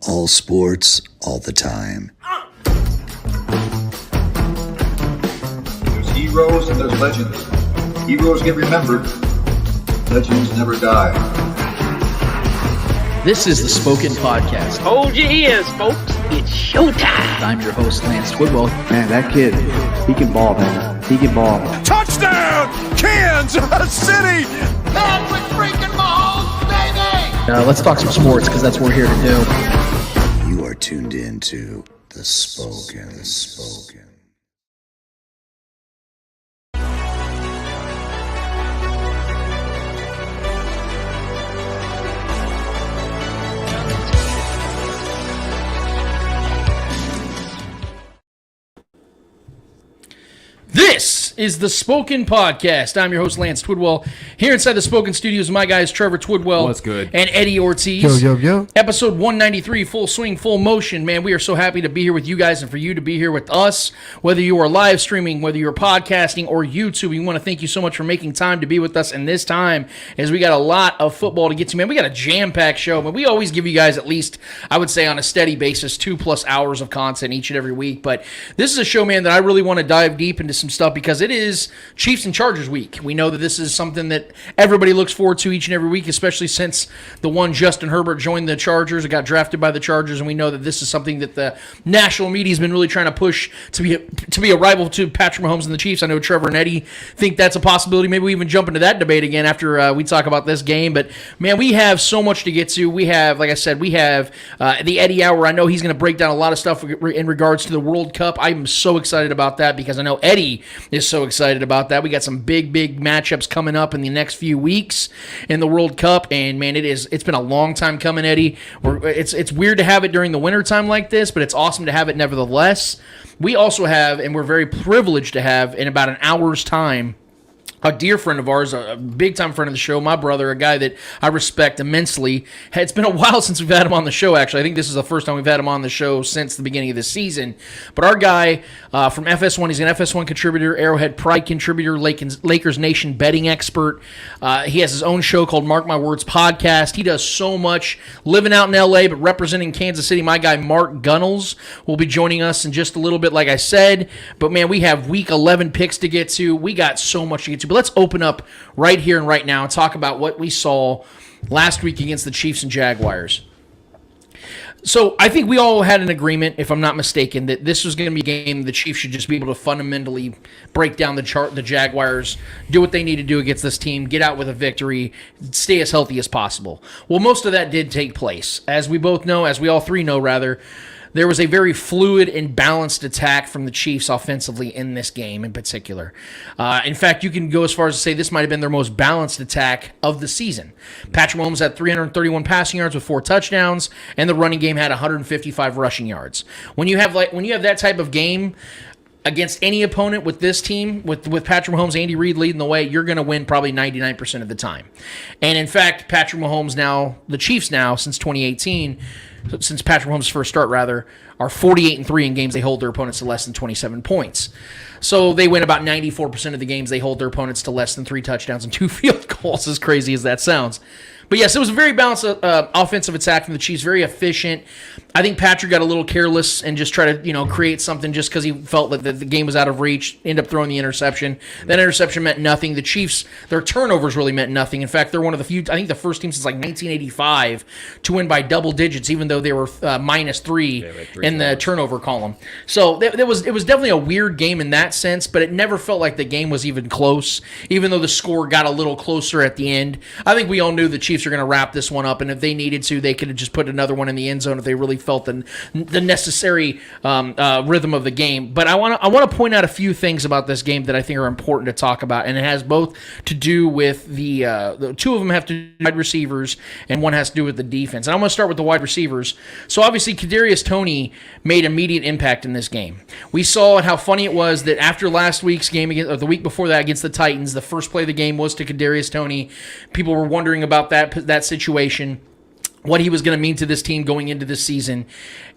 All sports, all the time. There's heroes and there's legends. Heroes get remembered. Legends never die. This is the Spoken Podcast. Hold your ears, folks. It's showtime. I'm your host, Lance Twidwell. Man, that kid, he can ball, man. He can ball. Touchdown, Kansas City! Patrick freaking Mahomes, baby! Let's talk some sports, because that's what we're here to do. You are tuned in to The Spoken. This is the Spoken Podcast. I'm your host, Lance Twidwell. Here inside the Spoken Studios, my guys, Trevor Twidwell. What's good? And Eddie Ortiz. Yo. Episode 193, full swing, full motion. Man, we are so happy to be here with you guys and for you to be here with us. Whether you are live streaming, whether you're podcasting or YouTube, we want to thank you so much for making time to be with us. And this time, as we got a lot of football to get to, man, we got a jam-packed show. But we always give you guys at least, I would say on a steady basis, 2+ hours of content each and every week. But this is a show, man, that I really want to dive deep into some stuff because it is Chiefs and Chargers week. We know that this is something that everybody looks forward to each and every week, especially since the one Justin Herbert joined the Chargers and got drafted by the Chargers, and we know that this is something that the national media has been really trying to push to be a rival to Patrick Mahomes and the Chiefs. I know Trevor and Eddie think that's a possibility. Maybe we even jump into that debate again after we talk about this game. But, man, we have so much to get to. We have, like I said, we have the Eddie Hour. I know he's going to break down a lot of stuff in regards to the World Cup. I'm so excited about that because I know Eddie is so excited about that. We got some big matchups coming up in the next few weeks in the World Cup, and man, it's been a long time coming, Eddie. It's weird to have it during the wintertime like this, but it's awesome to have it nevertheless. We also have, and we're very privileged to have, in about an hour's time, a dear friend of ours, a big-time friend of the show, my brother, a guy that I respect immensely. It's been a while since we've had him on the show, actually. I think this is the first time we've had him on the show since the beginning of the season. But our guy from FS1, he's an FS1 contributor, Arrowhead Pride contributor, Lakers Nation betting expert. He has his own show called Mark My Words Podcast. He does so much living out in L.A., but representing Kansas City. My guy, Mark Gunnels, will be joining us in just a little bit, like I said. But, man, we have Week 11 picks to get to. We got so much to get to. But let's open up right here and right now and talk about what we saw last week against the Chiefs and Jaguars. So I think we all had an agreement, if I'm not mistaken, that this was going to be a game the Chiefs should just be able to fundamentally break down the Jaguars, do what they need to do against this team, get out with a victory, stay as healthy as possible. Well, most of that did take place. As we both know, as we all three know, rather, there was a very fluid and balanced attack from the Chiefs offensively in this game in particular. In fact, you can go as far as to say this might have been their most balanced attack of the season. Patrick Mahomes had 331 passing yards with 4 touchdowns, and the running game had 155 rushing yards. When you have that type of game against any opponent with this team, with Patrick Mahomes, Andy Reid leading the way, you're going to win probably 99% of the time. And in fact, Patrick Mahomes now, the Chiefs now, since 2018, since Patrick Mahomes' first start, rather, are 48-3 in games they hold their opponents to less than 27 points. So they win about 94% of the games they hold their opponents to less than 3 touchdowns and 2 field goals, as crazy as that sounds. But yes, it was a very balanced offensive attack from the Chiefs, very efficient. I think Patrick got a little careless and just tried to, create something just because he felt that the game was out of reach, ended up throwing the interception. That interception meant nothing. The Chiefs, their turnovers really meant nothing. In fact, they're one of the few, I think the first team since like 1985 to win by double digits, even though they were -3 in the turnover column. So it was definitely a weird game in that sense, but it never felt like the game was even close, even though the score got a little closer at the end. I think we all knew the Chiefs are going to wrap this one up, and if they needed to, they could have just put another one in the end zone if they really felt the necessary rhythm of the game. But I want to point out a few things about this game that I think are important to talk about, and it has both to do with the two of them have to do with wide receivers, and one has to do with the defense. And I'm going to start with the wide receivers. So obviously, Kadarius Toney made immediate impact in this game. We saw how funny it was that after last week's game, or the week before that against the Titans, the first play of the game was to Kadarius Toney. People were wondering about that situation. what he was going to mean to this team going into this season.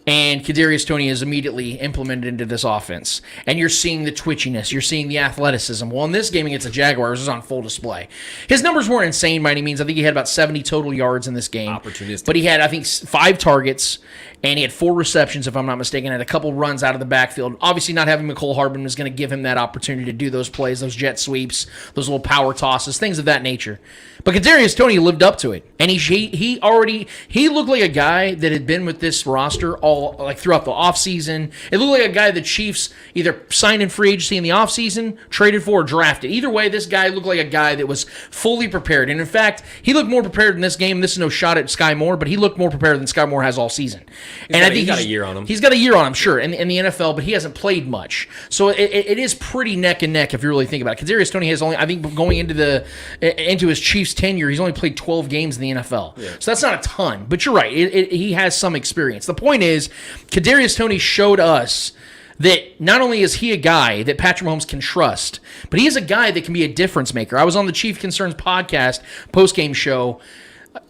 And Kadarius Toney is immediately implemented into this offense. And you're seeing the twitchiness. You're seeing the athleticism. Well, in this game against the Jaguars, it was on full display. His numbers weren't insane by any means. I think he had about 70 total yards in this game. Opportunistic. But he had, I think, 5 targets, and he had 4 receptions, if I'm not mistaken, and a couple runs out of the backfield. Obviously, not having Mecole Hardman is going to give him that opportunity to do those plays, those jet sweeps, those little power tosses, things of that nature. But Kadarius Toney lived up to it. And he looked like a guy that had been with this roster throughout the offseason. It looked like a guy the Chiefs either signed in free agency in the offseason, traded for, or drafted. Either way, this guy looked like a guy that was fully prepared. And in fact, he looked more prepared in this game. This is no shot at Sky Moore, but he looked more prepared than Sky Moore has all season. I think he's got a year on him. He's got a year on him, sure, in the NFL, but he hasn't played much. So it is pretty neck and neck if you really think about it. Kadarius Toney has only, I think, going into his Chiefs tenure, he's only played 12 games in the NFL. Yeah. So that's not a ton, but you're right. He has some experience. The point is, Kadarius Toney showed us that not only is he a guy that Patrick Mahomes can trust, but he is a guy that can be a difference maker. I was on the Chief Concerns podcast post-game show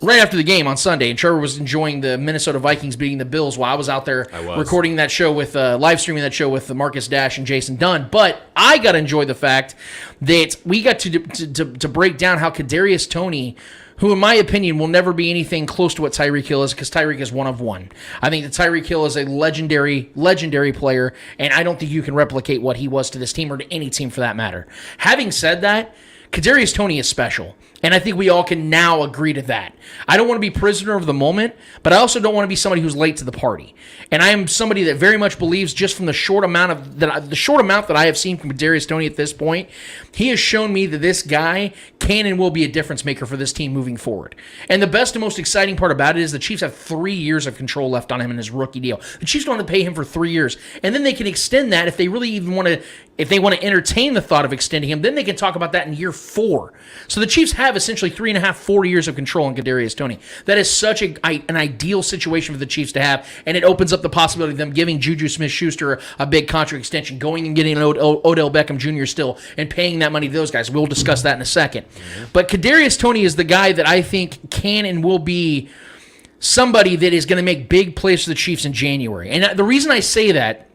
right after the game on Sunday, and Trevor was enjoying the Minnesota Vikings beating the Bills while I was out there recording that show with live streaming that show with Marcus Dash and Jason Dunn. But I got to enjoy the fact that we got to break down how Kadarius Toney, who in my opinion will never be anything close to what Tyreek Hill is, because Tyreek is one of one. I think that Tyreek Hill is a legendary player, and I don't think you can replicate what he was to this team or to any team for that matter. Having said that, Kadarius Toney is special, and I think we all can now agree to that. I don't want to be prisoner of the moment, but I also don't want to be somebody who's late to the party. And I am somebody that very much believes, just from the short amount that I have seen from Kadarius Toney at this point, he has shown me that this guy can and will be a difference maker for this team moving forward. And the best and most exciting part about it is the Chiefs have 3 years of control left on him in his rookie deal. The Chiefs don't have to pay him for 3 years, and then they can extend that if they really even want to. If they want to entertain the thought of extending him, then they can talk about that in year 4. So the Chiefs have essentially 3.5, 4 years of control on Kadarius Toney. That is such an ideal situation for the Chiefs to have, and it opens up the possibility of them giving Juju Smith-Schuster a big contract extension, going and getting Odell Beckham Jr. still, and paying that money to those guys. We'll discuss that in a second. Mm-hmm. But Kadarius Toney is the guy that I think can and will be somebody that is going to make big plays for the Chiefs in January. And the reason I say that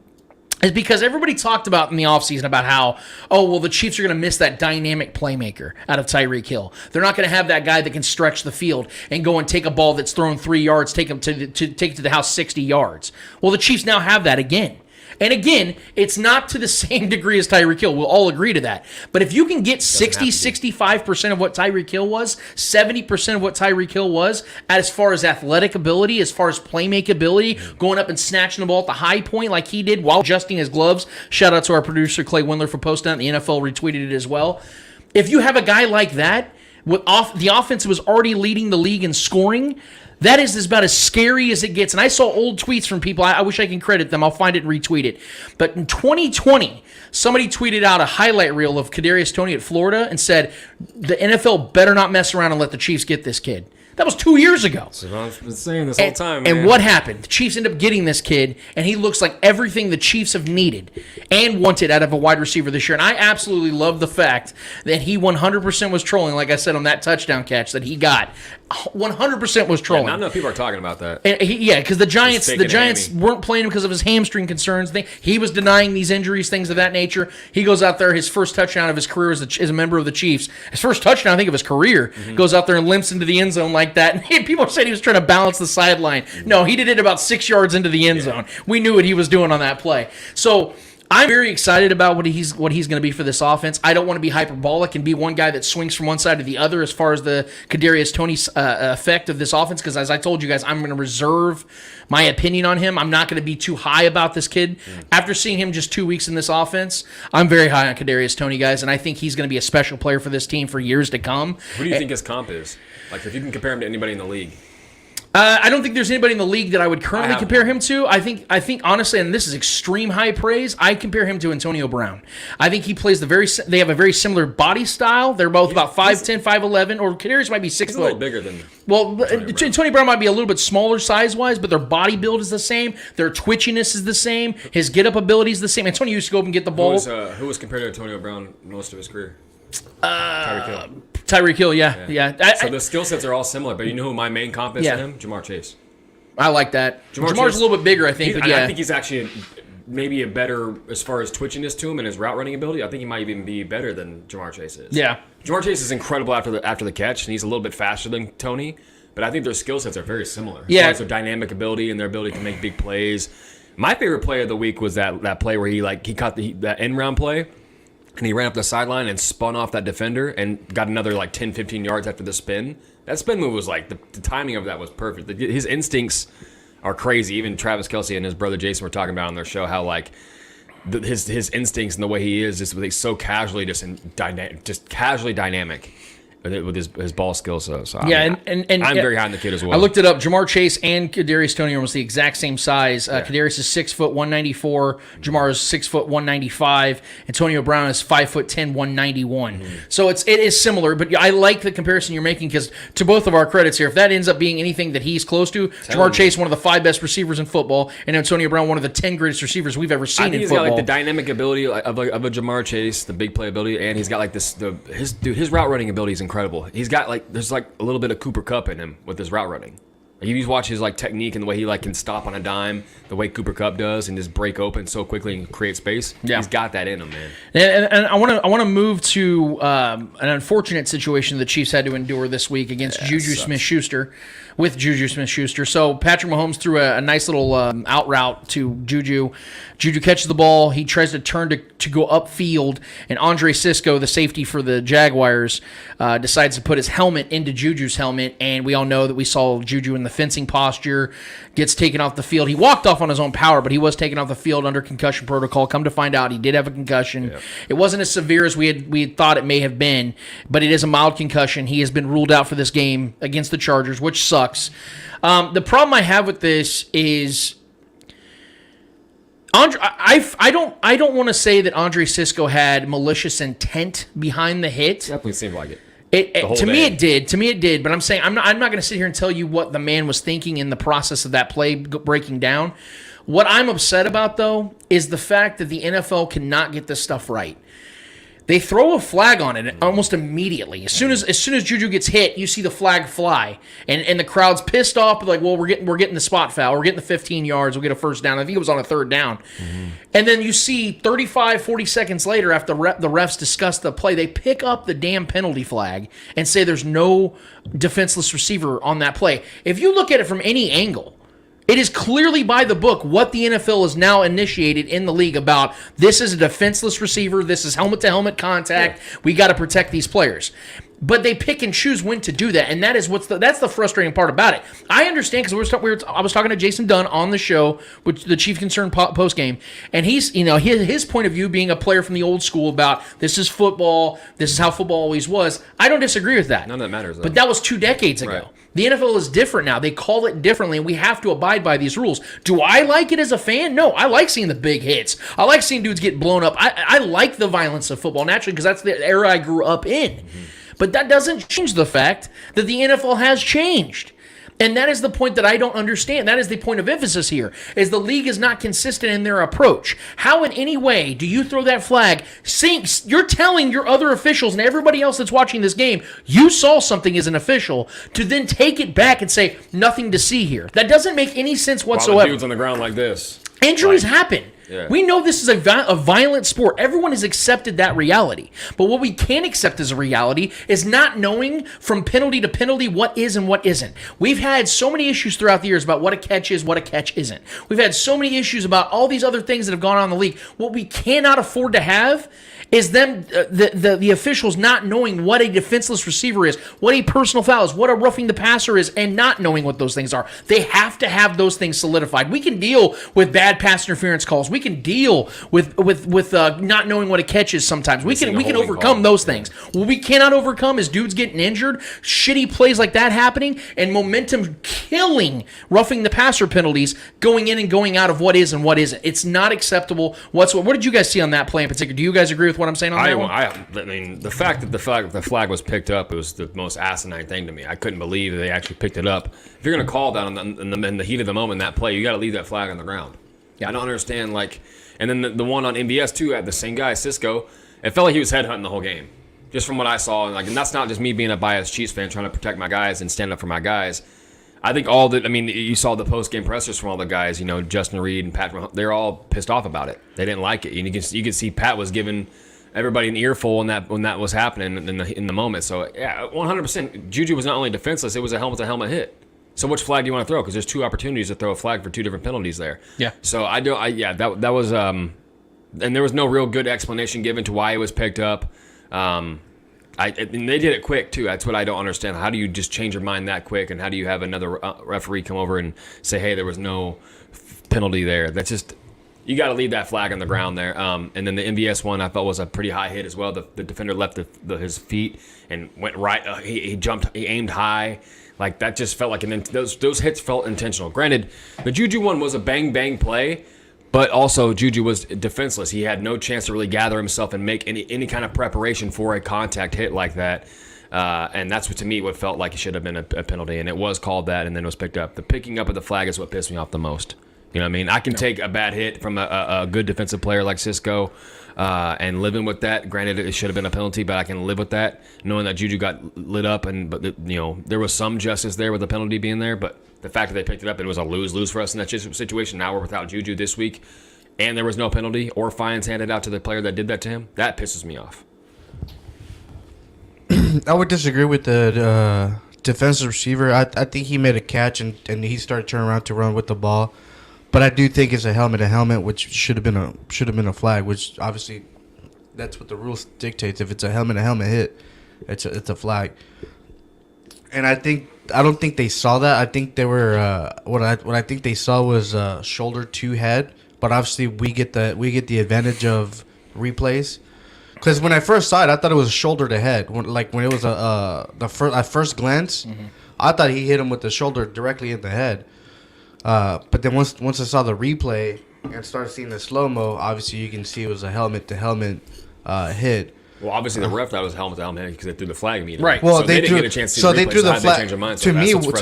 is because everybody talked about in the offseason about how, the Chiefs are going to miss that dynamic playmaker out of Tyreek Hill. They're not going to have that guy that can stretch the field and go and take a ball that's thrown 3 yards, take it to the house 60 yards. Well, the Chiefs now have that again. And again, it's not to the same degree as Tyreek Hill. We'll all agree to that. But if you can get 65% of what Tyreek Hill was, 70% of what Tyreek Hill was, as far as athletic ability, as far as playmaking ability, going up and snatching the ball at the high point like he did while adjusting his gloves. Shout out to our producer, Clay Windler, for posting that. The NFL retweeted it as well. If you have a guy like that, the offense was already leading the league in scoring, that is about as scary as it gets. And I saw old tweets from people. I wish I can credit them. I'll find it and retweet it. But in 2020, somebody tweeted out a highlight reel of Kadarius Toney at Florida and said, the NFL better not mess around and let the Chiefs get this kid. That was 2 years ago. That's what I've been saying this whole time, man. And what happened? The Chiefs end up getting this kid, and he looks like everything the Chiefs have needed and wanted out of a wide receiver this year. And I absolutely love the fact that he 100% was trolling, like I said, on that touchdown catch that he got. 100% was trolling. Not enough people are talking about that. And because the Giants weren't playing him because of his hamstring concerns. He was denying these injuries, things of that nature. He goes out there, his first touchdown of his career as a member of the Chiefs. His first touchdown, I think, of his career. Mm-hmm. Goes out there and limps into the end zone like that. And people said he was trying to balance the sideline. No, he did it about 6 yards into the end zone. We knew what he was doing on that play. So I'm very excited about what he's going to be for this offense. I don't want to be hyperbolic and be one guy that swings from one side to the other as far as the Kadarius Toney effect of this offense, because as I told you guys, I'm going to reserve my opinion on him. I'm not going to be too high about this kid. After seeing him just 2 weeks in this offense, I'm very high on Kadarius Toney, guys, and I think he's going to be a special player for this team for years to come. Who do you think his comp is? Like, if you can compare him to anybody in the league. I don't think there's anybody in the league that I would currently compare him to. I think honestly, and this is extreme high praise, I compare him to Antonio Brown. I think he plays they have a very similar body style. They're both about 5'10", 5'11", or Kadarius might be 6 foot. He's a little bigger than Antonio Brown might be a little bit smaller size-wise, but their body build is the same. Their twitchiness is the same. His get-up ability is the same. Antonio used to go up and get the ball. Who was compared to Antonio Brown most of his career? Tyreek Hill. Tyreek Hill, yeah. So the skill sets are all similar, but you know who my main comp is to him? Jamar Chase. I like that. Jamar's a little bit bigger, I think. But I think he's actually maybe a better, as far as twitchiness to him and his route running ability, I think he might even be better than Jamar Chase is. Yeah. Jamar Chase is incredible after the catch, and he's a little bit faster than Tony, but I think their skill sets are very similar. As far as their dynamic ability and their ability to make big plays. My favorite play of the week was that play where he caught that end round play, and he ran up the sideline and spun off that defender and got another 10, 15 yards after the spin. That spin move was the timing of that was perfect. His instincts are crazy. Even Travis Kelce and his brother Jason were talking about on their show how his instincts and the way he is just so casually just casually dynamic with his ball skills. So yeah, I'm very high on the kid as well. I looked it up. Jamar Chase and Kadarius Toney are almost the exact same size. Kadarius is 6 foot 194. Jamar is 6 foot 195. Antonio Brown is 5'10", 191. So it is similar, but I like the comparison you're making because to both of our credits here, if that ends up being anything that he's close to, Jamar Chase, one of the 5 best receivers in football, and Antonio Brown, one of the 10 greatest receivers we've ever seen in football. He's got the dynamic ability of a Jamar Chase, the big play ability, and he's got his route running ability is incredible. He's got there's a little bit of Cooper Kupp in him with his route running. You just watch his technique and the way he can stop on a dime, the way Cooper Kupp does, and just break open so quickly and create space. Yeah. He's got that in him, man. And I want to move to an unfortunate situation the Chiefs had to endure this week against Juju Smith-Schuster. With Juju Smith-Schuster. So Patrick Mahomes threw a nice little out route to Juju. Juju catches the ball. He tries to turn to go upfield, and Andre Sisco, the safety for the Jaguars, decides to put his helmet into Juju's helmet, and we all know that we saw Juju in the fencing posture, gets taken off the field. He walked off on his own power, but he was taken off the field under concussion protocol. Come to find out, he did have a concussion. Yeah. It wasn't as severe as we had thought it may have been, but it is a mild concussion. He has been ruled out for this game against the Chargers, which sucks. The problem I have with this is I don't want to say that Andre Sisco had malicious intent behind the hit. Definitely seemed like it. To me it did. But I'm saying I'm not going to sit here and tell you what the man was thinking in the process of that play breaking down. What I'm upset about though is the fact that the NFL cannot get this stuff right. They throw a flag on it almost immediately. As soon as Juju gets hit, you see the flag fly, and the crowd's pissed off. But we're getting the spot foul. We're getting the 15 yards. We'll get a first down. I think it was on a third down. Mm-hmm. And then you see 35, 40 seconds later, after the refs discuss the play, they pick up the damn penalty flag and say there's no defenseless receiver on that play. If you look at it from any angle, it is clearly by the book what the NFL has now initiated in the league about this is a defenseless receiver, this is helmet-to-helmet contact, we got to protect these players. But they pick and choose when to do that, and that is that's the frustrating part about it. I understand because I was talking to Jason Dunn on the show with the Chief Concern post game, and he's his point of view being a player from the old school about this is football, this is how football always was. I don't disagree with that. None of that matters, though. But that was 2 decades ago. Right. The NFL is different now. They call it differently, and we have to abide by these rules. Do I like it as a fan? No, I like seeing the big hits. I like seeing dudes get blown up. I like the violence of football naturally because that's the era I grew up in. Mm-hmm. But that doesn't change the fact that the NFL has changed. And that is the point that I don't understand. That is the point of emphasis here, is the league is not consistent in their approach. How in any way do you throw that flag? You're telling your other officials and everybody else that's watching this game, you saw something as an official, to then take it back and say, nothing to see here. That doesn't make any sense whatsoever. While the dude's on the ground like this. Injuries happen. Yeah. We know this is a violent sport. Everyone has accepted that reality. But what we can't accept as a reality is not knowing from penalty to penalty what is and what isn't. We've had so many issues throughout the years about what a catch is, what a catch isn't. We've had so many issues about all these other things that have gone on in the league. What we cannot afford to have is them, the officials not knowing what a defenseless receiver is, what a personal foul is, what a roughing the passer is, and not knowing what those things are. They have to have those things solidified. We can deal with bad pass interference calls. We can deal with not knowing what a catch is sometimes. We can overcome those things. What we cannot overcome is dudes getting injured, shitty plays like that happening, and momentum killing roughing the passer penalties going in and going out of what is and what isn't. It's not acceptable whatsoever. What did you guys see on that play in particular? Do you guys agree with what I'm saying on that one? I mean, the fact that the flag was picked up, it was the most asinine thing to me. I couldn't believe that they actually picked it up. If you're going to call that in the heat of the moment, that play, you got to leave that flag on the ground. Yeah. I don't understand, and then the one on MBS, too, had the same guy, Sisco. It felt like he was headhunting the whole game. just from what I saw, and that's not just me being a biased Chiefs fan trying to protect my guys and stand up for my guys. I think you saw the post-game pressers from all the guys, Justin Reed and Pat, they're all pissed off about it. They didn't like it. And you can see Pat was giving everybody an earful when that was happening in the moment. So, yeah, 100%. Juju was not only defenseless, it was a helmet-to-helmet hit. So which flag do you want to throw? Because there's two opportunities to throw a flag for two different penalties there. Yeah. So that was and there was no real good explanation given to why it was picked up. And they did it quick too. That's what I don't understand. How do you just change your mind that quick? And how do you have another referee come over and say, "Hey, there was no penalty there"? That's just, you got to leave that flag on the ground there. And then the MVS one I felt was a pretty high hit as well. The defender left his feet and went right. He jumped. He aimed high. Like, that just felt like those hits felt intentional. Granted, the Juju one was a bang play. But also, Juju was defenseless. He had no chance to really gather himself and make any kind of preparation for a contact hit like that. And that's what, to me, what felt like it should have been a penalty. And it was called that, and then it was picked up. The picking up of the flag is what pissed me off the most. You know what I mean? I can take a bad hit from a good defensive player like Cisco and living with that. Granted, it should have been a penalty, but I can live with that, knowing that Juju got lit up. But there was some justice there with the penalty being there, but the fact that they picked it up, it was a lose-lose for us in that situation. Now we're without Juju this week, and there was no penalty or fines handed out to the player that did that to him. That pisses me off. I would disagree with the defensive receiver. I think he made a catch, and he started turning around to run with the ball. But I do think it's a helmet-to-helmet, which should have been a flag, which obviously that's what the rules dictates. If it's a helmet-to-helmet hit, it's a flag. And I don't think they saw that. I think they were what I think they saw was shoulder to head. But obviously we get the advantage of replays. Because when I first saw it, I thought it was shoulder to head. When it was at first glance, I thought he hit him with the shoulder directly in the head. But then once I saw the replay and started seeing the slow-mo, obviously you can see it was a helmet-to-helmet hit. Well, obviously the ref thought it was helmet-to-helmet because they threw the flag immediately. Right. Well, so they didn't get a chance to see the replay, threw the flag. They changed their mind. To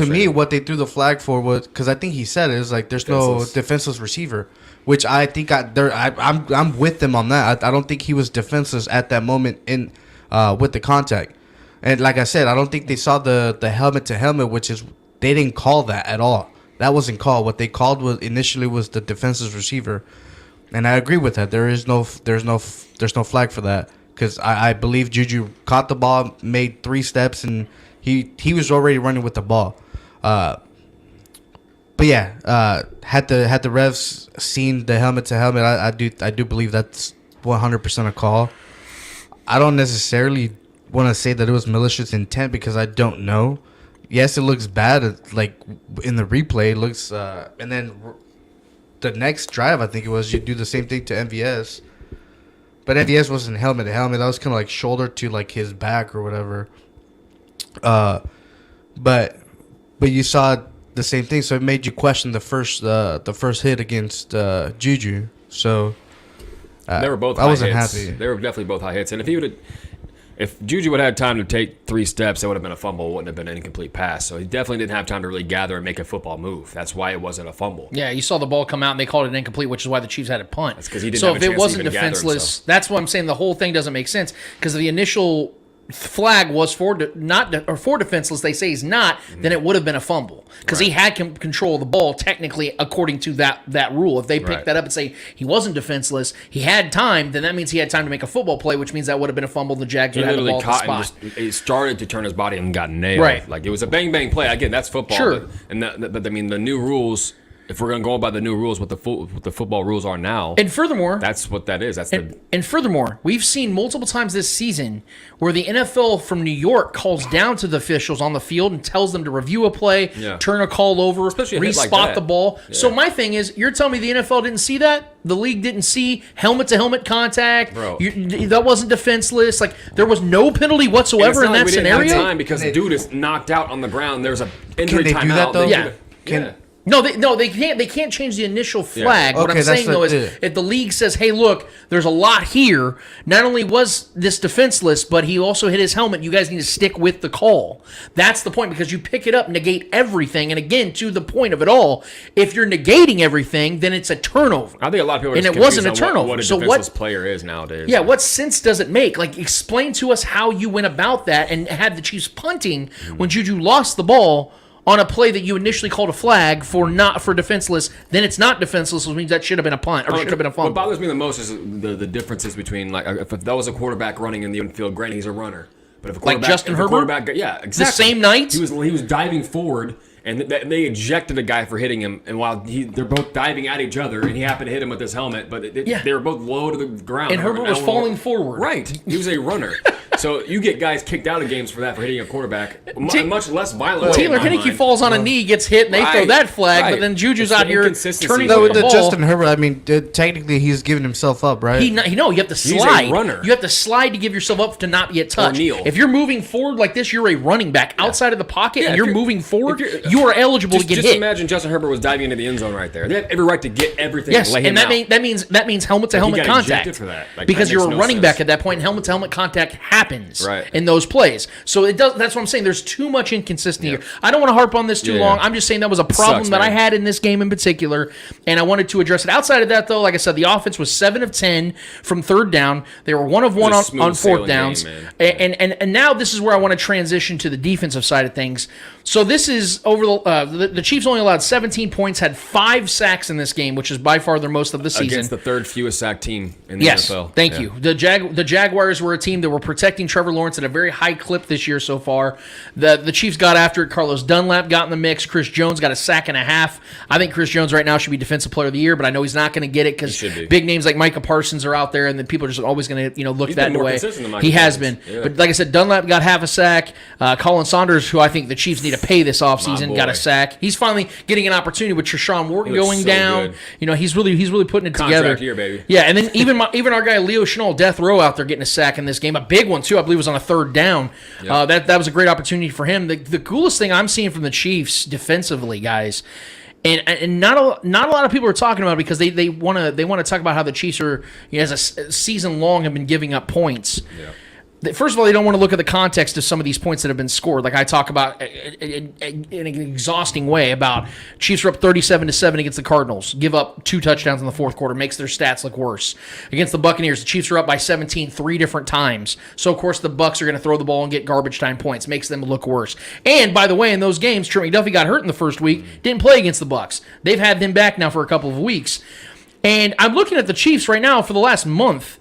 me, what they threw the flag for was, because I think he said it was like there's no defenseless receiver, which I think I'm with them on that. I don't think he was defenseless at that moment in with the contact. And like I said, I don't think they saw the helmet-to-helmet, which is, they didn't call that at all. That wasn't called. What they called was the defenseless receiver, and I agree with that. There's no flag for that, because I believe Juju caught the ball, made 3 steps, and he was already running with the ball. But yeah, had the refs seen the helmet to helmet, I do believe that's 100% a call. I don't necessarily want to say that it was malicious intent because I don't know. Yes, it looks bad. Like in the replay, it looks, and then the next drive, I think it was, you do the same thing to MVS, but MVS wasn't helmet to helmet. That was kind of like shoulder to like his back or whatever. But you saw the same thing, so it made you question the first hit against Juju. So they were both. I wasn't happy. They were definitely both high hits, and if Juju would have had time to take 3 steps, it would have been a fumble. It wouldn't have been an incomplete pass. So he definitely didn't have time to really gather and make a football move. That's why it wasn't a fumble. Yeah, you saw the ball come out, and they called it incomplete, which is why the Chiefs had a punt. That's because he didn't have a chance to even gather himself. So if it wasn't defenseless, that's what I'm saying. The whole thing doesn't make sense, because the initial flag was for defenseless. They say he's not. Then it would have been a fumble, because he had control of the ball technically according to that rule. If they picked that up and say he wasn't defenseless, he had time, then that means he had time to make a football play, which means that would have been a fumble. The Jags would have had the ball at the spot. He started to turn his body and got nailed. Right. Like, it was a bang play. Again, that's football. Sure. But I mean, the new rules. If we're going to go by the new rules, what the football rules are now, and furthermore, that's what that is. And furthermore, we've seen multiple times this season where the NFL from New York calls down to the officials on the field and tells them to review a play, turn a call over, respot the ball. Yeah. So my thing is, you're telling me the NFL didn't see that? The league didn't see helmet-to-helmet contact? Bro. That wasn't defenseless. Like, there was no penalty whatsoever in that scenario? Didn't have time because the dude is knocked out on the ground. There's an injury timeout. Can they do that, though? Yeah. No, they can't. They can't change the initial flag. Yeah. What I'm saying though is, if the league says, "Hey, look, there's a lot here. Not only was this defenseless, but he also hit his helmet. You guys need to stick with the call." That's the point, because you pick it up, negate everything, and again, to the point of it all, if you're negating everything, then it's a turnover. I think a lot of people are and just it wasn't a confused on turnover. what a So defenseless player is nowadays. Yeah, what sense does it make? Like, explain to us how you went about that and had the Chiefs punting when Juju lost the ball on a play that you initially called a flag for defenseless. Then it's not defenseless, which means that should have been a punt or should have been a fumble. What bothers me the most is the differences between, like, if that was a quarterback running in the infield, granted he's a runner, but if a quarterback, like Justin Herbert, yeah, exactly, the same night he was diving forward. And they ejected a guy for hitting him, and while they're both diving at each other, and he happened to hit him with his helmet, but they were both low to the ground. And Herbert was falling forward. Right. He was a runner. So you get guys kicked out of games for hitting a quarterback, much less violent. Taylor Henneke falls on a knee, gets hit, and they throw that flag, but then Juju's out here turning no, the ball. Justin Herbert, I mean, technically he's giving himself up, right? You have to slide. He's a runner. You have to slide to give yourself up to not get touched. Or kneel. If you're moving forward like this, you're a running back outside of the pocket, and you're moving forward, you are eligible to get hit. Just imagine Justin Herbert was diving into the end zone right there. They have every right to get everything. Yes, and that means helmet to helmet contact. For that. Like, because that you're a no running sense. back at that point. Helmet to helmet contact happens in those plays. So it does. That's what I'm saying. There's too much inconsistency here. I don't want to harp on this too long. I'm just saying that was a problem that I had in this game in particular, and I wanted to address it. Outside of that, though, like I said, the offense was 7 of 10 from third down. They were 1 of 1 on fourth downs, and now this is where I want to transition to the defensive side of things. So this is over the Chiefs only allowed 17 points, had 5 sacks in this game, which is by far their most of the season. Against the third fewest sack team in the NFL. Thank you. The Jaguars were a team that were protecting Trevor Lawrence at a very high clip this year so far. The Chiefs got after it. Carlos Dunlap got in the mix. Chris Jones got a sack and a half. I think Chris Jones right now should be Defensive Player of the Year, but I know he's not going to get it because big names like Micah Parsons are out there, and then people are just always going to look that way. He has been. Yeah. But like I said, Dunlap got half a sack. Colin Saunders, who I think the Chiefs need to pay this offseason, got a sack. He's finally getting an opportunity with Treshaun Wharton going down. Good. He's really putting it together. Here, baby. Yeah, and then even our guy Leo Chenal, death row out there getting a sack in this game, a big one too. I believe was on a third down. Yep. That was a great opportunity for him. The coolest thing I'm seeing from the Chiefs defensively, guys, and not a lot of people are talking about it because they want to talk about how the Chiefs are, as a season long, have been giving up points. Yeah. First of all, they don't want to look at the context of some of these points that have been scored. Like I talk about in an exhausting way about Chiefs are up 37-7 against the Cardinals, give up 2 touchdowns in the fourth quarter, makes their stats look worse. Against the Buccaneers, the Chiefs are up by 17 3 different times. So, of course, the Bucs are going to throw the ball and get garbage time points, makes them look worse. And, by the way, in those games, Trent McDuffie got hurt in the first week, didn't play against the Bucs. They've had them back now for a couple of weeks. And I'm looking at the Chiefs right now for the last month.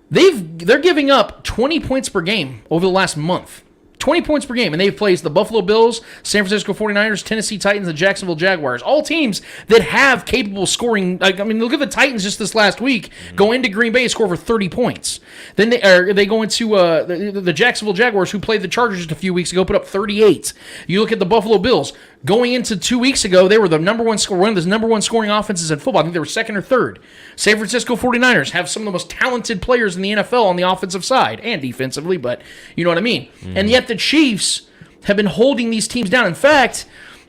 They're giving up 20 points per game over the last month. 20 points per game, and they've played the Buffalo Bills, San Francisco 49ers, Tennessee Titans, and Jacksonville Jaguars. All teams that have capable scoring. I mean, look at the Titans just this last week. Go into Green Bay and score for 30 points. Then they go into the Jacksonville Jaguars, who played the Chargers just a few weeks ago, put up 38. You look at the Buffalo Bills. Going into 2 weeks ago, they were the number one score, one of the number one scoring offenses in football. I think they were second or third. San Francisco 49ers have some of the most talented players in the NFL on the offensive side and defensively, but you know what I mean. And yet the Chiefs have been holding these teams down. In fact,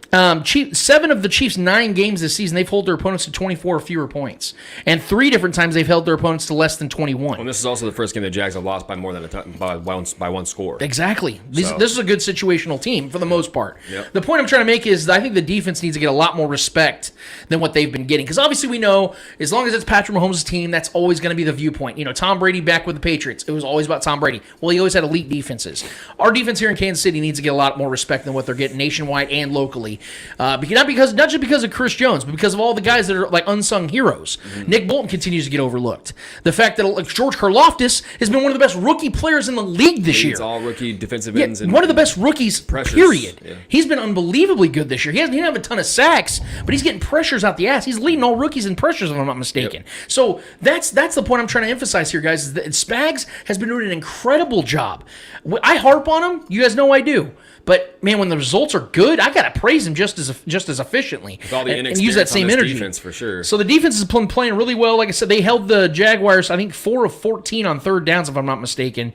7 of the Chiefs' 9 games this season, they've held their opponents to 24 or fewer points. And 3 different times they've held their opponents to less than 21. And this is also the first game the Jags have lost by more than by one score. Exactly. This is a good situational team for the most part. Yep. The point I'm trying to make is I think the defense needs to get a lot more respect than what they've been getting. Because obviously we know as long as it's Patrick Mahomes' team, that's always going to be the viewpoint. Tom Brady back with the Patriots. It was always about Tom Brady. Well, he always had elite defenses. Our defense here in Kansas City needs to get a lot more respect than what they're getting nationwide and locally. Not just because of Chris Jones, but because of all the guys that are like unsung heroes. Mm-hmm. Nick Bolton continues to get overlooked. The fact that George Karlaftis has been one of the best rookie players in the league this year. He's all rookie defensive ends. One of the best rookies, pressures. Period. Yeah. He's been unbelievably good this year. He didn't have a ton of sacks, but he's getting pressures out the ass. He's leading all rookies in pressures, if I'm not mistaken. Yep. So that's the point I'm trying to emphasize here, guys, is that Spags has been doing an incredible job. I harp on him. You guys know I do. But, man, when the results are good, I got to praise him just as efficiently With all the and use that same energy. Defense for sure. So the defense is playing really well. Like I said, they held the Jaguars, I think, 4 of 14 on third downs, if I'm not mistaken.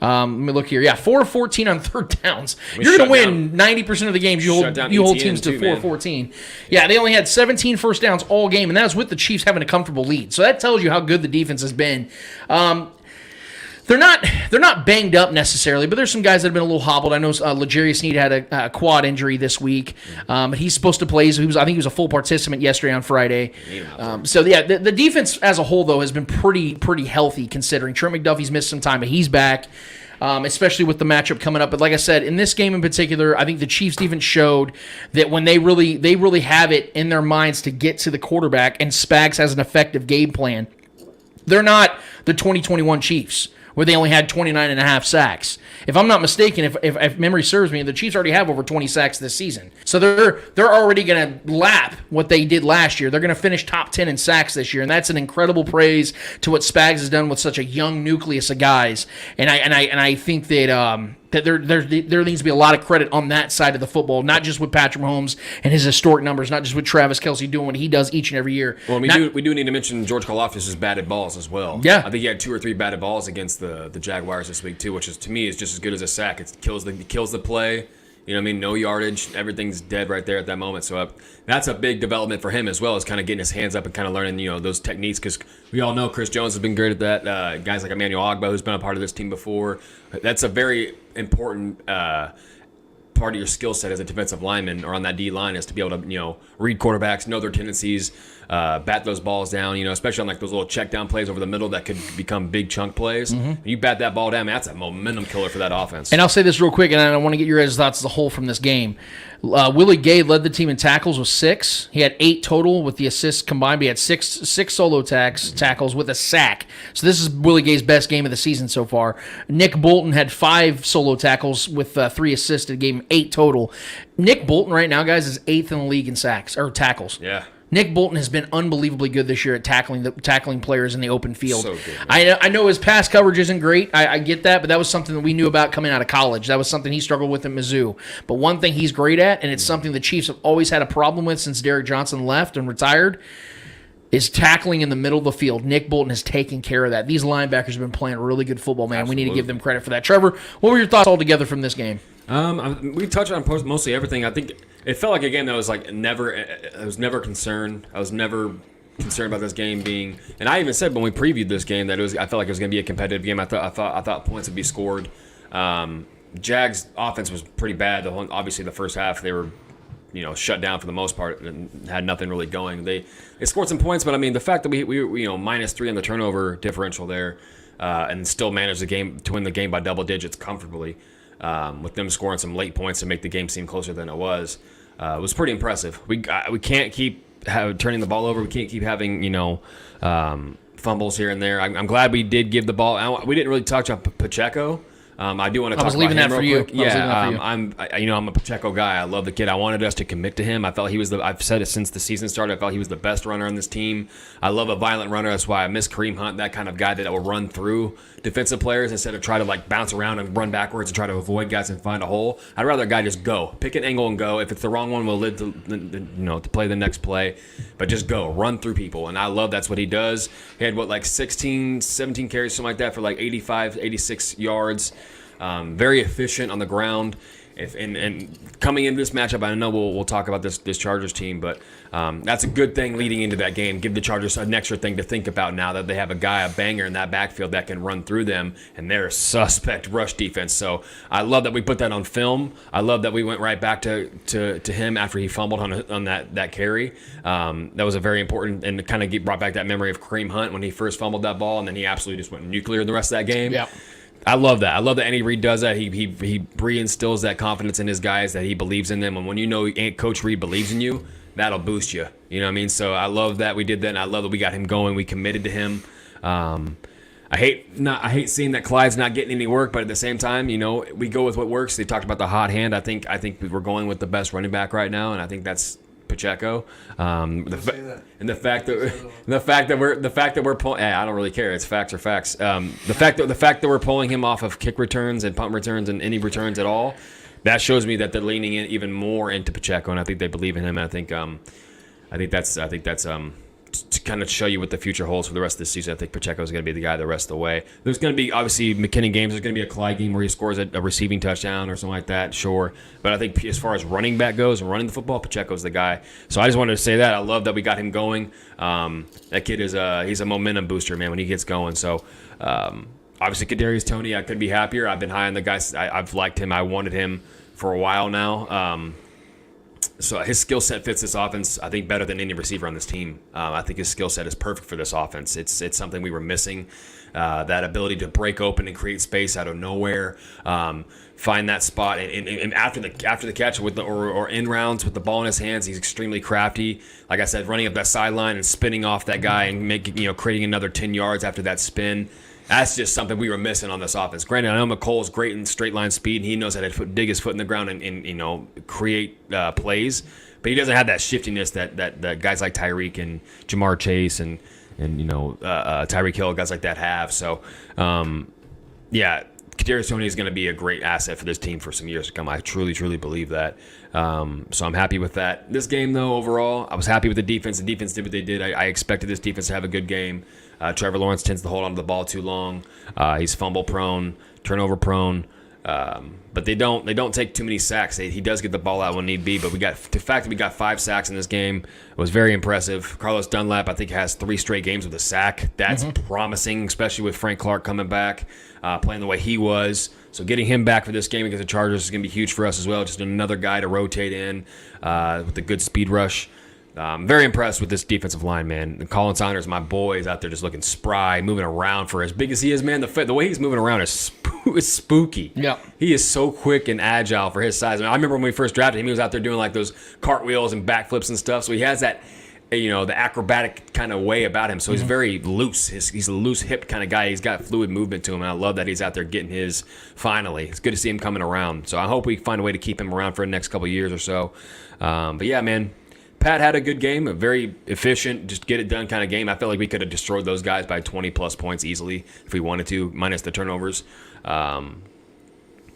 Let me look here. Yeah, 4 of 14 on third downs. You're going to win 90% of the games. You hold teams to 4 of 14. Yeah, they only had 17 first downs all game, and that was with the Chiefs having a comfortable lead. So that tells you how good the defense has been. They're not banged up necessarily, but there's some guys that have been a little hobbled. I know L'Jarius Sneed had a quad injury this week. He's supposed to play. I think he was a full participant yesterday on Friday. So yeah, the defense as a whole though has been pretty healthy considering Trent McDuffie's missed some time, but he's back. Especially with the matchup coming up. But like I said, in this game in particular, I think the Chiefs defense showed that when they really have it in their minds to get to the quarterback, and Spags has an effective game plan, they're not the 2021 Chiefs, where they only had 29.5 sacks. If I'm not mistaken, if memory serves me, the Chiefs already have over 20 sacks this season. So they're already going to lap what they did last year. They're going to finish top 10 in sacks this year, and that's an incredible praise to what Spags has done with such a young nucleus of guys. And I think that there needs to be a lot of credit on that side of the football, not just with Patrick Mahomes and his historic numbers, not just with Travis Kelce doing what he does each and every year. Well, we do need to mention George Karlaftis' batted balls as well. Yeah. I think he had 2 or 3 batted balls against the Jaguars this week too, which is to me is just as good as a sack. It kills the play. You know what I mean? No yardage. Everything's dead right there at that moment. So that's a big development for him as well, as kind of getting his hands up and kind of learning, those techniques, because we all know Chris Jones has been great at that. Guys like Emmanuel Ogbah, who's been a part of this team before. That's a very important part of your skill set as a defensive lineman or on that D line, is to be able to, read quarterbacks, know their tendencies, bat those balls down, especially on like those little check down plays over the middle that could become big chunk plays. Mm-hmm. You bat that ball down, man, that's a momentum killer for that offense. And I'll say this real quick, and I want to get your guys' thoughts as a whole from this game. Willie Gay led the team in tackles with 6. He had 8 total with the assists combined. But he had six solo tackles with a sack. So this is Willie Gay's best game of the season so far. Nick Bolton had 5 solo tackles with 3 assists. It gave him 8 total. Nick Bolton right now, guys, is 8th in the league in sacks or tackles. Yeah. Nick Bolton has been unbelievably good this year at tackling players in the open field. So good, I know his pass coverage isn't great. I get that, but that was something that we knew about coming out of college. That was something he struggled with at Mizzou. But one thing he's great at, and it's something the Chiefs have always had a problem with since Derek Johnson left and retired, is tackling in the middle of the field. Nick Bolton has taken care of that. These linebackers have been playing really good football, man. Absolutely. We need to give them credit for that. Trevor, what were your thoughts altogether from this game? We touched on mostly everything. I think it felt like a game that was like I was never concerned. I was never concerned about this game being, and I even said when we previewed this game that I felt like it was going to be a competitive game. I thought points would be scored. Jags offense was pretty bad. Obviously the first half they were, shut down for the most part and had nothing really going. They scored some points, but I mean the fact that we -3 on the turnover differential there, and still managed to win the game by double digits comfortably. With them scoring some late points to make the game seem closer than it was pretty impressive. We can't keep turning the ball over. We can't keep having fumbles here and there. I'm glad we did give the ball. We didn't really touch on Pacheco. I do want to talk about him real quick. Yeah, I'm a Pacheco guy. I love the kid. I wanted us to commit to him. I felt he was I've said it since the season started. I felt he was the best runner on this team. I love a violent runner. That's why I miss Kareem Hunt, that kind of guy that will run through defensive players instead of try to like bounce around and run backwards and try to avoid guys and find a hole. I'd rather a guy just go, pick an angle and go. If it's the wrong one, we'll live to play the next play. But just go, run through people. And I love that's what he does. He had 16, 17 carries, something like that for 85, 86 yards. Very efficient on the ground. And coming into this matchup, I know we'll talk about this Chargers team, but that's a good thing leading into that game. Give the Chargers an extra thing to think about now that they have a banger in that backfield that can run through them, and they're a suspect rush defense. So I love that we put that on film. I love that we went right back to him after he fumbled on that carry. That was a very important, and kind of brought back that memory of Kareem Hunt when he first fumbled that ball, and then he absolutely just went nuclear the rest of that game. Yeah. I love that. I love that Andy Reid does that. He reinstills that confidence in his guys, that he believes in them. And when Coach Reid believes in you, that'll boost you. You know what I mean? So I love that we did that, and I love that we got him going. We committed to him. I hate seeing that Clyde's not getting any work, but at the same time, we go with what works. They talked about the hot hand. I think we're going with the best running back right now, and I think that's Pacheco. The fact that we're pulling, I don't really care. It's facts are facts. The fact that we're pulling him off of kick returns and punt returns and any returns at all that shows me that they're leaning in even more into Pacheco, and I think they believe in him. And I think that's to kind of show you what the future holds for the rest of the season. I think Pacheco is going to be the guy the rest of the way. There's going to be, obviously, McKinnon games. There's going to be a Clyde game where he scores a receiving touchdown or something like that, sure. But I think as far as running back goes and running the football, Pacheco's the guy. So I just wanted to say that. I love that we got him going. That kid he's a momentum booster, man, when he gets going. So obviously, Kadarius Toney, I couldn't be happier. I've been high on the guy. I've liked him. I wanted him for a while now. So his skill set fits this offense, I think, better than any receiver on this team. I think his skill set is perfect for this offense. It's something we were missing, that ability to break open and create space out of nowhere, find that spot, and after the catch with or in rounds with the ball in his hands, he's extremely crafty. Like I said, running up that sideline and spinning off that guy and creating another 10 yards after that spin. That's just something we were missing on this offense. Granted, I know McColl's great in straight line speed, and he knows how to dig his foot in the ground and create plays, but he doesn't have that shiftiness that guys like Tyreek and Jamar Chase and Tyreek Hill, guys like that have. So, Kadarius Toney is going to be a great asset for this team for some years to come. I truly, truly believe that. So I'm happy with that. This game, though, overall, I was happy with the defense. The defense did what they did. I expected this defense to have a good game. Trevor Lawrence tends to hold on to the ball too long. He's fumble prone, turnover prone, but they don't take too many sacks. He does get the ball out when need be. But the fact that we got 5 sacks in this game was very impressive. Carlos Dunlap, I think, has 3 straight games with a sack. That's promising, especially with Frank Clark coming back, playing the way he was. So getting him back for this game against the Chargers is going to be huge for us as well. Just another guy to rotate in with a good speed rush. I'm very impressed with this defensive line, man. And Colin Saunders, my boy, is out there just looking spry, moving around for as big as he is, man. The way he's moving around is spooky. Yeah, he is so quick and agile for his size. I remember when we first drafted him, he was out there doing like those cartwheels and backflips and stuff. So he has that, the acrobatic kind of way about him. So he's very loose. He's a loose hip kind of guy. He's got fluid movement to him, and I love that he's out there getting his finally. It's good to see him coming around. So I hope we find a way to keep him around for the next couple of years or so. But yeah, man. Pat had a good game, a very efficient, just get it done kind of game. I felt like we could have destroyed those guys by 20-plus points easily if we wanted to, minus the turnovers. But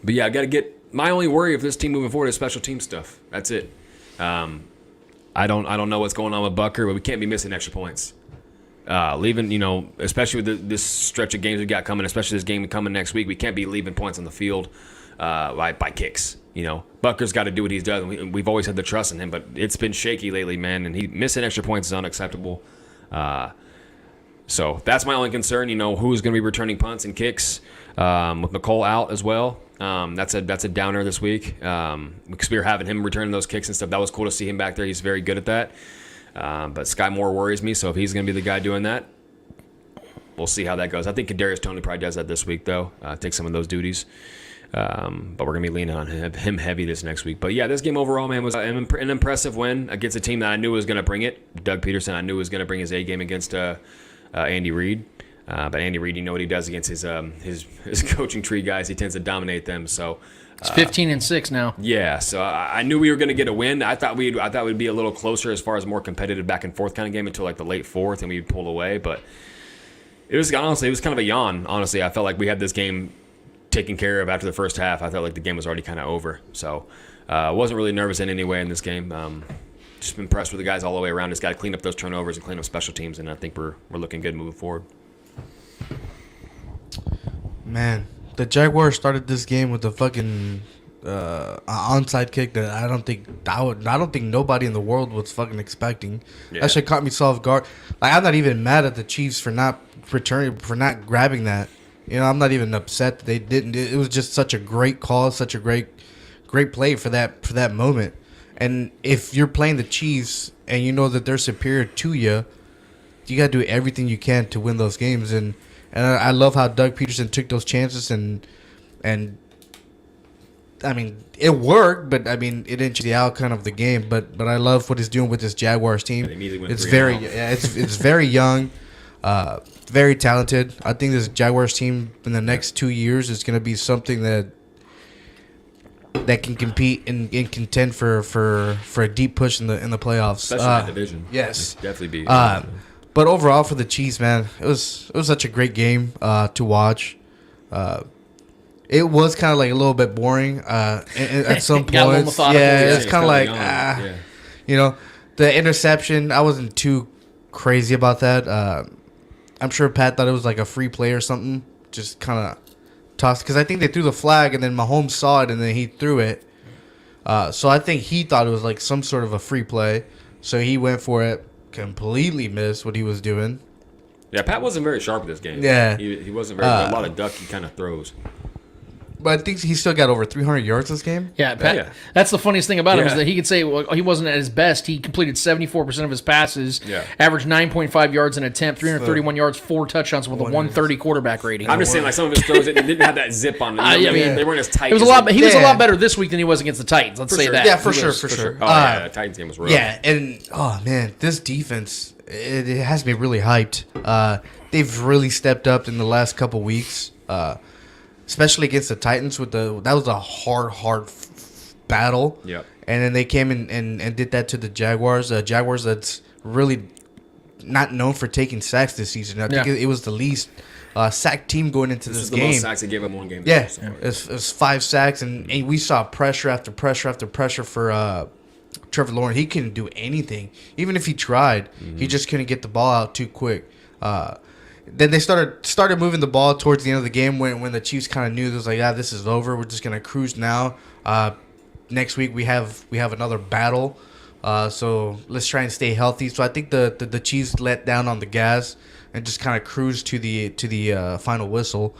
yeah, I got to get my only worry of this team moving forward is special team stuff. That's it. I don't know what's going on with Bucker, but we can't be missing extra points. Leaving, especially with this stretch of games we got coming, especially this game coming next week, we can't be leaving points on the field by kicks. Bucker's got to do what he's done. We've always had the trust in him, but it's been shaky lately, man, and missing extra points is unacceptable. So that's my only concern, who's going to be returning punts and kicks with McColl out as well. That's a downer this week because we were having him returning those kicks and stuff. That was cool to see him back there. He's very good at that. But Sky Moore worries me, so if he's going to be the guy doing that, we'll see how that goes. I think Kadarius Toney probably does that this week, though, take some of those duties. But we're going to be leaning on him heavy this next week. But yeah, this game overall, man, was an impressive win against a team that I knew was going to bring it. Doug Peterson, I knew was going to bring his A game against Andy Reid. But Andy Reid, you know what he does against his coaching tree guys. He tends to dominate them. So it's 15-6 now. Yeah, so I knew we were going to get a win. I thought we'd be a little closer as far as more competitive back and forth kind of game until like the late fourth, and we'd pull away. But it was kind of a yawn. Honestly, I felt like we had this game taken care of after the first half. I felt like the game was already kind of over. So I wasn't really nervous in any way in this game. Just impressed with the guys all the way around. Just got to clean up those turnovers and clean up special teams, and I think we're looking good moving forward. Man, the Jaguars started this game with a fucking onside kick that I don't think nobody in the world was fucking expecting. Yeah. That shit caught me so off guard. Like, I'm not even mad at the Chiefs for not grabbing that. I'm not even upset that they didn't. It was just such a great call, such a great play for that moment. And if you're playing the Chiefs and you know that they're superior to you, you got to do everything you can to win those games. And I love how Doug Peterson took those chances and I mean, it worked, but I mean, it didn't change the outcome of the game. But I love what he's doing with this Jaguars team. It's very young. Very talented. I think this Jaguars team in the next 2 years is going to be something that can compete and contend for a deep push in the playoffs. Especially in that division. Yes, definitely be. But overall for the Chiefs, man, it was such a great game to watch. it was kind of like a little bit boring at some Got a little points. methodical, Yeah, yeah. it's kind of like Yeah. you know, the interception. I wasn't too crazy about that. I'm sure Pat thought it was like a free play or something. Just kind of tossed because I think they threw the flag and then Mahomes saw it and then he threw it. So I think he thought it was like some sort of a free play. So he went for it. Completely missed what he was doing. Yeah, Pat wasn't very sharp at this game. Yeah. He wasn't very good. A lot of ducky kind of throws. But I think he still got over 300 yards this game. Yeah, Pat, Yeah. that's the funniest thing about him is Yeah. that he could say he wasn't at his best. He completed 74% of his passes, Yeah. averaged 9.5 yards an attempt, 331 yards, 4 touchdowns with a 130 quarterback rating. I'm just saying, like, some of his throws didn't have that zip on them. I mean, they weren't as tight. He was a lot better this week than he was against the Titans. Let's say sure. that. Yeah, for He sure, was- for sure. Oh, yeah, the Titans game was rough. Yeah, and oh man, this defense it has me really hyped. They've really stepped up in the last couple weeks, especially against the Titans. That was a hard battle. Yeah. And then they came in and did that to the Jaguars. Jaguars that's really not known for taking sacks this season. I think it was the least sack team going into this This is the game. most sacks they gave up in one game. Yeah, So, it's 5 sacks, and we saw pressure after pressure after pressure for Trevor Lawrence. He couldn't do anything. Even if he tried, he just couldn't get the ball out too quick. Then they started moving the ball towards the end of the game when the Chiefs kind of knew it was like, this is over. We're just gonna cruise now. Next week we have another battle. So let's try and stay healthy. So I think the Chiefs let down on the gas and just kind of cruised to the final whistle.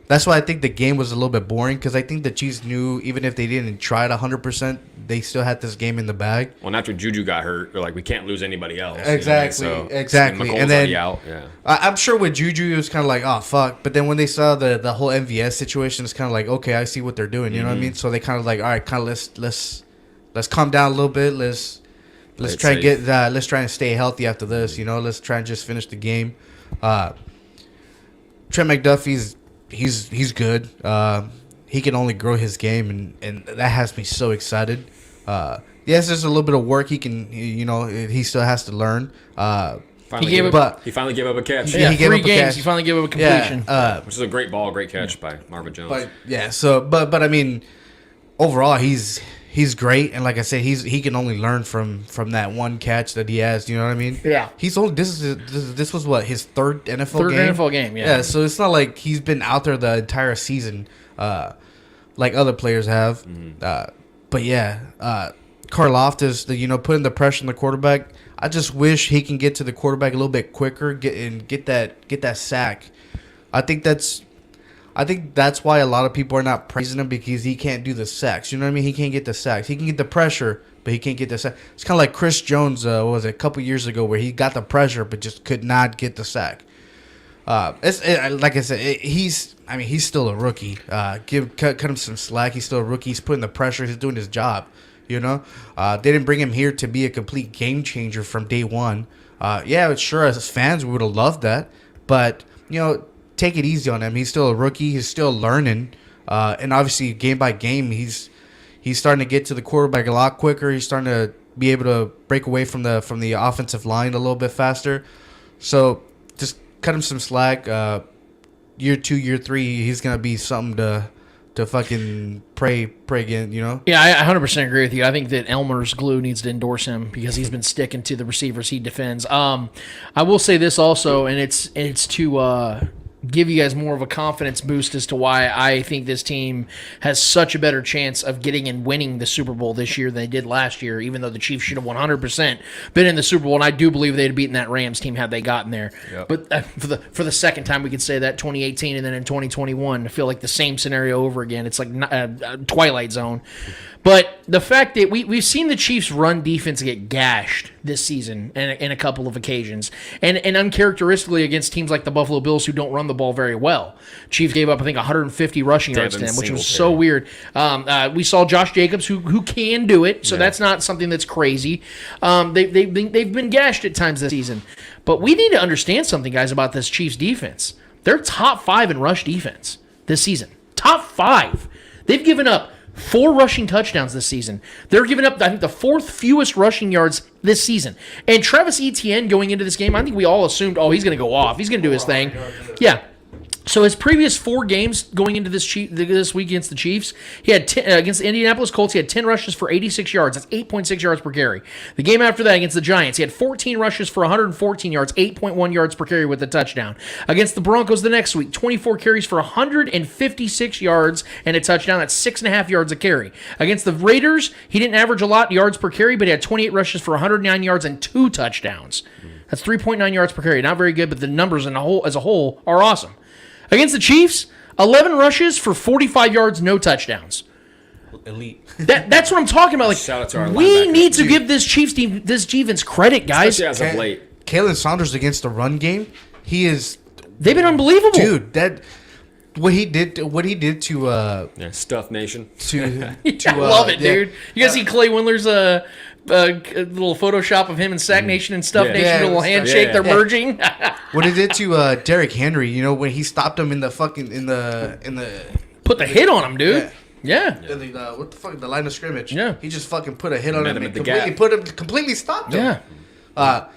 That's why I think the game was a little bit boring because I think the Chiefs knew even if they didn't try it 100%, they still had this game in the bag. well, and after Juju got hurt, they're like, we can't lose anybody else. Exactly, You know what I mean? So, exactly. McColl's And then already out. Yeah. I'm sure with Juju it was kind of like, oh fuck. But then when they saw the whole MVS situation, it's kind of like, okay, I see what they're doing. You know what I mean? So they kind of like, all right, kind of let's calm down a little bit. Let's try and get let's try and stay healthy after this. You know, let's try and just finish the game. Trent McDuffie's he's good. He can only grow his game, and that has me so excited. Yes, there's a little bit of work he still has to learn. Finally gave gave up- he finally gave up a catch. Yeah, he gave 3 up a games. catch. He finally gave up a completion. Yeah, Which is a great ball, great catch by Marvin Jones. but yeah. So, but I mean, overall, he's great, and like I said, he can only learn from that one catch that he has. You know what I mean? Yeah. He's only this was what his third NFL Third game. NFL game, yeah. So it's not like he's been out there the entire season, like other players have. But yeah, Karlaftis, putting the pressure on the quarterback. I just wish he can get to the quarterback a little bit quicker, get that sack. I think that's why a lot of people are not praising him because he can't do the sacks. You know what I mean? He can't get the sacks. He can get the pressure, but he can't get the sack. It's kind of like Chris Jones, a couple years ago, where he got the pressure but just could not get the sack. Like I said, he's still a rookie. Cut him some slack. He's still a rookie. He's putting the pressure. He's doing his job. You know, they didn't bring him here to be a complete game changer from day one. Sure, as fans, we would have loved that, but take it easy on him. He's still a rookie. He's still learning, and obviously, game by game, he's starting to get to the quarterback a lot quicker. He's starting to be able to break away from the offensive line a little bit faster. So just cut him some slack. Year 2, year 3, he's gonna be something to fucking pray again, Yeah, I 100% agree with you. I think that Elmer's glue needs to endorse him because he's been sticking to the receivers he defends. I will say this also, and it's to give you guys more of a confidence boost as to why I think this team has such a better chance of getting and winning the Super Bowl this year than they did last year, even though the Chiefs should have 100% been in the Super Bowl, and I do believe they'd have beaten that Rams team had they gotten there. Yep. But for the second time, we could say that 2018 and then in 2021, I feel like the same scenario over again. It's like Twilight Zone. But the fact that we've seen the Chiefs' run defense get gashed this season in a couple of occasions, and uncharacteristically against teams like the Buffalo Bills who don't run the ball very well. Chiefs gave up, I think, 150 rushing yards to them, which was so weird. We saw Josh Jacobs who can do it, so that's not something that's crazy. They've been gashed at times this season. But we need to understand something, guys, about this Chiefs defense. They're top 5 in rush defense this season. Top 5. They've given up 4 rushing touchdowns this season. They're giving up, I think, the 4th fewest rushing yards this season. And Travis Etienne going into this game, I think we all assumed, he's going to go off. He's going to do his thing. Yeah. So his previous 4 games going into this week against the Chiefs, he had against the Indianapolis Colts, he had 10 rushes for 86 yards. That's 8.6 yards per carry. The game after that against the Giants, he had 14 rushes for 114 yards, 8.1 yards per carry with a touchdown. Against the Broncos the next week, 24 carries for 156 yards and a touchdown. That's 6.5 yards a carry. Against the Raiders, he didn't average a lot yards per carry, but he had 28 rushes for 109 yards and 2 touchdowns. That's 3.9 yards per carry. Not very good, but the numbers as a whole are awesome. Against the Chiefs, 11 rushes for 45 yards, no touchdowns. Elite. That's what I'm talking about. Like, shout out to our we linebacker. need to give this Chiefs team, this defense credit, guys. Especially as of late. Kalen Saunders against the run game, they've been unbelievable, dude. What he did to Stuff Nation. I love it, dude. You guys see Clay Windler's a little Photoshop of him and Sack Nation and Stuff Nation, a little handshake. They're merging. What he did to Derrick Henry, when he stopped him in the put the hit on him, dude. Yeah. What the fuck? The line of scrimmage. Yeah. He just fucking put a hit on him and completely stopped him. Yeah.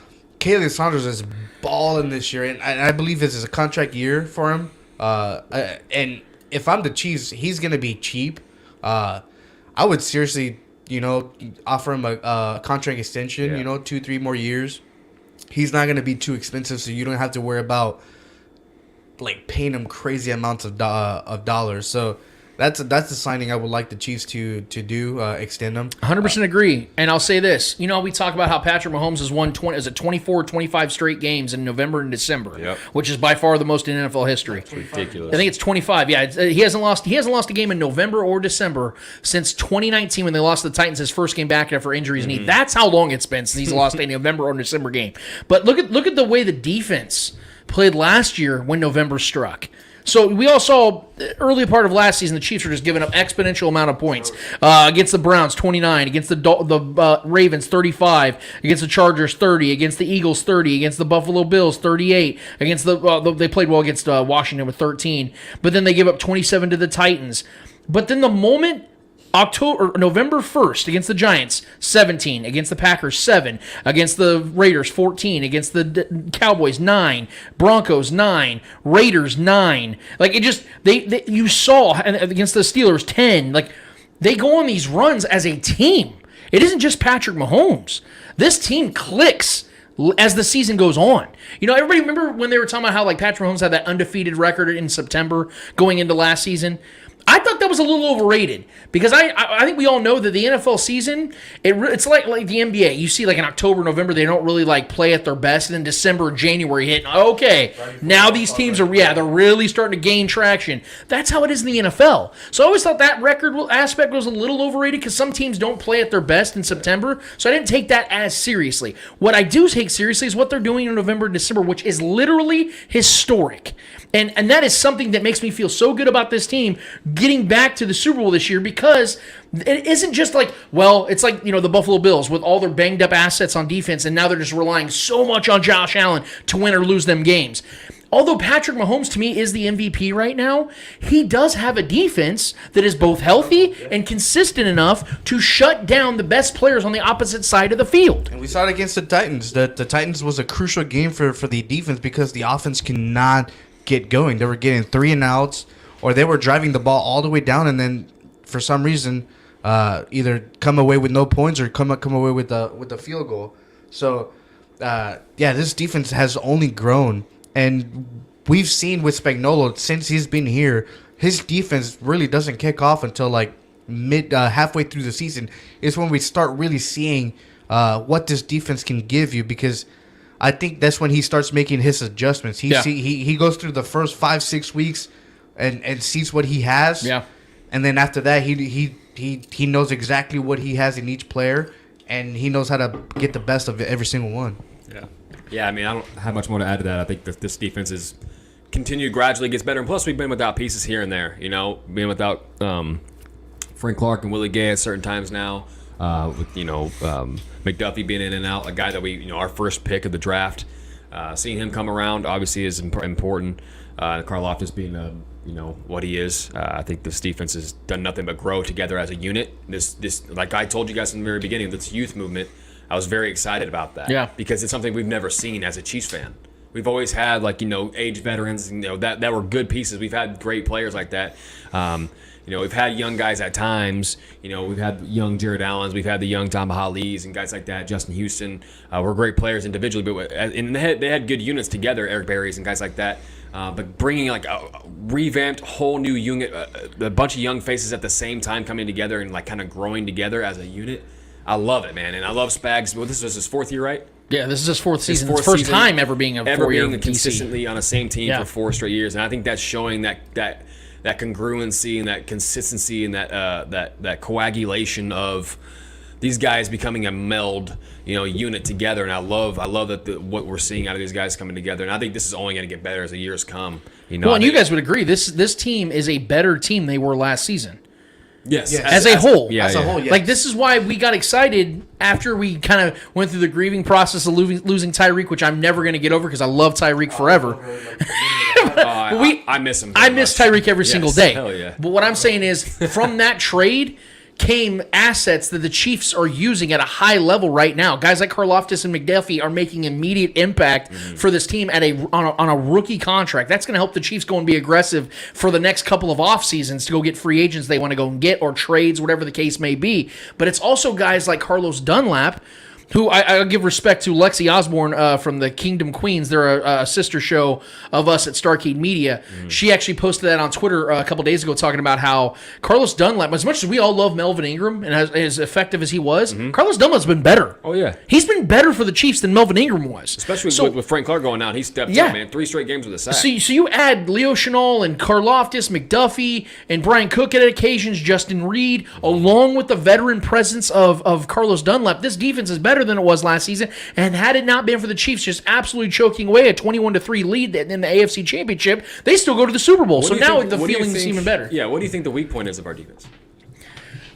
Kalen Saunders is balling this year, and I believe this is a contract year for him. And if I'm the Chiefs, he's gonna be cheap. I would seriously, offer him a contract extension. 2-3 more years. He's not gonna be too expensive, so you don't have to worry about like paying him crazy amounts of dollars. So that's a signing I would like the Chiefs to do, extend them. 100% agree. And I'll say this. We talk about how Patrick Mahomes has won 24, 25 straight games in November and December, which is by far the most in NFL history. That's ridiculous. I think it's 25. Yeah, he hasn't lost a game in November or December since 2019 when they lost to the Titans his first game back after injuries and knee. That's how long it's been since he's lost a November or December game. But look at the way the defense played last year when November struck. So we all saw early part of last season, the Chiefs were just giving up exponential amount of points. Against the Browns, 29. Against the Ravens, 35. Against the Chargers, 30. Against the Eagles, 30. Against the Buffalo Bills, 38. Against they played well against Washington with 13. But then they give up 27 to the Titans. But then the moment November 1st against the Giants, 17. Against the Packers, 7. Against the Raiders, 14. Against the Cowboys, 9. Broncos, 9. Raiders, 9. Like, it just, you saw against the Steelers, 10. Like, they go on these runs as a team. It isn't just Patrick Mahomes. This team clicks as the season goes on. Everybody remember when they were talking about how, like, Patrick Mahomes had that undefeated record in September going into last season? I thought that was a little overrated because I think we all know that the NFL season, it's like the NBA. You see, like in October, November, they don't really like play at their best, and then December, January hit. Okay, now these teams are they're really starting to gain traction. That's how it is in the NFL. So I always thought that record aspect was a little overrated because some teams don't play at their best in September. So I didn't take that as seriously. What I do take seriously is what they're doing in November and December, which is literally historic. And that is something that makes me feel so good about this team getting back to the Super Bowl this year because it isn't just like, it's like, the Buffalo Bills with all their banged up assets on defense, and now they're just relying so much on Josh Allen to win or lose them games. Although Patrick Mahomes, to me, is the MVP right now, he does have a defense that is both healthy and consistent enough to shut down the best players on the opposite side of the field. And we saw it against the Titans. The Titans was a crucial game for the defense because the offense cannot get going. They were getting 3 and outs, or they were driving the ball all the way down, and then for some reason, either come away with no points or come away with the field goal. So, this defense has only grown, and we've seen with Spagnuolo since he's been here, his defense really doesn't kick off until like halfway through the season. Is when we start really seeing what this defense can give you, because I think that's when he starts making his adjustments. He goes through the first 5-6 weeks and sees what he has. Yeah. And then after that, he knows exactly what he has in each player, and he knows how to get the best of every single one. Yeah. I mean, I don't have much more to add to that. I think that this defense is continued gradually gets better, and plus we've been without pieces here and there. Being without Frank Clark and Willie Gay at certain times now. With McDuffie being in and out, a guy that we our first pick of the draft, seeing him come around obviously is important. Karlaftis being what he is, I think this defense has done nothing but grow together as a unit. This like I told you guys in the very beginning, this youth movement, I was very excited about that. Yeah, because it's something we've never seen as a Chiefs fan. We've always had aged veterans, that were good pieces. We've had great players like that. We've had young guys at times. We've had young Jared Allens. We've had the young Tom Bahali's and guys like that. Justin Houston were great players individually, but they had good units together. Eric Berry's and guys like that. But bringing a revamped whole new unit, a bunch of young faces at the same time coming together and kind of growing together as a unit. I love it, man, and I love Spags. Well, this is his 4th year, right? Yeah, this is his 4th season. His first time ever being a 4-year consistently on the same team for 4 straight years, and I think that's showing that congruency and that consistency and that coagulation of these guys becoming a meld, unit together. And I love that what we're seeing out of these guys coming together. And I think this is only going to get better as the years come. Well, and you guys would agree this team is a better team they were last season. Yes. As a whole. Yeah, as a whole, yes. Like, this is why we got excited after we kind of went through the grieving process of losing Tyreek, which I'm never going to get over because I love Tyreek forever. I miss him. I miss Tyreek every single day. Hell yeah. But what I'm saying is, from that trade came assets that the Chiefs are using at a high level right now. Guys like Karlaftis and McDuffie are making immediate impact for this team on a rookie contract. That's going to help the Chiefs go and be aggressive for the next couple of off seasons to go get free agents they want to go and get, or trades, whatever the case may be. But it's also guys like Carlos Dunlap, who I'll give respect to. Lexi Osborne from the Kingdom Queens. They're a sister show of us at Starcade Media. She actually posted that on Twitter a couple days ago, talking about how Carlos Dunlap, as much as we all love Melvin Ingram and as effective as he was, Carlos Dunlap's been better. Oh, yeah. He's been better for the Chiefs than Melvin Ingram was. Especially with Frank Clark going out. He stepped up, man. 3 straight games with a sack. So you add Leo Chenal and Karlaftis, McDuffie, and Brian Cook at occasions, Justin Reed, along with the veteran presence of Carlos Dunlap. This defense is better than it was last season, and had it not been for the Chiefs just absolutely choking away a 21-3 lead in the AFC Championship, they still go to the Super Bowl. So now the feeling is even better. Yeah, what do you think the weak point is of our defense?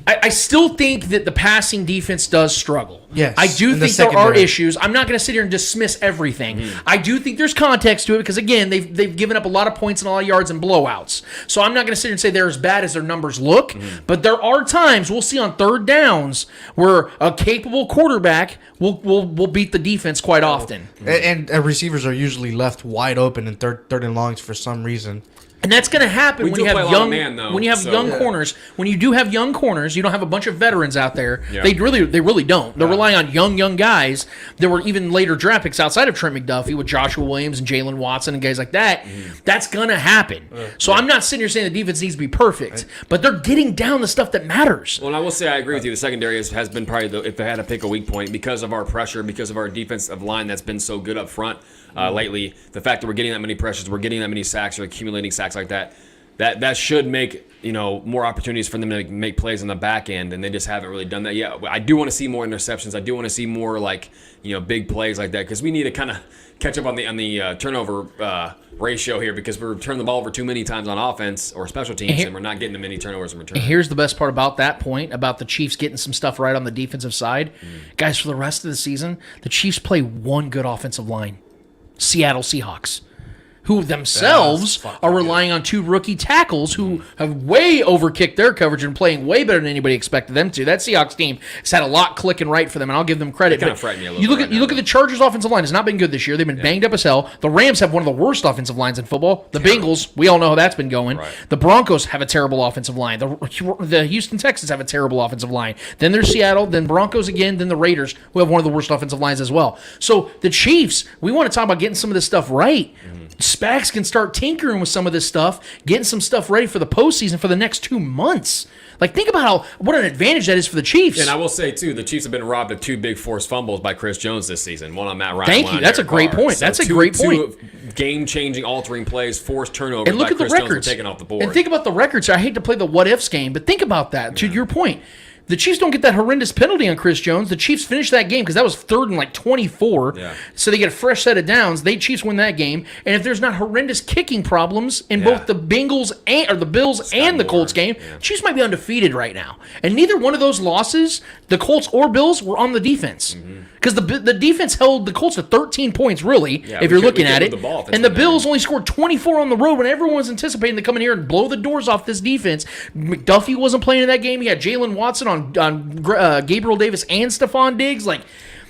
I still think that the passing defense does struggle. Yes, I do think there are issues. I'm not going to sit here and dismiss everything. I do think there's context to it because, again, they've given up a lot of points and a lot of yards and blowouts. So I'm not going to sit here and say they're as bad as their numbers look. But there are times we'll see on third downs where a capable quarterback will beat the defense quite often. And receivers are usually left wide open in third and longs for some reason. And that's going to happen when you have young corners. When you do have young corners, you don't have a bunch of veterans out there. Yeah. They really don't. They're relying on young guys. There were even later draft picks outside of Trent McDuffie with Joshua Williams and Jalen Watson and guys like that. That's going to happen. So I'm not sitting here saying the defense needs to be perfect, but they're getting down the stuff that matters. Well, and I will say I agree with you. The secondary has been probably, if they had to pick a weak point, because of our pressure, because of our defensive line that's been so good up front lately. The fact that we're getting that many pressures, we're getting that many sacks, or accumulating sacks like that should make more opportunities for them to make plays on the back end, and they just haven't really done that yet. I do want to see more interceptions. I do want to see more big plays like that, because we need to kind of catch up on the turnover ratio here, because we're turning the ball over too many times on offense or special teams, and we're not getting the many turnovers in return. Here's the best part about that point, about the Chiefs getting some stuff right on the defensive side. Guys, for the rest of the season, the Chiefs play one good offensive line. Seattle Seahawks, who themselves are relying on 2 rookie tackles who have way overkicked their coverage and playing way better than anybody expected them to. That Seahawks team has had a lot clicking right for them, and I'll give them credit. Kind of frightened me a little you look at the Chargers' offensive line. It's not been good this year. They've been banged up as hell. The Rams have one of the worst offensive lines in football. The Bengals, we all know how that's been going. Right. The Broncos have a terrible offensive line. The Houston Texans have a terrible offensive line. Then there's Seattle, then Broncos again, then the Raiders, who have one of the worst offensive lines as well. So the Chiefs, we want to talk about getting some of this stuff right. Spags can start tinkering with some of this stuff, getting some stuff ready for the postseason for the next 2 months. Think about what an advantage that is for the Chiefs. And I will say, too, the Chiefs have been robbed of 2 big forced fumbles by Chris Jones this season. One on Matt Ryan. Thank you. That's a great point. That's a great point. 2 game-changing, altering plays, forced turnovers and look by at the Chris records. Jones taken off the board. And think about the records. I hate to play the what-ifs game, but think about that. To your point. The Chiefs don't get that horrendous penalty on Chris Jones. The Chiefs finish that game because that was 3rd and 24. Yeah. So they get a fresh set of downs. Chiefs win that game. And if there's not horrendous kicking problems in both the Bills and the Colts game, Chiefs might be undefeated right now. And neither one of those losses, the Colts or Bills, were on the defense. Because the defense held the Colts to 13 points, really, if you're looking at it. And the Bills only scored 24 on the road when everyone was anticipating to come in here and blow the doors off this defense. McDuffie wasn't playing in that game. He had Jalen Watson on Gabriel Davis and Stephon Diggs.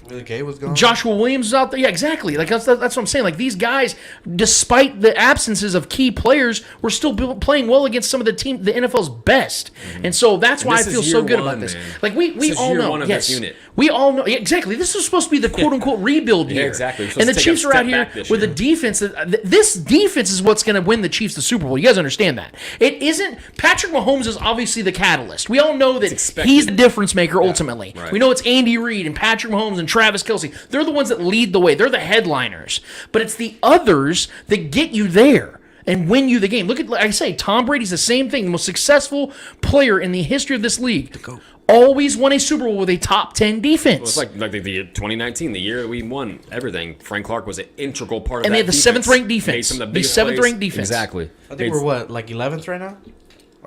Really, Gay was gone. Joshua Williams is out there. Yeah, exactly. Like that's what I'm saying. Like these guys, despite the absences of key players, were still playing well against some of the NFL's best. And so that's why I feel so good about this. Like we all know. Yes, we all know. Yeah, exactly. This is supposed to be the quote unquote rebuild year. Yeah, exactly. And the Chiefs are out here with a defense that this defense is what's going to win the Chiefs the Super Bowl. You guys understand that? It isn't. Patrick Mahomes is obviously the catalyst. We all know that he's the difference maker ultimately. Right. We know it's Andy Reid and Patrick Mahomes and Travis Kelce. They're the ones that lead the way. They're the headliners. But it's the others that get you there and win you the game. Look at, like I say, Tom Brady's the same thing. The most successful player in the history of this league. Always won a Super Bowl with a top 10 defense. Well, it's like the 2019, the year we won everything. Frank Clark was an integral part of that. And they had the defense. 7th ranked defense. Made some of the biggest 7th plays. ranked defense. Exactly. I think we're what, like 11th right now?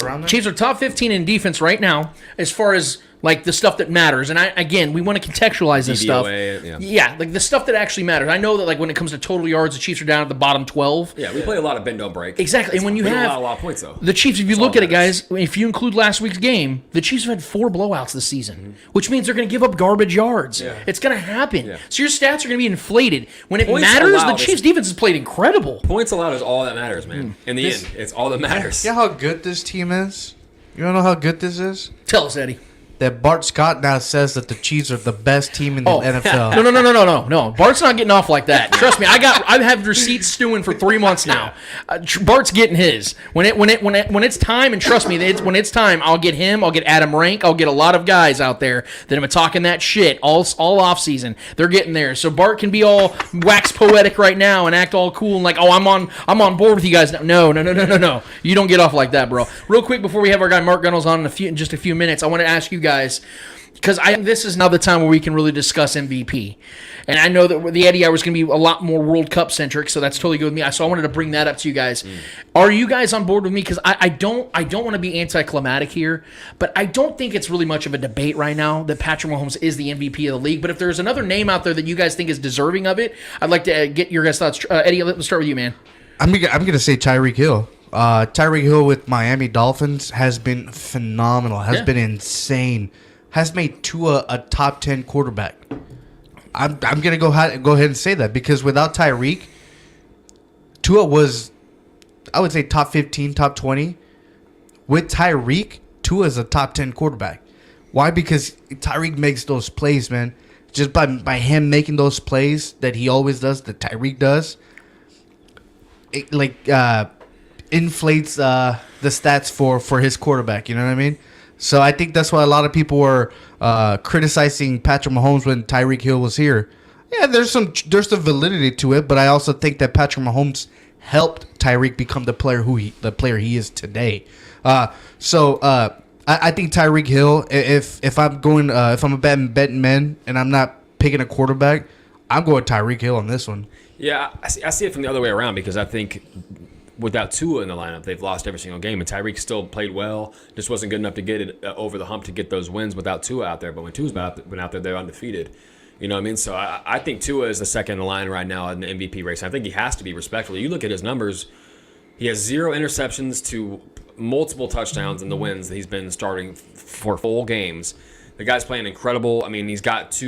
Around there? Chiefs are top 15 in defense right now as far as like the stuff that matters. And we want to contextualize this stuff. Yeah, like the stuff that actually matters. I know that like when it comes to total yards, the Chiefs are down at the bottom 12. Yeah, we play a lot of bend don't break. Exactly. And when you have a lot of points though. The Chiefs, if you look at it, guys, if you include last week's game, the Chiefs have had 4 blowouts this season, which means they're going to give up garbage yards. Yeah. It's going to happen. Yeah. So your stats are going to be inflated. When it matters, the Chiefs defense has played incredible. Points allowed is all that matters, man. In the end, it's all that matters. Yeah, how good this team is? You want to know how good this is? Tell us, Eddie. That Bart Scott now says that the Chiefs are the best team in the NFL. No. Bart's not getting off like that. Trust me, I have receipts stewing for 3 months now. Bart's getting his. When it's time, and trust me, when it's time, I'll get him. I'll get Adam Rank. I'll get a lot of guys out there that have been talking that shit all off season. They're getting there. So Bart can be all wax poetic right now and act all cool and like, oh, I'm on board with you guys now. No. You don't get off like that, bro. Real quick before we have our guy Mark Gunnels on in just a few minutes, I want to ask you guys, because this is now the time where we can really discuss MVP. And I know that the Eddie Hour is going to be a lot more World Cup centric, so that's totally good with me. So I wanted to bring that up to you guys. Are you guys on board with me? Because I don't want to be anticlimactic here, but I don't think it's really much of a debate right now that Patrick Mahomes is the MVP of the league. But if there's another name out there that you guys think is deserving of it, I'd like to get your guys' thoughts. Eddie, let's start with you, man. I'm going to say Tyreek Hill. Tyreek Hill with Miami Dolphins has been phenomenal. Has been insane. Has made Tua a top 10 quarterback. I'm gonna go ahead and say that because without Tyreek, Tua was, I would say, top 15, top 20. With Tyreek, Tua is a top 10 quarterback. Why? Because Tyreek makes those plays, man. Just by him making those plays that he always does, that Tyreek does, it inflates the stats for his quarterback. You know what I mean? So I think that's why a lot of people were criticizing Patrick Mahomes when Tyreek Hill was here. Yeah, there's some validity to it, but I also think that Patrick Mahomes helped Tyreek become the player he is today. I think Tyreek Hill. If I'm a betting man and I'm not picking a quarterback, I'm going Tyreek Hill on this one. Yeah, I see it from the other way around because I think without Tua in the lineup, they've lost every single game. And Tyreek still played well, just wasn't good enough to get it over the hump to get those wins without Tua out there. But when Tua's been out there, they're undefeated. You know what I mean? So I think Tua is the second in the line right now in the MVP race. I think he has to be respectful. You look at his numbers, he has 0 interceptions to multiple touchdowns in the wins that he's been starting for full games. The guy's playing incredible. I mean, he's got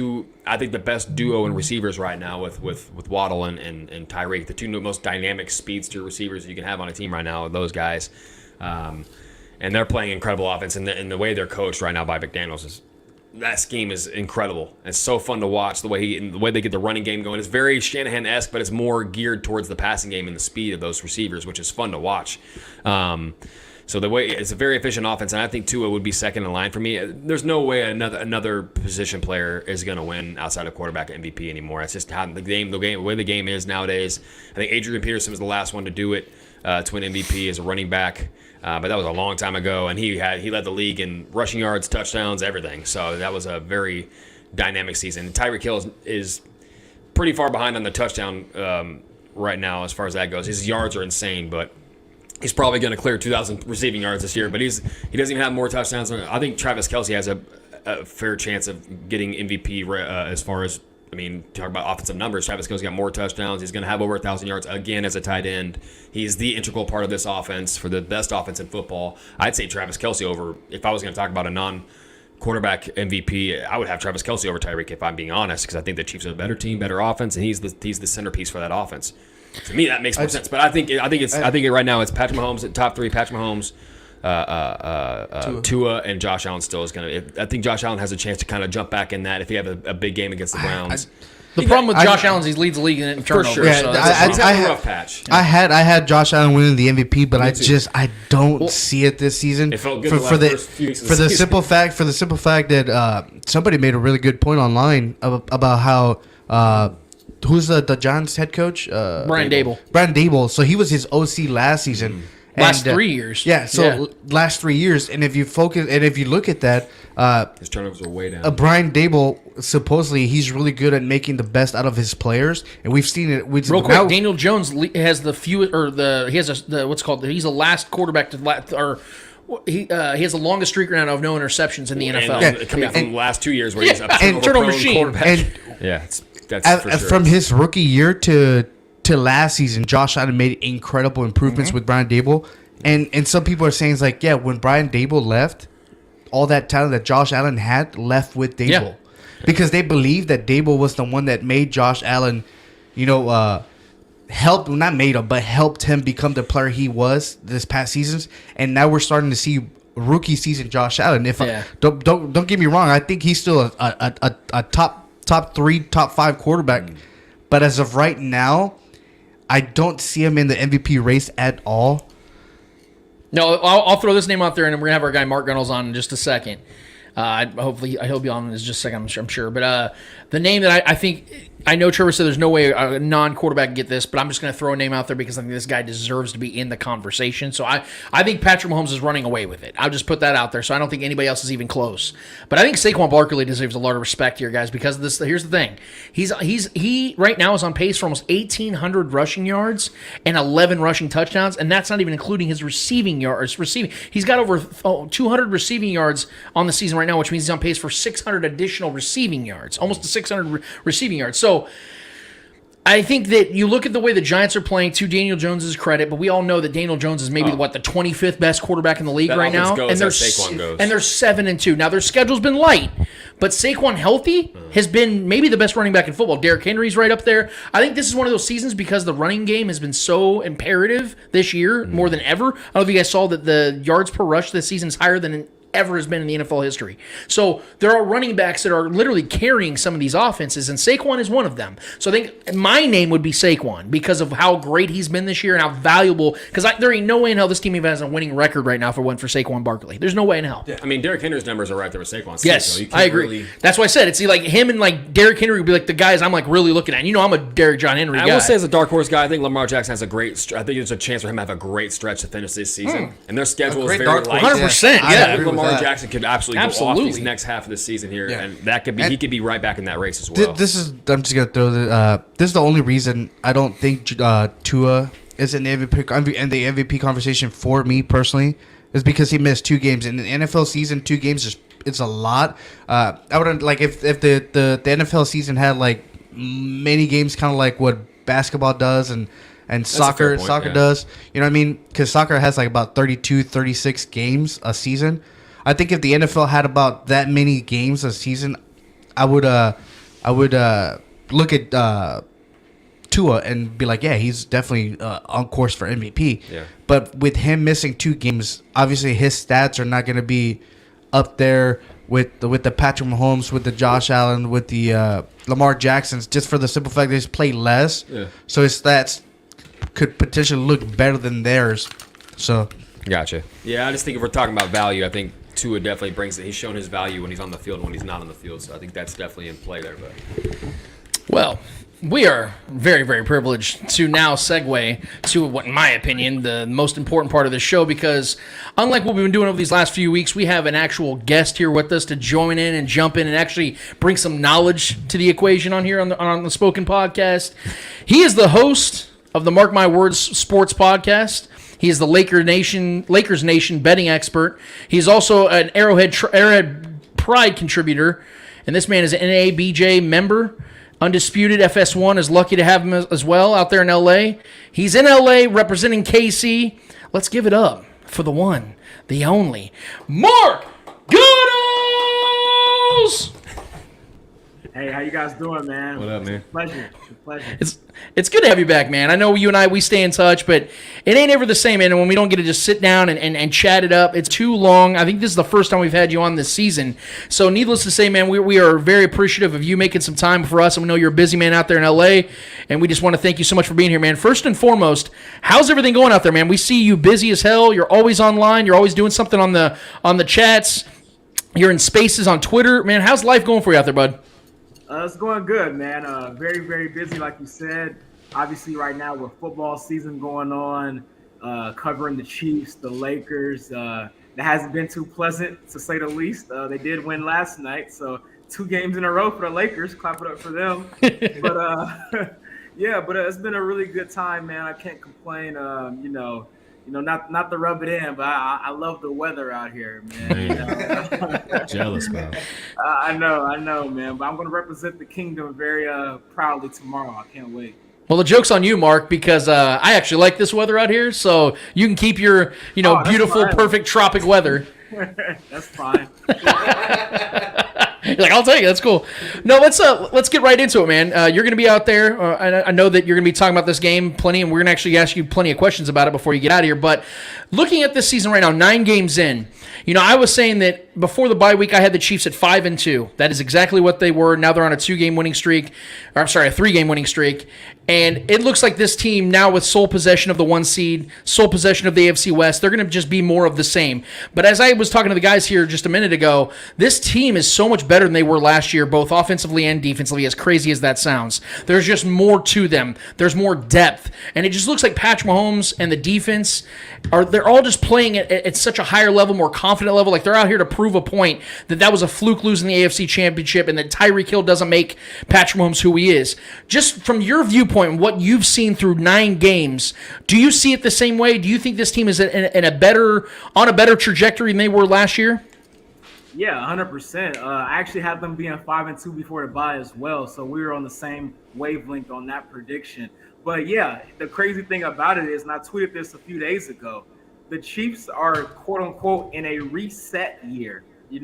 I think the best duo in receivers right now with Waddle and Tyreek, the two most dynamic speedster receivers you can have on a team right now, those guys. And they're playing incredible offense. And the way they're coached right now by McDaniels that scheme is incredible. It's so fun to watch the way they get the running game going. It's very Shanahan-esque, but it's more geared towards the passing game and the speed of those receivers, which is fun to watch. So it's a very efficient offense, and I think Tua would be second in line for me. There's no way another position player is going to win outside of quarterback MVP anymore. It's just how the way the game is nowadays. I think Adrian Peterson was the last one to do it to win MVP as a running back, but that was a long time ago, and he led the league in rushing yards, touchdowns, everything. So that was a very dynamic season. Tyreek Hill is pretty far behind on the touchdown right now as far as that goes. His yards are insane, but he's probably going to clear 2,000 receiving yards this year, but he doesn't even have more touchdowns. I think Travis Kelce has a fair chance of getting MVP as far as, talk about offensive numbers. Travis Kelce got more touchdowns. He's going to have over 1,000 yards again as a tight end. He's the integral part of this offense for the best offense in football. I'd say Travis Kelce over, if I was going to talk about a quarterback MVP, I would have Travis Kelce over Tyreek if I'm being honest, because I think the Chiefs are a better team, better offense, and he's the centerpice for that offense. To me, that makes more sense. But I think right now it's Patrick Mahomes at top 3. Patrick Mahomes, Tua, and Josh Allen still is going to. I think Josh Allen has a chance to kind of jump back in that if he have a big game against the Browns. The problem with Josh Allen is he leads the league in turnovers. For sure. Yeah, so I had a rough patch. I had Josh Allen winning the MVP, but I don't see it this season. It felt good for the simple fact that somebody made a really good point online about how who's the Giants head coach? Brian Dable. Brian Dable. So he was his OC last season. Last 3 years. Yeah, last 3 years. And if you look at that, his turnovers are way down. Brian Dable, supposedly, he's really good at making the best out of his players. And we've seen it. Real quick, Daniel Jones has the fewest, he's the last quarterback to, he has the longest streak right now of no interceptions in the NFL. And coming from the last 2 years where he's a turnover machine. That's for sure. From his rookie year to last season, Josh Allen made incredible improvements with Brian Dable. And some people are saying it's like, when Brian Dable left, all that talent that Josh Allen had left with Dable. Yeah. Because they believe that Dable was the one that made Josh Allen, helped him become the player he was this past seasons. And now we're starting to see rookie season Josh Allen. Don't get me wrong, I think he's still a top 3, top 5 quarterback. But as of right now, I don't see him in the MVP race at all. No, I'll throw this name out there, and we're going to have our guy Mark Gunnels on in just a second. Hopefully, he'll be on in just a second, I'm sure. But the name that I think... I know Trevor said there's no way a non-quarterback can get this, but I'm just going to throw a name out there because I think this guy deserves to be in the conversation. So I think Patrick Mahomes is running away with it. I'll just put that out there. So I don't think anybody else is even close. But I think Saquon Barkley deserves a lot of respect here, guys, because of this. Here's the thing. He right now is on pace for almost 1,800 rushing yards and 11 rushing touchdowns, and that's not even including his receiving yards. He's got over 200 receiving yards on the season right now, which means he's on pace for 600 additional receiving yards, almost to 600 receiving yards. So I think that you look at the way the Giants are playing, to Daniel Jones' credit, but we all know that Daniel Jones is maybe the 25th best quarterback in the league right now, and they're 7-2. Now their schedule's been light, but Saquon healthy has been maybe the best running back in football. Derrick Henry's right up there. I think this is one of those seasons because the running game has been so imperative this year more than ever. I don't know if you guys saw that the yards per rush this season is higher than ever has been in the NFL history. So there are running backs that are literally carrying some of these offenses, and Saquon is one of them. So I think my name would be Saquon because of how great he's been this year and how valuable, because there ain't no way in hell this team even has a winning record right now if it went for Saquon Barkley. There's no way in hell. Yeah, I mean, Derrick Henry's numbers are right there with Saquon's. Yes, so I agree. That's why I said it's like him and like Derrick Henry would be like the guys I'm like really looking at. And I'm a Derrick John Henry guy. I will say as a dark horse guy, I think Lamar Jackson has I think there's a chance for him to have a great stretch to finish this season. And their schedule is very light. 100%. Yeah. I think Lamar Jackson could absolutely go off these next half of the season here, and he could be right back in that race as well. I'm just gonna throw this is the only reason I don't think Tua is in the MVP conversation for me personally, is because he missed 2 games in the NFL season. 2 games it's a lot. I would like if the NFL season had like many games, kind of like what basketball does and soccer does. You know what I mean? Because soccer has like about 32, 36 games a season. I think if the NFL had about that many games a season, I would look at Tua and be like, yeah, he's definitely on course for MVP. Yeah. But with him missing 2 games, obviously his stats are not going to be up there with the Patrick Mahomes, with the Josh Allen, with the Lamar Jacksons, just for the simple fact that he's played less. Yeah. So his stats could potentially look better than theirs. So. Gotcha. Yeah, I just think if we're talking about value, I think Tua definitely brings it. He's shown his value when he's on the field and when he's not on the field, so I think that's definitely in play there. But well, we are very, very privileged to now segue to what, in my opinion, the most important part of the show, because unlike what we've been doing over these last few weeks, we have an actual guest here with us to join in and jump in and actually bring some knowledge to the equation on here on the Spoken Podcast. He is the host of the Mark My Words Sports Podcast. He is the Lakers Nation betting expert. He's also an Arrowhead Pride contributor, and this man is an NABJ member. Undisputed FS1 is lucky to have him as well out there in LA. He's in LA representing KC. Let's give it up for the one, the only, Mark Gunnels! Gonnells! Hey, how you guys doing, man? What up, man? Pleasure. It's good to have you back, man. I know you and I, we stay in touch, but it ain't ever the same, man. And when we don't get to just sit down and chat it up, it's too long. I think this is the first time we've had you on this season. So needless to say, man, we are very appreciative of you making some time for us. And we know you're a busy man out there in L.A., and we just want to thank you so much for being here, man. First and foremost, how's everything going out there, man? We see you busy as hell. You're always online. You're always doing something on the chats. You're in spaces on Twitter. Man, how's life going for you out there, bud? It's going good, man. Very, very busy, like you said. Obviously, right now with football season going on, covering the Chiefs, the Lakers. That hasn't been too pleasant, to say the least. They did win last night, so 2 games in a row for the Lakers. Clap it up for them. But yeah, but it's been a really good time, man. I can't complain. Not to rub it in, but I love the weather out here, man. Jealous, bro. I know, man. But I'm going to represent the kingdom very proudly tomorrow. I can't wait. Well, the joke's on you, Mark, because I actually like this weather out here, so you can keep your, beautiful, perfect tropic weather. That's fine. You're like, I'll take it. That's cool. No, let's get right into it, man. You're going to be out there. I know that you're going to be talking about this game plenty, and we're going to actually ask you plenty of questions about it before you get out of here. But looking at this season right now, 9 games in, I was saying that before the bye week, I had the Chiefs at 5-2. That is exactly what they were. Now they're on a 3-game winning streak. And it looks like this team now with sole possession of the 1 seed, sole possession of the AFC West, they're going to just be more of the same. But as I was talking to the guys here just a minute ago, this team is so much better than they were last year, both offensively and defensively, as crazy as that sounds. There's just more to them. There's more depth. And it just looks like Patrick Mahomes and the defense, they're all just playing at such a higher level, more confident level. Like they're out here to prove a point that was a fluke losing the AFC Championship and that Tyreek Hill doesn't make Patrick Mahomes who he is. Just from your viewpoint, and what you've seen through 9 games, do you see it the same way? Do you think this team is on a better trajectory than they were last year? Yeah, 100%. I actually had them being 5-2 before the bye as well, so we were on the same wavelength on that prediction. But yeah, the crazy thing about it is, and I tweeted this a few days ago, the Chiefs are quote unquote in a reset year. I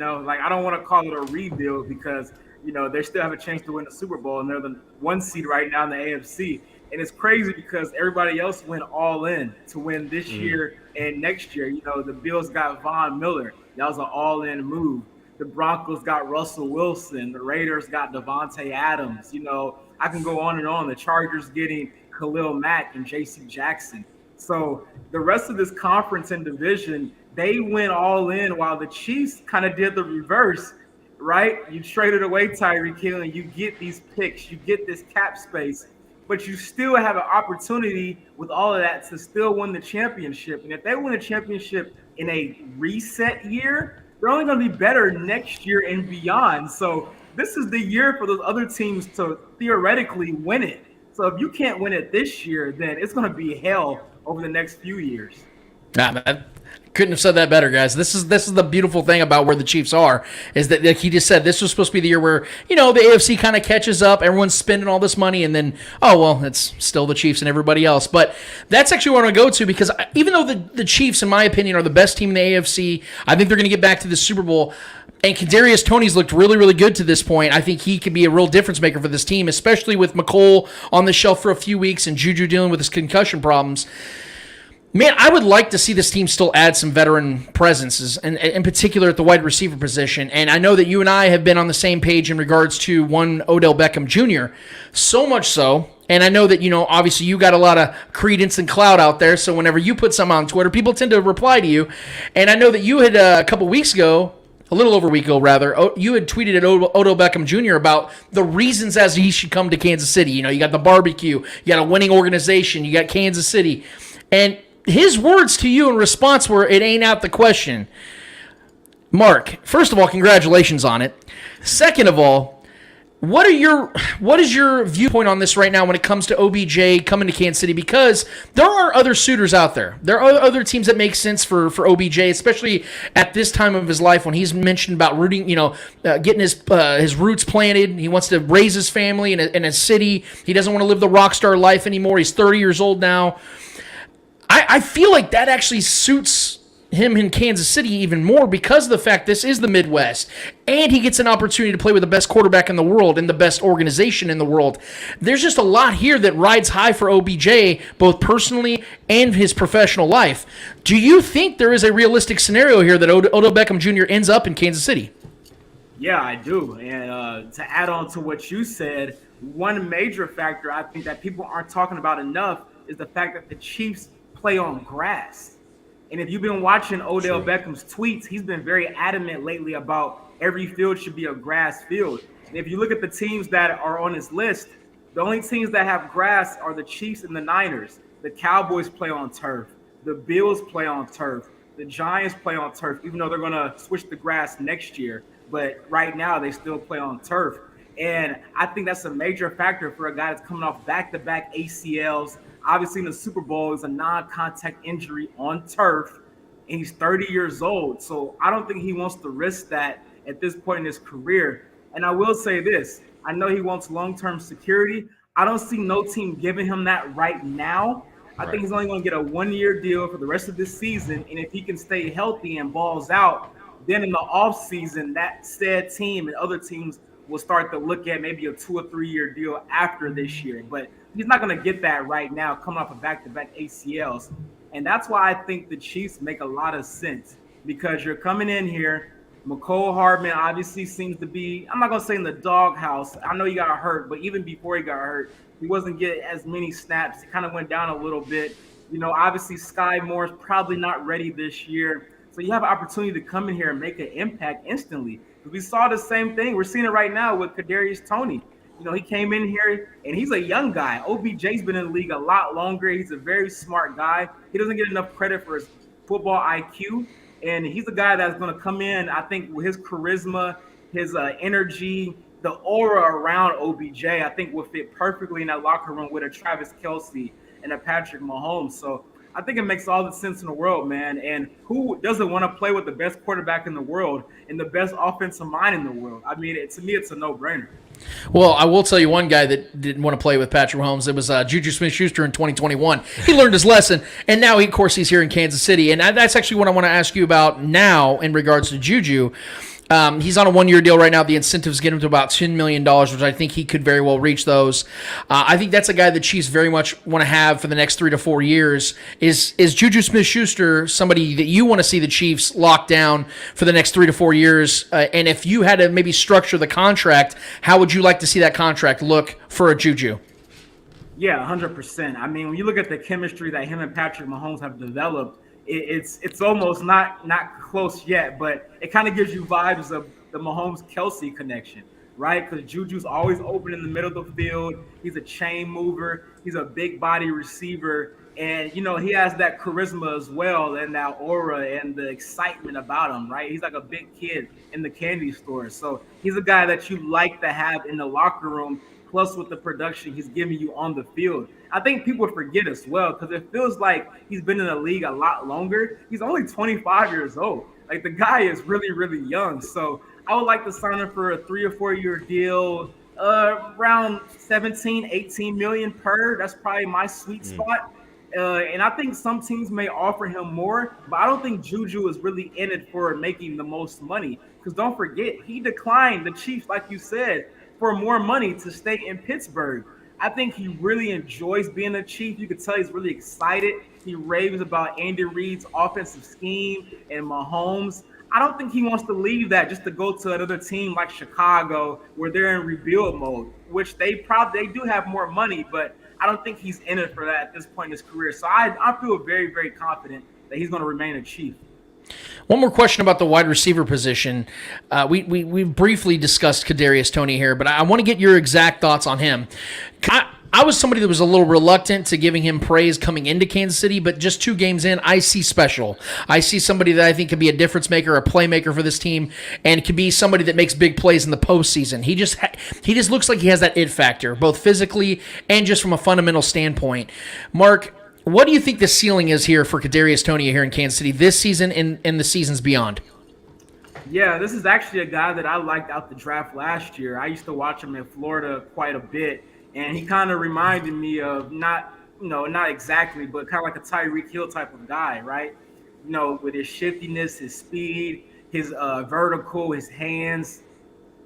don't want to call it a rebuild because they still have a chance to win the Super Bowl, and they're the 1 seed right now in the AFC. And it's crazy because everybody else went all in to win this year and next year. The Bills got Von Miller. That was an all-in move. The Broncos got Russell Wilson. The Raiders got Devontae Adams. I can go on and on. The Chargers getting Khalil Mack and J.C. Jackson. So the rest of this conference and division, they went all in while the Chiefs kind of did the reverse. Right? You traded away Tyreek Hill and you get these picks, you get this cap space, but you still have an opportunity with all of that to still win the championship. And if they win a championship in a reset year, they're only going to be better next year and beyond. So this is the year for those other teams to theoretically win it. So if you can't win it this year, then it's going to be hell over the next few years. Couldn't have said that better, guys. This is the beautiful thing about where the Chiefs are, is that, like he just said, this was supposed to be the year where, the AFC kind of catches up, everyone's spending all this money, and then, it's still the Chiefs and everybody else. But that's actually what I want to go to, because even though the Chiefs, in my opinion, are the best team in the AFC, I think they're going to get back to the Super Bowl. And Kadarius Toney's looked really, really good to this point. I think he could be a real difference maker for this team, especially with McCole on the shelf for a few weeks and Juju dealing with his concussion problems. Man, I would like to see this team still add some veteran presences, and in particular at the wide receiver position. And I know that you and I have been on the same page in regards to one Odell Beckham Jr. So much so, and I know that, obviously you got a lot of credence and clout out there, so whenever you put something on Twitter, people tend to reply to you. And I know that you had a couple weeks ago, a little over a week ago rather, you had tweeted at Odell Beckham Jr. about the reasons as he should come to Kansas City. You got the barbecue, you got a winning organization, you got Kansas City. And his words to you in response were, it ain't out the question. Mark, first of all, congratulations on it. Second of all, what is your viewpoint on this right now when it comes to OBJ coming to Kansas City? Because there are other suitors out there. There are other teams that make sense for OBJ, especially at this time of his life when he's mentioned about rooting, getting his roots planted. He wants to raise his family in a city. He doesn't want to live the rock star life anymore. He's 30 years old now. I feel like that actually suits him in Kansas City even more because of the fact this is the Midwest, and he gets an opportunity to play with the best quarterback in the world and the best organization in the world. There's just a lot here that rides high for OBJ, both personally and his professional life. Do you think there is a realistic scenario here that Odell Beckham Jr. ends up in Kansas City? Yeah, I do. And to add on to what you said, one major factor I think that people aren't talking about enough is the fact that the Chiefs play on grass. And if you've been watching Odell Beckham's tweets, he's been very adamant lately about every field should be a grass field. And if you look at the teams that are on his list, the only teams that have grass are the Chiefs and the Niners. The Cowboys play on turf. The Bills play on turf. The Giants play on turf, even though they're going to switch the grass next year. But right now, they still play on turf. And I think that's a major factor for a guy that's coming off back-to-back ACLs. Obviously, in the Super Bowl, is a non-contact injury on turf, and he's 30 years old. So I don't think he wants to risk that at this point in his career. And I will say this. I know he wants long-term security. I don't see no team giving him that right now. I think he's only going to get a one-year deal for the rest of this season. And if he can stay healthy and balls out, then in the offseason, that said team and other teams will start to look at maybe a 2 or 3 year deal after this year. But he's not going to get that right now coming off of back-to-back ACLs. And that's why I think the Chiefs make a lot of sense, because you're coming in here. McCole Hardman obviously seems to be, I'm not going to say in the doghouse. I know he got hurt, but even before he got hurt, he wasn't getting as many snaps. He kind of went down a little bit. You know, obviously Sky Moore's probably not ready this year. So you have an opportunity to come in here and make an impact instantly. We saw the same thing. We're seeing it right now with Kadarius Toney. You know, he came in here, and he's a young guy. OBJ's been in the league a lot longer. He's a very smart guy. He doesn't get enough credit for his football IQ, and he's a guy that's going to come in, I think, with his charisma, his energy, the aura around OBJ, I think will fit perfectly in that locker room with a Travis Kelce and a Patrick Mahomes. So I think it makes all the sense in the world, man. And who doesn't want to play with the best quarterback in the world and the best offensive mind in the world? I mean, to me, it's a no-brainer. Well, I will tell you one guy that didn't want to play with Patrick Mahomes. It was Juju Smith-Schuster in 2021. He learned his lesson, and now, of course, he's here in Kansas City. And that's actually what I want to ask you about now in regards to Juju. He's on a one-year deal right now. The incentives get him to about $10 million, which I think he could very well reach those. I think that's a guy the Chiefs very much want to have for the next 3 to 4 years. Is Juju Smith-Schuster somebody that you want to see the Chiefs lock down for the next 3 to 4 years? And if you had to maybe structure the contract, how would you like to see that contract look for a Juju? Yeah, 100%. I mean, when you look at the chemistry that him and Patrick Mahomes have developed, it's almost not close yet, but it kind of gives you vibes of the Mahomes-Kelce connection, right? Because Juju's always open in the middle of the field. He's a chain mover. He's a big body receiver. And, you know, he has that charisma as well and that aura and the excitement about him, right? He's like a big kid in the candy store. So he's a guy that you like to have in the locker room, plus with the production he's giving you on the field. I think people forget as well, because it feels like he's been in the league a lot longer. He's only 25 years old. Like, the guy is really, really young. So I would like to sign him for a 3 or 4 year deal, around 17, 18 million per. That's probably my sweet spot. And I think some teams may offer him more, but I don't think Juju is really in it for making the most money. Because don't forget, he declined the Chiefs, like you said, for more money to stay in Pittsburgh. I think he really enjoys being a Chief. You could tell he's really excited. He raves about Andy Reid's offensive scheme and Mahomes. I don't think he wants to leave that just to go to another team like Chicago where they're in rebuild mode, which they do have more money, but I don't think he's in it for that at this point in his career. So I feel very, very confident that he's going to remain a Chief. One more question about the wide receiver position. We briefly discussed Kadarius Toney here, but I want to get your exact thoughts on him. I was somebody that was a little reluctant to giving him praise coming into Kansas City, but just 2 games in, I see special. I see somebody that I think could be a difference maker, a playmaker for this team, and could be somebody that makes big plays in the postseason. He just looks like he has that it factor, both physically and just from a fundamental standpoint. Mark, what do you think the ceiling is here for Kadarius Toney here in Kansas City this season and the seasons beyond? Yeah, this is actually a guy that I liked out the draft last year. I used to watch him in Florida quite a bit, and he kind of reminded me of not exactly, but kind of like a Tyreek Hill type of guy, right? with his shiftiness, his speed, his vertical, his hands.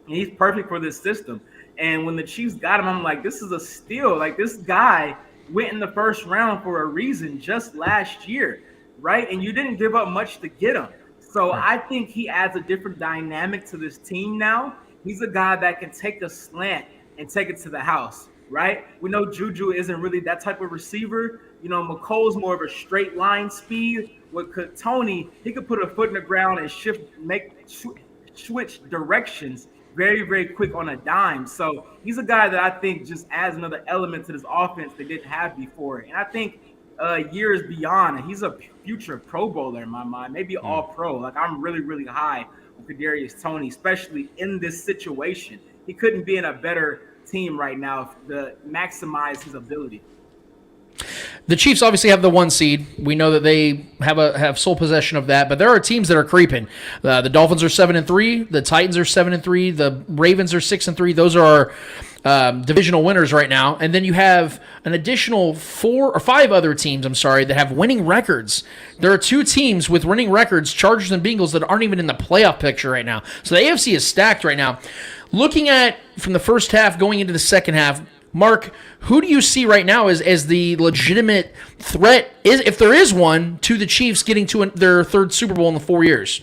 And he's perfect for this system. And when the Chiefs got him, I'm like, this is a steal. Like, this guy went in the first round for a reason just last year, right? And you didn't give up much to get him. So I think he adds a different dynamic to this team now. He's a guy that can take a slant and take it to the house, right? We know Juju isn't really that type of receiver. McColl's more of a straight line speed. With Tony, he could put a foot in the ground and switch directions very, very quick on a dime. So he's a guy that I think just adds another element to this offense they didn't have before. And I think years beyond, he's a future Pro Bowler in my mind, maybe all pro. Like, I'm really, really high on Kadarius Toney, especially in this situation. He couldn't be in a better team right now to maximize his ability. The Chiefs obviously have the 1 seed. We know that they have sole possession of that, but there are teams that are creeping. The Dolphins are 7-3. The Titans are 7-3. The Ravens are 6-3. Those are our divisional winners right now. And then you have an additional 4 or 5 other teams, that have winning records. There are 2 teams with winning records, Chargers and Bengals, that aren't even in the playoff picture right now. So the AFC is stacked right now. Looking at from the first half going into the second half, Mark, who do you see right now as the legitimate threat, if there is one, to the Chiefs getting to their 3rd Super Bowl in the 4 years?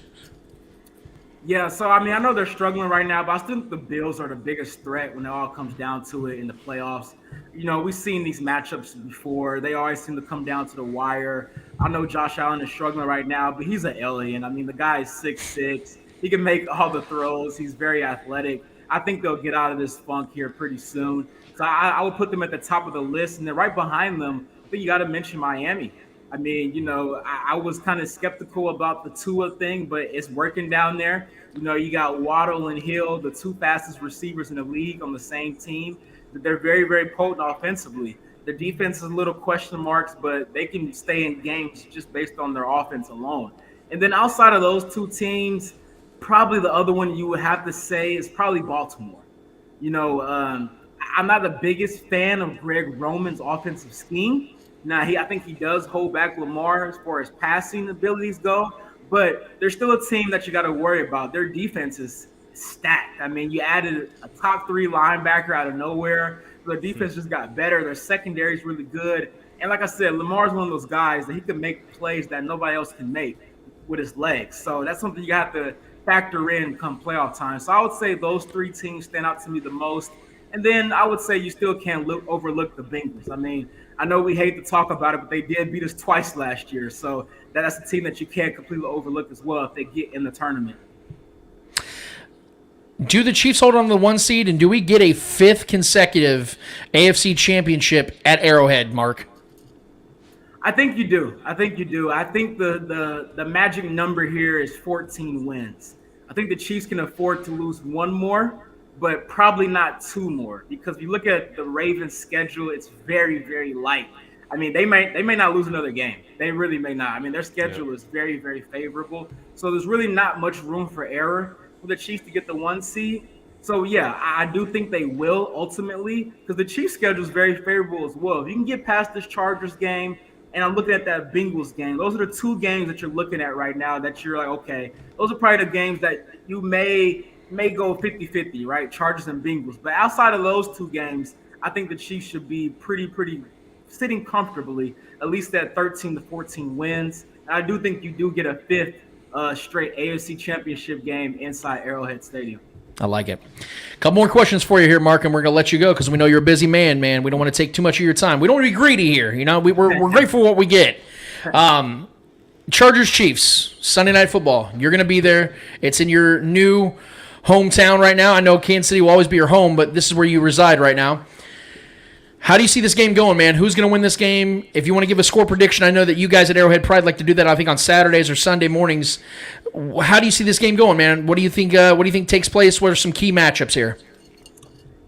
Yeah, so, I know they're struggling right now, but I still think the Bills are the biggest threat when it all comes down to it in the playoffs. We've seen these matchups before. They always seem to come down to the wire. I know Josh Allen is struggling right now, but he's an alien. The guy is 6'6". He can make all the throws. He's very athletic. I think they'll get out of this funk here pretty soon. So I would put them at the top of the list. And then right behind them, I think you got to mention Miami. I was kind of skeptical about the Tua thing, but it's working down there. You got Waddle and Hill, the 2 fastest receivers in the league on the same team. They're very, very potent offensively. The defense is a little question marks, but they can stay in games just based on their offense alone. And then outside of those 2 teams, probably the other one you would have to say is probably Baltimore. I'm not the biggest fan of Greg Roman's offensive scheme. Now, I think he does hold back Lamar as far as passing abilities go, but they're still a team that you got to worry about. Their defense is stacked. You added a top 3 linebacker out of nowhere. Their defense just got better. Their secondary is really good. And like I said, Lamar's one of those guys that he can make plays that nobody else can make with his legs. So that's something you have to factor in come playoff time. So I would say those 3 teams stand out to me the most. And then I would say you still can't overlook the Bengals. I know we hate to talk about it, but they did beat us twice last year. So that's a team that you can't completely overlook as well if they get in the tournament. Do the Chiefs hold on to the 1 seed, and do we get a 5th consecutive AFC championship at Arrowhead, Mark? I think you do. I think the magic number here is 14 wins. I think the Chiefs can afford to lose 1 more, but probably not 2 more, because if you look at the Ravens' schedule, it's very, very light. They may not lose another game. They really may not. Their schedule is very, very favorable. So there's really not much room for error for the Chiefs to get the 1 seed. So, yeah, I do think they will ultimately, because the Chiefs' schedule is very favorable as well. If you can get past this Chargers game, and I'm looking at that Bengals game, those are the 2 games that you're looking at right now that you're like, okay, those are probably the games that you may go 50-50, right? Chargers and Bengals. But outside of those 2 games, I think the Chiefs should be pretty sitting comfortably, at least at 13 to 14 wins. And I do think you do get a 5th straight AFC championship game inside Arrowhead Stadium. I like it. A couple more questions for you here, Mark, and we're going to let you go because we know you're a busy man. We don't want to take too much of your time. We don't want to be greedy here. We're grateful for what we get. Chargers Chiefs, Sunday Night Football. You're going to be there. It's in your new hometown right now. I know Kansas City will always be your home, but this is where you reside right now. How do you see this game going, man? Who's going to win this game? If you want to give a score prediction, I know that you guys at Arrowhead Pride like to do that, I think, on Saturdays or Sunday mornings. How do you see this game going, man? What do you think takes place? What are some key matchups here?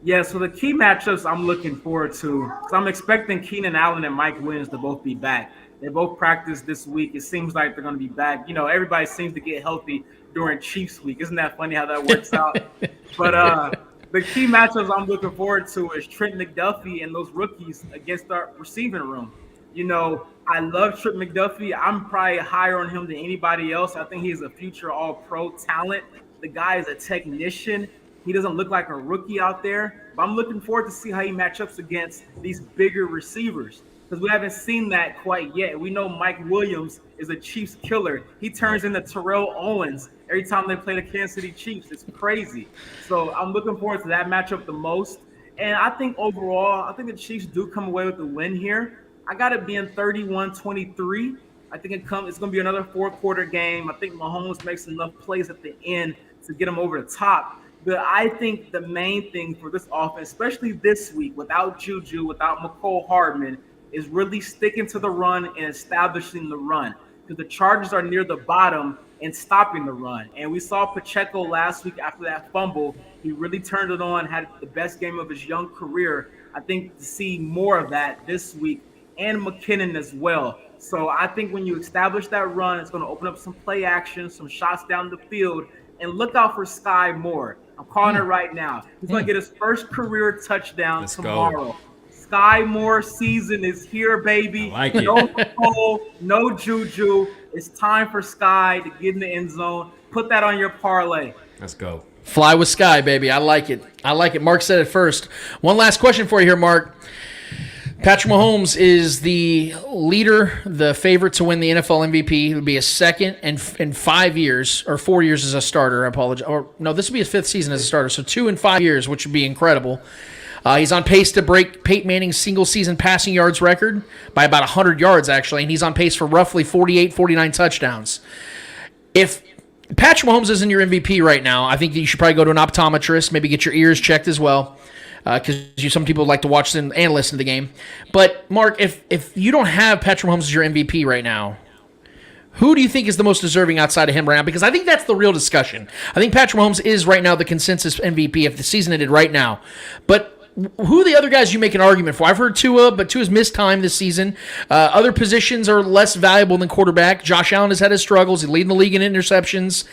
Yeah, so the key matchups I'm looking forward to, so I'm expecting Keenan Allen and Mike Williams to both be back. They both practiced this week. It seems like they're going to be back. Everybody seems to get healthy during Chiefs week. Isn't that funny how that works out? But the key matchups I'm looking forward to is Trent McDuffie and those rookies against our receiving room. I love Trip McDuffie. I'm probably higher on him than anybody else. I think he's a future all-pro talent. The guy is a technician. He doesn't look like a rookie out there, but I'm looking forward to see how he matchups against these bigger receivers because we haven't seen that quite yet. We know Mike Williams is a Chiefs killer. He turns into Terrell Owens every time they play the Kansas City Chiefs. It's crazy. So I'm looking forward to that matchup the most. And I think overall, I think the Chiefs do come away with the win here. I got it being 31-23. I think it's going to be another four-quarter game. I think Mahomes makes enough plays at the end to get him over the top. But I think the main thing for this offense, especially this week, without Juju, without McCole Hardman, is really sticking to the run and establishing the run. Because the Chargers are near the bottom and stopping the run. And we saw Pacheco last week after that fumble. He really turned it on, had the best game of his young career. I think to see more of that this week, and McKinnon as well. So I think when you establish that run, it's going to open up some play action, some shots down the field, and look out for Sky Moore. I'm calling it right now. He's going to get his first career touchdown tomorrow. Go. Sky Moore season is here, baby. I like it. No McCole, no Juju. It's time for Sky to get in the end zone. Put that on your parlay. Let's go. Fly with Sky, baby. I like it. I like it. Mark said it first. One last question for you here, Mark. Patrick Mahomes is the leader, the favorite to win the NFL MVP. It would be his second in 5 years, or 4 years as a starter. I apologize. Or no, this would be his fifth season as a starter. So 2 in 5 years, which would be incredible. He's on pace to break Peyton Manning's single-season passing yards record by about 100 yards, actually, and he's on pace for roughly 48, 49 touchdowns. If Patrick Mahomes isn't your MVP right now, I think you should probably go to an optometrist, maybe get your ears checked as well. Because some people like to watch them and listen to the game. But, Mark, if you don't have Patrick Mahomes as your MVP right now, who do you think is the most deserving outside of him right now? Because I think that's the real discussion. I think Patrick Mahomes is right now the consensus MVP if the season ended right now. But who are the other guys you make an argument for? I've heard Tua, but Tua's missed time this season. Other positions are less valuable than quarterback. Josh Allen has had his struggles. He's leading the league in interceptions.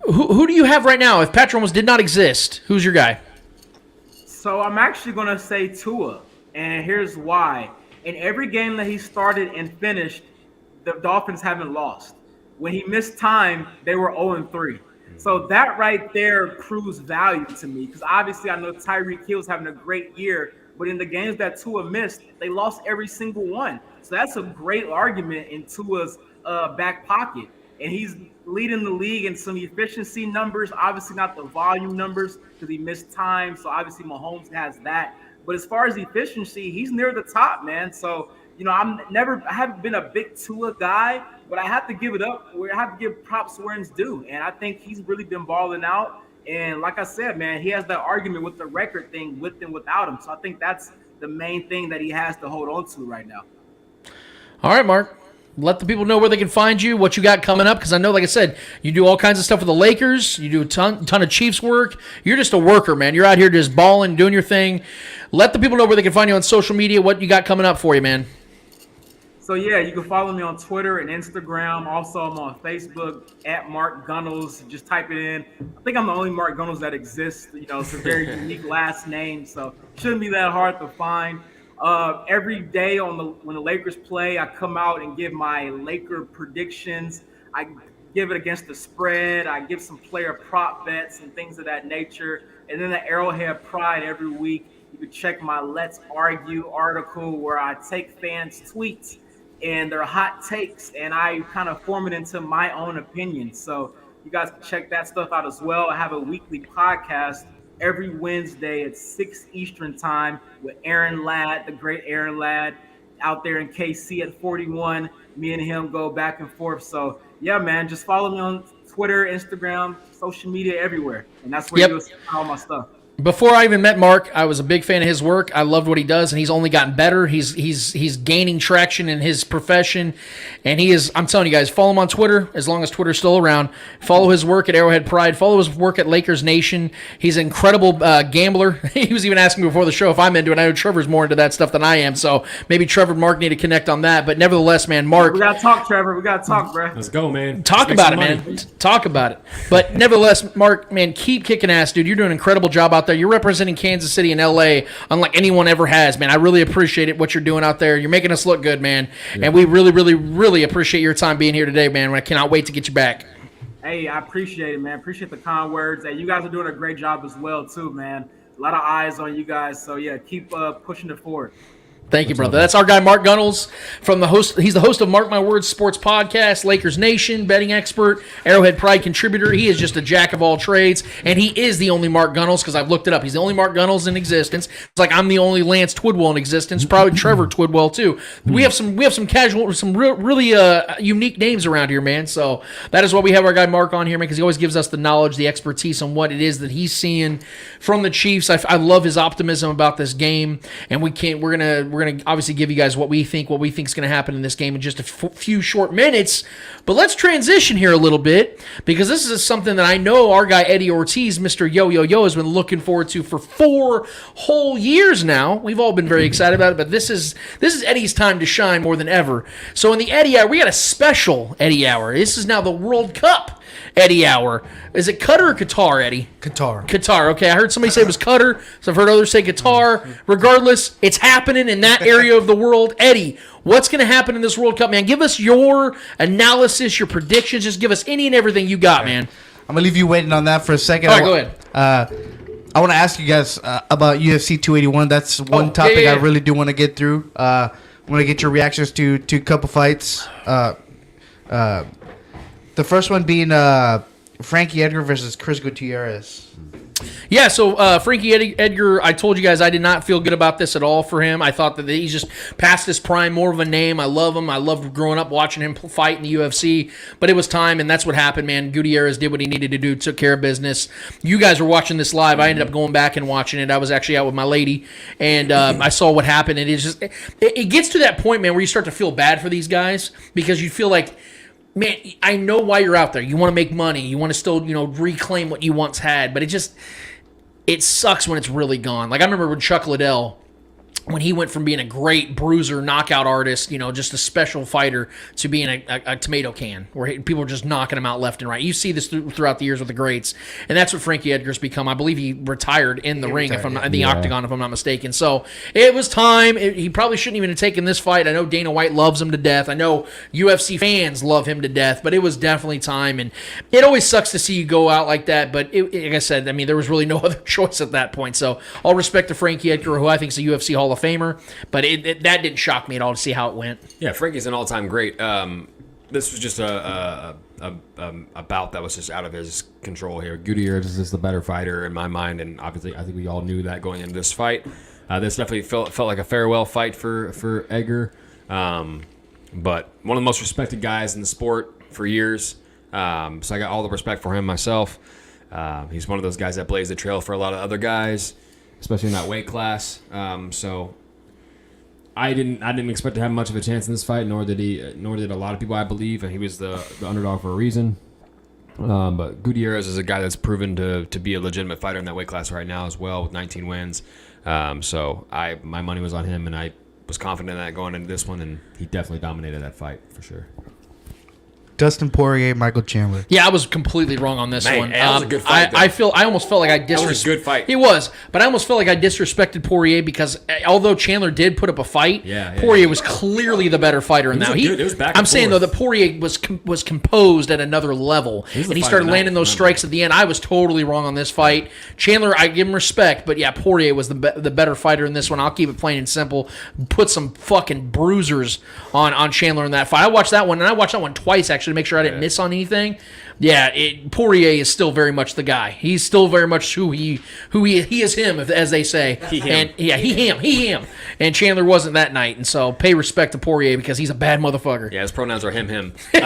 Who do you have right now? If Patrick Mahomes did not exist, who's your guy? So I'm actually going to say Tua, and here's why. In every game that he started and finished, the Dolphins haven't lost. When he missed time, they were 0-3. So that right there proves value to me because obviously I know Tyreek Hill's having a great year, but in the games that Tua missed, they lost every single one. So that's a great argument in Tua's back pocket. And he's leading the league in some efficiency numbers, obviously not the volume numbers because he missed time. So obviously Mahomes has that. But as far as efficiency, he's near the top, man. So, I haven't been a big Tua guy, but I have to give it up. I have to give props where it's due. And I think he's really been balling out. And like I said, man, he has that argument with the record thing with and without him. So I think that's the main thing that he has to hold on to right now. All right, Mark. Let the people know where they can find you, what you got coming up, because I know, like I said, you do all kinds of stuff with the Lakers. You do a ton of Chiefs work. You're just a worker, man. You're out here just balling, doing your thing. Let the people know where they can find you on social media, what you got coming up for you, man. So, yeah, you can follow me on Twitter and Instagram. Also, I'm on Facebook at Mark Gunnels. Just type it in. I think I'm the only Mark Gunnels that exists. It's a very unique last name, so it shouldn't be that hard to find. Every day when the Lakers play, I come out and give my Laker predictions. I give it against the spread. I give some player prop bets and things of that nature. And then the Arrowhead Pride every week. You can check my Let's Argue article where I take fans' tweets and their hot takes, and I kind of form it into my own opinion. So you guys can check that stuff out as well. I have a weekly podcast every Wednesday at 6 Eastern time with Aaron Ladd, the great Aaron Ladd, out there in KC at 41. Me and him go back and forth. So, yeah, man, just follow me on Twitter, Instagram, social media, everywhere. And that's where you'll see all my stuff. Before I even met Mark, I was a big fan of his work. I loved what he does, and he's only gotten better. He's gaining traction in his profession, and he is. I'm telling you guys, follow him on Twitter as long as Twitter's still around. Follow his work at Arrowhead Pride. Follow his work at Lakers Nation. He's an incredible gambler. He was even asking me before the show if I'm into it. I know Trevor's more into that stuff than I am, so maybe Trevor and Mark need to connect on that. But nevertheless, man, Mark, we gotta talk, Trevor. We gotta talk, bro. Let's go, man. Talk about it, man. Talk about it. But nevertheless, Mark, man, keep kicking ass, dude. You're doing an incredible job out there. there. You're representing Kansas City and LA unlike anyone ever has, man. I really appreciate it, what you're doing out there. You're making us look good, man. Yeah. And we really, really, really appreciate your time being here today, man. I cannot wait to get you back. Hey, I appreciate it, man. Appreciate the kind words. Hey, you guys are doing a great job as well, too, man. A lot of eyes on you guys. So, yeah, keep pushing it forward. Thank you, brother. That's our guy, Mark Gunnels, from the host. He's the host of Mark My Words Sports Podcast, Lakers Nation, betting expert, Arrowhead Pride contributor. He is just a jack of all trades, and he is the only Mark Gunnels because I've looked it up. He's the only Mark Gunnels in existence. It's like I'm the only Lance Twidwell in existence. Probably Trevor Twidwell too. We have some really unique names around here, man. So that is why we have our guy Mark on here, man, because he always gives us the knowledge, the expertise on what it is that he's seeing from the Chiefs. I love his optimism about this game, and we're gonna obviously give you guys what we think is going to happen in this game in just a few short minutes. But let's transition here a little bit, because this is something that I know our guy Eddie Ortiz, Mr. Yo, has been looking forward to for 4 whole years now. We've all been very excited about it, but this is Eddie's time to shine more than ever. So in the Eddie Hour, we got a special Eddie Hour. This is now the World Cup Eddie Hour. Is it Qatar or Qatar, Eddie? Qatar. Okay, I heard somebody say it was Qatar, so I've heard others say Qatar. Regardless, it's happening in that area of the world. Eddie, what's going to happen in this World Cup, man? Give us your analysis, your predictions. Just give us any and everything you got, man. I'm going to leave you waiting on that for a second. All right, go ahead. I want to ask you guys about UFC 281. That's one topic I really do want to get through. I want to get your reactions to a couple fights. The first one being Frankie Edgar versus Chris Gutierrez. Yeah, so Frankie Edgar, I told you guys I did not feel good about this at all for him. I thought that he's just past his prime, more of a name. I love him. I loved growing up watching him fight in the UFC. But it was time, and that's what happened, man. Gutierrez did what he needed to do, took care of business. You guys were watching this live. I ended up going back and watching it. I was actually out with my lady, and I saw what happened. And it gets to that point, man, where you start to feel bad for these guys because you feel like, man, I know why you're out there. You want to make money. You want to still, reclaim what you once had. But it sucks when it's really gone. Like I remember when Chuck Liddell, when he went from being a great bruiser, knockout artist, just a special fighter, to being a tomato can, where people are just knocking him out left and right. You see this throughout the years with the greats, and that's what Frankie Edgar's become. I believe he retired in the ring, in the octagon, if I'm not mistaken. So it was time. He probably shouldn't even have taken this fight. I know Dana White loves him to death. I know UFC fans love him to death, but it was definitely time. And it always sucks to see you go out like that, but like I said, there was really no other choice at that point. So all respect to Frankie Edgar, who I think is a UFC Hall of Famer, but that didn't shock me at all to see how it went. Yeah, Frankie's an all-time great. This was just a bout that was just out of his control here. Gutierrez is just the better fighter in my mind, and obviously I think we all knew that going into this fight. This definitely felt like a farewell fight for Edgar, but one of the most respected guys in the sport for years. So I got all the respect for him myself. He's one of those guys that blazed the trail for a lot of other guys, especially in that weight class. So I didn't expect to have much of a chance in this fight, nor did a lot of people, I believe, and he was the underdog for a reason. But Gutierrez is a guy that's proven to be a legitimate fighter in that weight class right now as well, with 19 wins. So my money was on him, and I was confident in that going into this one, and he definitely dominated that fight for sure. Dustin Poirier, Michael Chandler. Yeah, I was completely wrong on this one. That was a good fight. I almost felt like I disrespected. That was a good fight. It was, but I almost felt like I disrespected Poirier because although Chandler did put up a fight, Poirier was clearly the better fighter in that. It was back and I'm saying though that Poirier was composed at another level, and he started landing those strikes at the end. I was totally wrong on this fight. Chandler, I give him respect, but yeah, Poirier was the better fighter in this one. I'll keep it plain and simple. Put some fucking bruisers on Chandler in that fight. I watched that one, and I watched that one twice actually to make sure I didn't miss on anything. Yeah, Poirier is still very much the guy. He's still very much who he is him, as they say. He him. And Chandler wasn't that night, and so pay respect to Poirier because he's a bad motherfucker. Yeah, his pronouns are him. But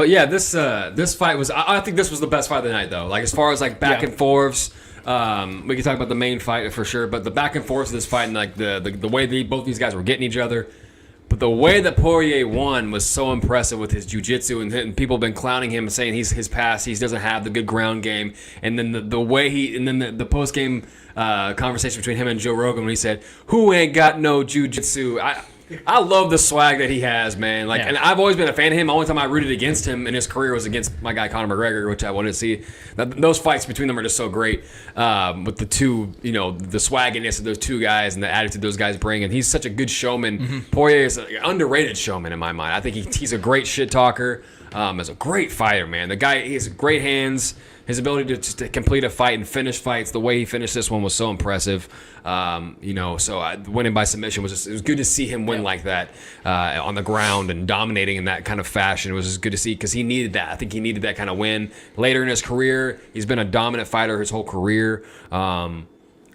yeah, this fight was. I think this was the best fight of the night, though. Like as far as like back and forths. We can talk about the main fight for sure, but the back and forth of this fight and like the way both these guys were getting each other. But the way that Poirier won was so impressive with his jiu-jitsu, and people have been clowning him and saying his past, he doesn't have the good ground game. And then the way the post-game conversation between him and Joe Rogan when he said, "Who ain't got no jiu-jitsu?" I love the swag that he has, man. Like, and I've always been a fan of him. The only time I rooted against him in his career was against my guy Conor McGregor, which I wanted to see. Those fights between them are just so great. With the two, the swagginess of those two guys and the attitude those guys bring. And he's such a good showman. Poirier is an underrated showman in my mind. I think he's a great shit talker. As a great fighter, man. The guy, he has great hands. His ability to complete a fight and finish fights, the way he finished this one was so impressive. So winning by submission it was good to see him win like that on the ground and dominating in that kind of fashion. It was just good to see because he needed that. I think he needed that kind of win. Later in his career, he's been a dominant fighter his whole career.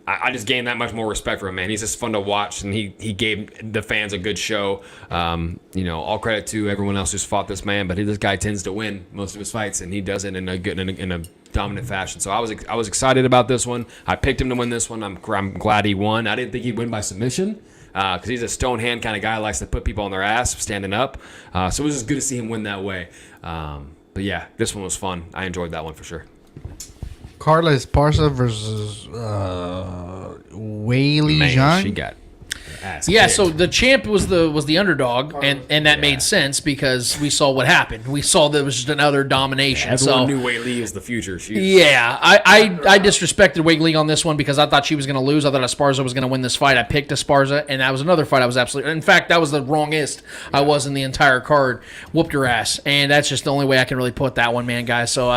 I just gained that much more respect for him, man. He's just fun to watch, and he gave the fans a good show. All credit to everyone else who's fought this man, but this guy tends to win most of his fights, and he does it in a dominant fashion. So I was excited about this one. I picked him to win this one. I'm glad he won. I didn't think he'd win by submission because he's a stone hand kind of guy, likes to put people on their ass standing up. So it was just good to see him win that way. But yeah, this one was fun. I enjoyed that one for sure. Carla Esparza versus Weili Zhang. She got ass Yeah, kicked. so the champ was the underdog, and that made sense because we saw what happened. We saw there was just another domination. Everyone knew Weili was the future. I disrespected Weili on this one because I thought she was going to lose. I thought Esparza was going to win this fight. I picked Esparza, and that was another fight I was absolutely... In fact, that was the wrongest I was in the entire card. Whooped her ass, and that's just the only way I can really put that one, man, guys. So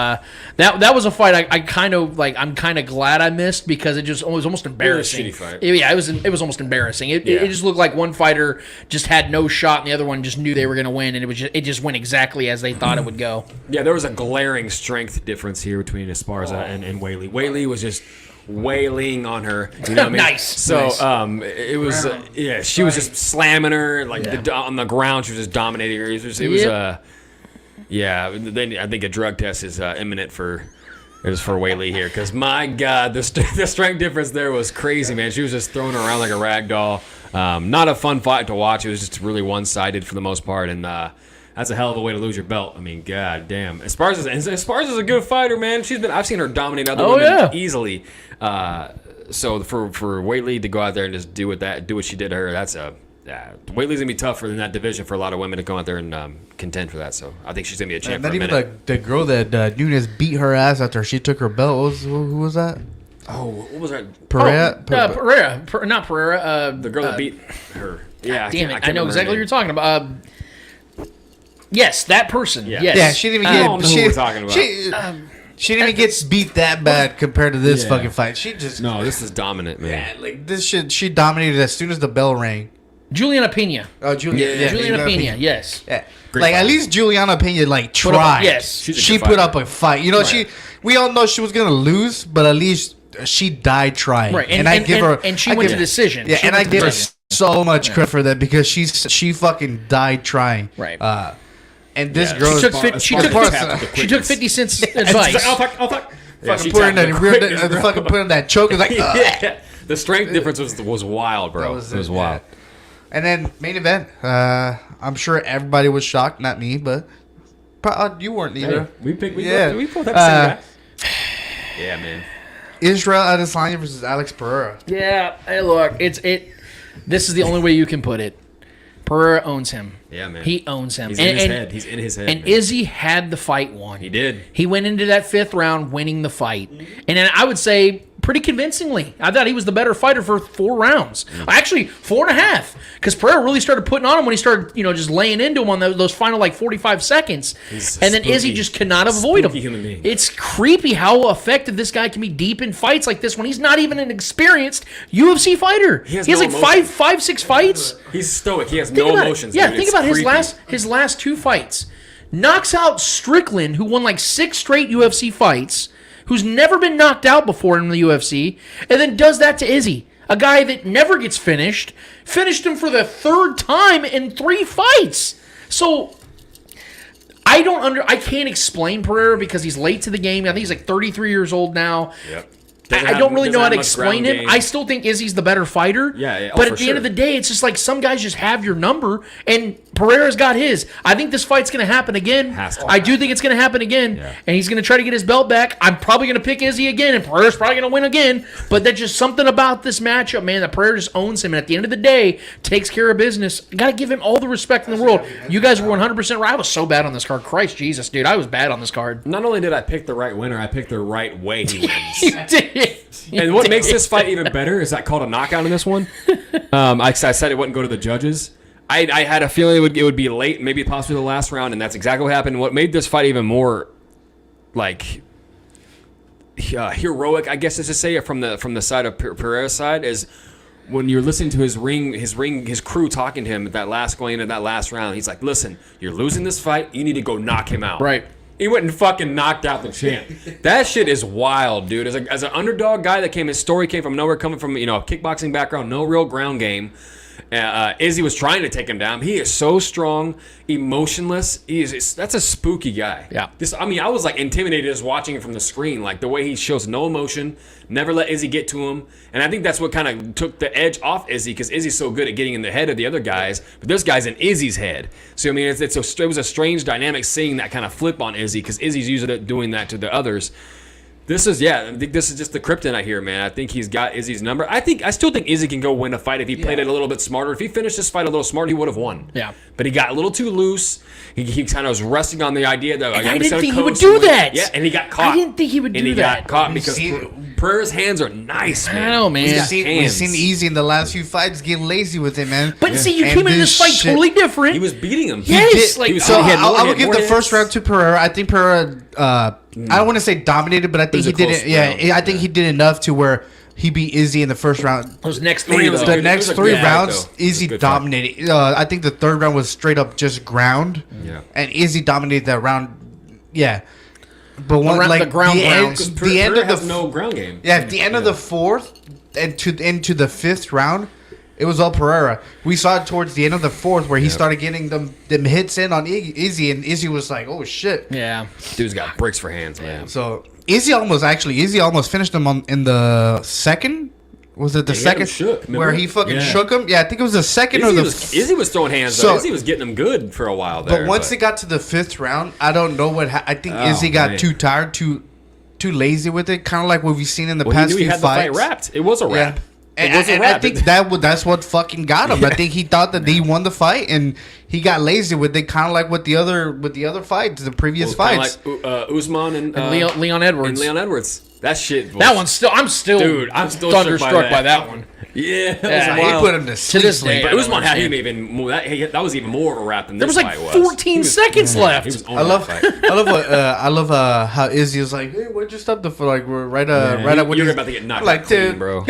that was a fight I'm kind of glad I missed because it was almost embarrassing. It was a shitty fight. Yeah, it was almost embarrassing. It just looked like one fighter just had no shot, and the other one just knew they were going to win, and it just went exactly as they thought it would go. Yeah, there was a glaring strength difference here between Esparza and Weili. Weili was just wailing on her. You know what I mean? Nice. So it was she was just slamming her on the ground. She was just dominating her. I think a drug test is imminent for Weili here because my God, the strength difference there was crazy, man. She was just throwing her around like a rag doll. Not a fun fight to watch. It was just really one-sided for the most part, and that's a hell of a way to lose your belt. I mean, God damn. Esparza's a good fighter, man. I've seen her dominate other women easily. So for Weili to go out there and just do what she did to her, Weili's gonna be tough in that division for a lot of women to go out there and contend for that. So I think she's gonna be a champ. Not for a even minute. the girl that Nunes beat her ass after she took her belt. Who was that? Oh, what was that? Pereira. Not Pereira. The girl that beat her. Yeah, damn it! I know exactly what you're talking about. Yes, that person. Yeah. Yes. Yeah, she didn't even get. I don't know who we're talking about. She didn't even get beat that bad compared to this fucking fight. She just this is dominant, man. Yeah, like this shit. She dominated as soon as the bell rang. Juliana Pena. Oh, Juliana Pena. Yes. Yeah. Great like fight. at least Juliana Pena tried. Yes. She put up a fight. You know, we all know she was gonna lose, but at least she died trying. Right. And I give her and she went to decision. Yeah, and I give her so much credit for that because she fucking died trying. Right. And this girl she took 50 Cent's advice. I'll talk. Fucking put in that choke. It's like The strength difference was wild, bro. It was wild. Yeah. And then main event. I'm sure everybody was shocked, not me, but you weren't either. Hey, we pulled up the same guy. Yeah, man. Israel Adesanya versus Alex Pereira. Yeah. Hey, look, this is the only way you can put it. Pereira owns him. Yeah, man. He owns him. He's in his head. He's in his head. And man. Izzy had the fight won. He did. He went into that 5th round winning the fight. And then I would say pretty convincingly. I thought he was the better fighter for 4 rounds. Actually, 4.5. Because Pereira really started putting on him when he started, just laying into him on those final 45 seconds. And then Izzy just cannot avoid him. Human being. It's creepy how effective this guy can be deep in fights like this when he's not even an experienced UFC fighter. He has like five, 6 fights. He's stoic. He has no emotions. Yeah, dude. think about his last 2 fights. Knocks out Strickland, who won like 6 straight UFC fights, who's never been knocked out before in the UFC, and then does that to Izzy, a guy that never gets finished him for the 3rd time in 3 fights. So I can't explain Pereira because he's late to the game. I think he's like 33 years old now. Yep. I don't really know how to explain him. I still think Izzy's the better fighter. Yeah, but at the end of the day, it's just like some guys just have your number, and Pereira's got his. I think this fight's going to happen again. I do think it's going to happen again, and he's going to try to get his belt back. I'm probably going to pick Izzy again, and Pereira's probably going to win again. But there's just something about this matchup, man, that Pereira just owns him, and at the end of the day, takes care of business. Got to give him all the respect in the world. You guys were 100% right. I was so bad on this card. Christ Jesus, dude, I was bad on this card. Not only did I pick the right winner, I picked the right way he wins. You did. And what makes this fight even better is I called a knockout in this one. I said it wouldn't go to the judges. I had a feeling it would be late, maybe possibly the last round, and that's exactly what happened. What made this fight even more like heroic, I guess is to say, from the side of Pereira's side, is when you're listening to his crew talking to him at that last going into that last round. He's like, "Listen, you're losing this fight. You need to go knock him out." Right. He went and fucking knocked out the champ. That shit is wild, dude. As an underdog guy his story came from nowhere, coming from a kickboxing background, no real ground game. Izzy was trying to take him down. He is so strong, emotionless. That's a spooky guy. Yeah. I was like intimidated just watching him from the screen, like the way he shows no emotion, never let Izzy get to him. And I think that's what kind of took the edge off Izzy, because Izzy's so good at getting in the head of the other guys, but this guy's in Izzy's head. So I mean, it was a strange dynamic seeing that kind of flip on Izzy, because Izzy's used to doing that to the others. I think this is just the kryptonite here, man. I think he's got Izzy's number. I still think Izzy can go win a fight if he played it a little bit smarter. If he finished this fight a little smarter, he would have won. Yeah. But he got a little too loose. He kind of was resting on the idea that I didn't think he would do that. Yeah, and he got caught. I didn't think he would do that. And he got caught because Pereira's hands are nice, man. I know, man. We've seen Izzy in the last few fights get lazy with him, man. But see, you came into this fight totally different. He was beating him. Yes. I would give the first round to Pereira. I think Pereira, I don't want to say dominated, but I think he did it. Yeah, I think he did enough to where he beat Izzy in the first round. Those next three, the next three rounds, Izzy dominated. I think the third round was straight up just ground. Yeah, and Izzy dominated that round. Yeah, but one like the end of the no ground game. Yeah, at the end of the fourth and into the fifth round, it was all Pereira. We saw it towards the end of the fourth where he started getting them hits in on Izzy, and Izzy was like, "Oh shit!" Yeah, dude's got bricks for hands, man. So Izzy almost finished him in the second. Was it the second where he fucking shook him? Yeah, I think it was the second Izzy was throwing hands. Though. Izzy was getting him good for a while there. But once it got to the fifth round, I don't know what. I think Izzy got too tired, too lazy with it. Kind of like what we've seen in the past few fights. The fight wrapped. It was a wrap. Yeah. And I think that's what fucking got him. I think he thought that he won the fight, and he got lazy with it, kind of like with the other fights, the previous fights. Like Usman and Leon Edwards. And Leon Edwards. That shit. That one's still. I'm still thunderstruck by that one. Yeah, he put him to this day. But Usman had him even more. That was even more of a wrap than this fight was. There was like 14 seconds left. I love how Izzy was like, "Hey, why'd you stop the fight? Like, we're right up when you're about to get knocked out clean, bro.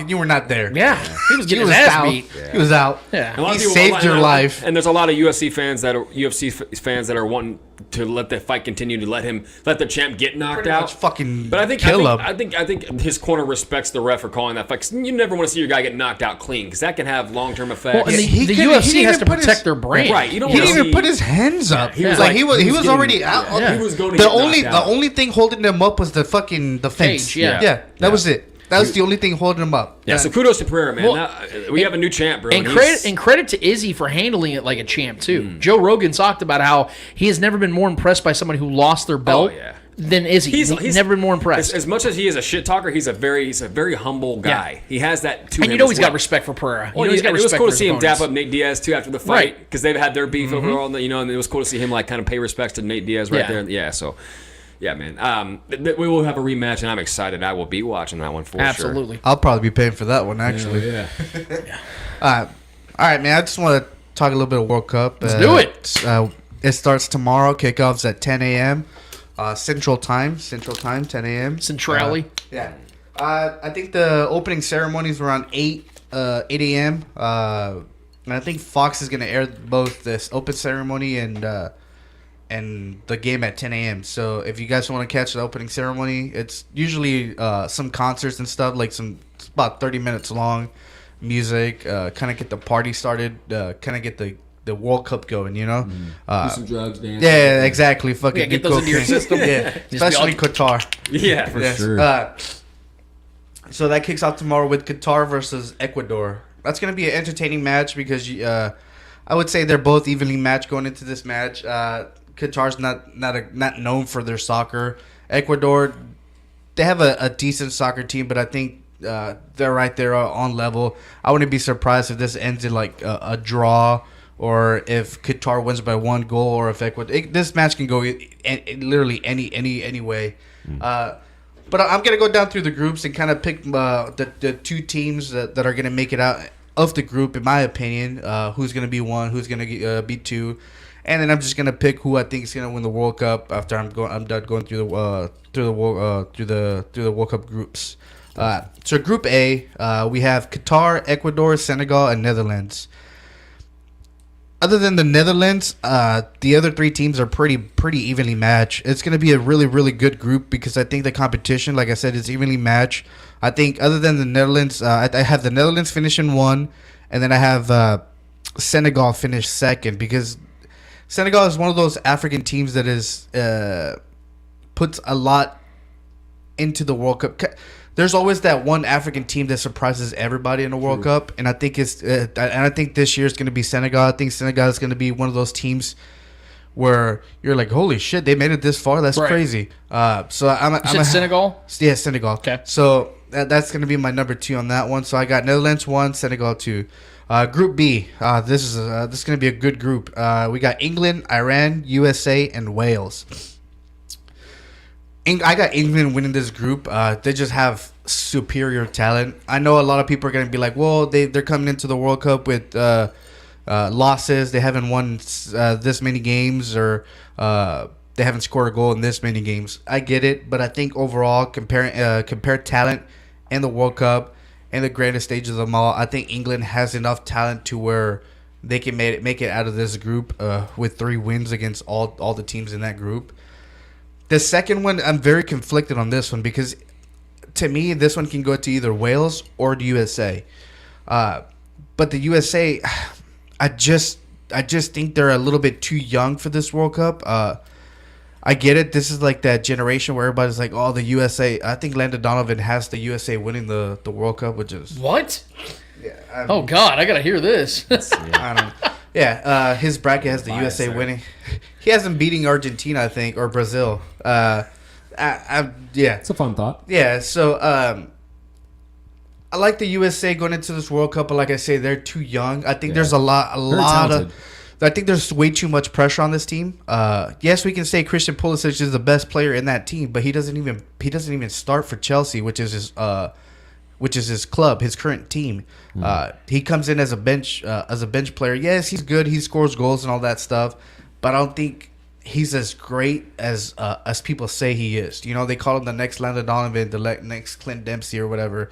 You were not there. Yeah, he was getting his ass beat. He was out. Yeah, he saved your life. And there's a lot of UFC fans that are wanting to let the fight continue, to let the champ get knocked out. Fucking. But I think his corner respects the ref for calling that fight. 'Cause you never want to see your guy get knocked out clean, because that can have long-term effects. Well, and the UFC has to protect their brand. Right. He didn't even put his hands up. He was already out. Yeah. He was going to the only thing holding him up was the fence. Cage, yeah. That was it. That was the only thing holding him up. Yeah, so kudos to Pereira, man. Well, we have a new champ, bro. And credit to Izzy for handling it like a champ, too. Joe Rogan talked about how he has never been more impressed by somebody who lost their belt than Izzy. He's never been more impressed. As much as he is a shit talker, he's a very humble guy. Yeah. He has that to him. And he's got respect for Pereira. Well, it was cool to see him dap up Nate Diaz, too, after the fight, because they've had their beef overall, and it was cool to see him kind of pay respects to Nate Diaz there. Yeah, so... Yeah, man. We will have a rematch, and I'm excited. I will be watching that one for sure. Absolutely. I'll probably be paying for that one, actually. Yeah. All right, man. I just want to talk a little bit of World Cup. Let's do it. It starts tomorrow. Kickoff's at 10 a.m. Central Time, 10 a.m. Centrally. Yeah. I think the opening ceremony is around 8 a.m. And I think Fox is going to air both this open ceremony and the game at 10 a.m. So if you guys want to catch the opening ceremony, it's usually some concerts and stuff, it's about 30 minutes long, music, kind of get the party started, kind of get the World Cup going, do some drugs, dance. Yeah, exactly. Fucking get those into your system. Yeah, especially Qatar. Yeah, for sure. So that kicks off tomorrow with Qatar versus Ecuador. That's going to be an entertaining match because I would say they're both evenly matched going into this match. Qatar's not known for their soccer. Ecuador, they have a decent soccer team, but I think they're right there on level. I wouldn't be surprised if this ends in like a draw, or if Qatar wins by 1 goal, or if Ecuador. This match can go literally any way. But I'm gonna go down through the groups and kind of pick the 2 teams that are gonna make it out of the group, in my opinion. Who's gonna be 1, who's gonna be 2, and then I'm just gonna pick who I think is gonna win the World Cup after I'm done going through the World Cup groups. So Group A, we have Qatar, Ecuador, Senegal, and Netherlands. Other than the Netherlands, the other 3 teams are pretty evenly matched. It's going to be a really, really good group because I think the competition, like I said, is evenly matched. I think other than the Netherlands, I have the Netherlands finishing 1, and then I have Senegal finish 2nd, because Senegal is one of those African teams that is puts a lot into the World Cup. There's always that one African team that surprises everybody in the World Cup, and I think I think this year is going to be Senegal. I think Senegal is going to be one of those teams where you're like, holy shit, they made it this far. That's crazy. So I'm Senegal. Yeah, Senegal. Okay. So that's going to be my number 2 on that one. So I got Netherlands 1, Senegal 2. Group B. This is going to be a good group. We got England, Iran, USA, and Wales. I got England winning this group. They just have superior talent. I know a lot of people are going to be like, well, they're coming into the World Cup with losses. They haven't won this many games, or they haven't scored a goal in this many games. I get it, but I think overall, compare talent in the World Cup and the grandest stage of them all, I think England has enough talent to where they can make it out of this group with 3 wins against all the teams in that group. The second one, I'm very conflicted on this one because, to me, this one can go to either Wales or the USA. But the USA, I just think they're a little bit too young for this World Cup. I get it. This is like that generation where everybody's like, oh, the USA. I think Landon Donovan has the USA winning the World Cup, which is... What? Yeah, oh, God, I got to hear this. I don't know. Yeah, his bracket has the USA winning. He has them beating Argentina, I think, or Brazil. Yeah. It's a fun thought. Yeah, so I like the USA going into this World Cup, but like I say, they're too young. I think there's a lot of... I think there's way too much pressure on this team. Yes, we can say Christian Pulisic is the best player in that team, but he doesn't even start for Chelsea, which is his club, his current team. He comes in as a bench player. Yes, he's good. He scores goals and all that stuff, but I don't think he's as great as people say he is. You know, they call him the next Landon Donovan, the next Clint Dempsey or whatever.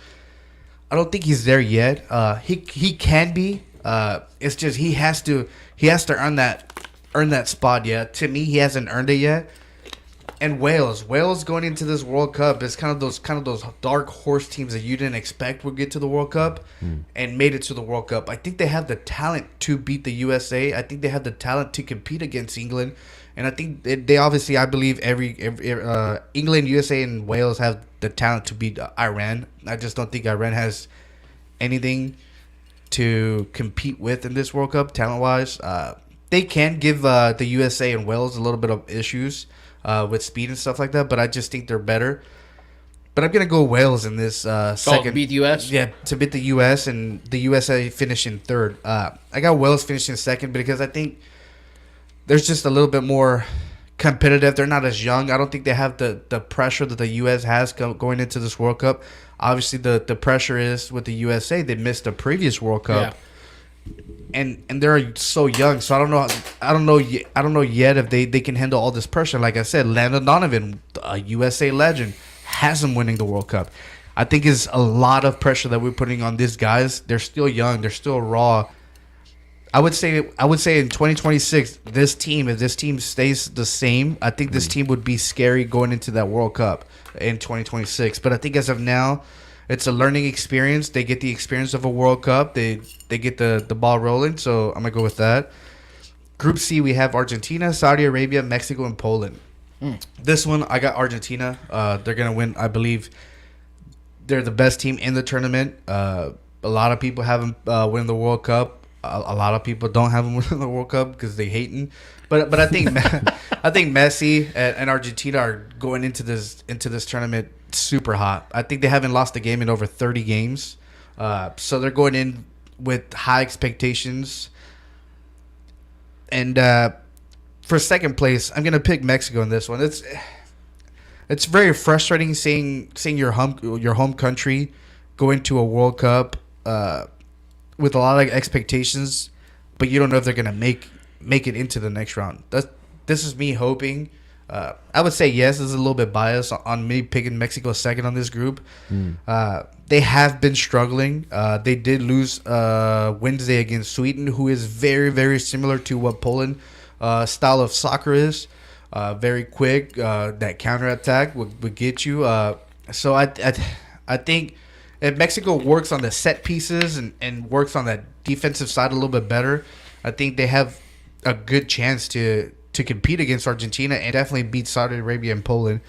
I don't think he's there yet. He can be. It's just he has to earn that spot yet. To me, he hasn't earned it yet. And Wales going into this World Cup is kind of those dark horse teams that you didn't expect would get to the World Cup and made it to the World Cup. I think they have the talent to beat the USA. I think they have the talent to compete against England, and I think they obviously, I believe every England, USA, and Wales have the talent to beat Iran. I just don't think Iran has anything to compete with in this World Cup talent wise. They can give the USA and Wales a little bit of issues with speed and stuff like that, but I just think they're better. But I'm gonna go Wales in this second. To beat the US? Yeah, to beat the US, and the USA finishing 3rd. I got Wales finishing 2nd because I think there's just a little bit more competitive. They're not as young. I don't think they have the pressure that the US has going into this World Cup. Obviously, the pressure is with the USA. They missed the previous World Cup. Yeah. And they're so young, so I don't know yet if they can handle all this pressure. Like I said, Landon Donovan, a USA legend, has them winning the World Cup. I think it's a lot of pressure that we're putting on these guys. They're still young, they're still raw. I would say in 2026, if this team stays the same, I think this team would be scary going into that World Cup in 2026. But I think as of now, it's a learning experience. They get the experience of a World Cup. They get the ball rolling. So I'm going to go with that. Group C, we have Argentina, Saudi Arabia, Mexico, and Poland. This one, I got Argentina. They're going to win, I believe. they're the best team in the tournament. A lot of people have them win the World Cup. A lot of people don't have them win the World Cup because they hating. But I think I think Messi and Argentina are going into this tournament super hot. I think they haven't lost a game in over 30 games. So they're going in with high expectations. And for second place, I'm gonna pick Mexico in this one. It's very frustrating seeing your home country go into a World Cup with a lot of expectations, but you don't know if they're gonna make it into the next round. This is me hoping. I would say yes. This is a little bit biased on me picking Mexico second on this group. They have been struggling. They did lose Wednesday against Sweden, who is very, very similar to what Poland style of soccer is. Very quick. That counterattack would get you. So I think if Mexico works on the set pieces and works on that defensive side a little bit better, I think they have a good chance to compete against Argentina and definitely beat Saudi Arabia and Poland.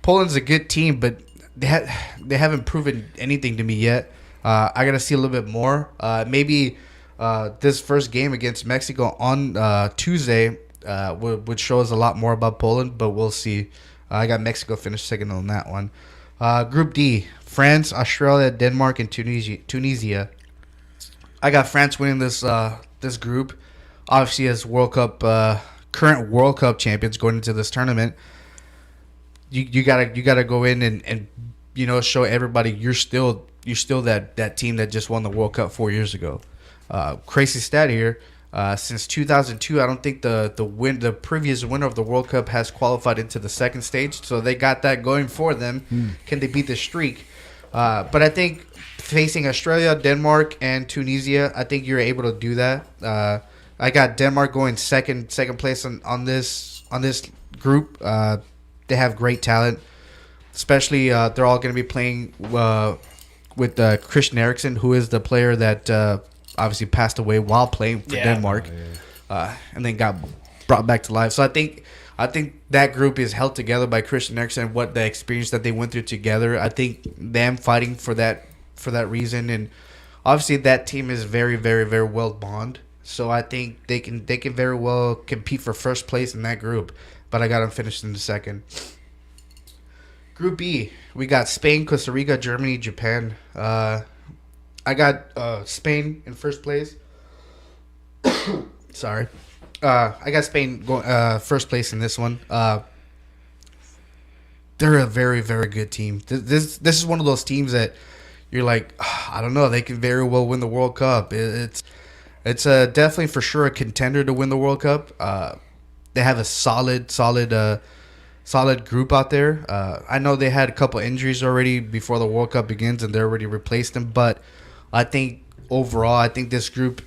Poland's a good team, but they haven't proven anything to me yet. I got to see a little bit more. Maybe this first game against Mexico on Tuesday would show us a lot more about Poland, but we'll see. I got Mexico finished second on that one. Group D, France, Australia, Denmark, and Tunisia. I got France winning this group. Obviously, as World Cup current World Cup champions going into this tournament, you gotta go in and show everybody you're still that team that just won the World Cup 4 years ago. Crazy stat here. Since 2002, I don't think the previous winner of the World Cup has qualified into the second stage, so they got that going for them. Can they beat the streak? But I think facing Australia, Denmark, and Tunisia, I think you're able to do that. I got Denmark going second place on this group. They have great talent, especially they're all going to be playing with Christian Eriksen, who is the player that obviously passed away while playing for Denmark, and then got brought back to life. So I think that group is held together by Christian Eriksen and what the experience that they went through together. I think them fighting for that reason, and obviously that team is very, very, very well bonded. So I think they can very well compete for first place in that group. But I got them finished in the second. Group B, we got Spain, Costa Rica, Germany, Japan. I got Spain in first place. Sorry. I got Spain going first place in this one. They're a very, very good team. This is one of those teams that you're like, I don't know, they can very well win the World Cup. It's definitely for sure a contender to win the World Cup. They have a solid group out there. I know they had a couple injuries already before the World Cup begins, and they already replaced them. But I think overall, this group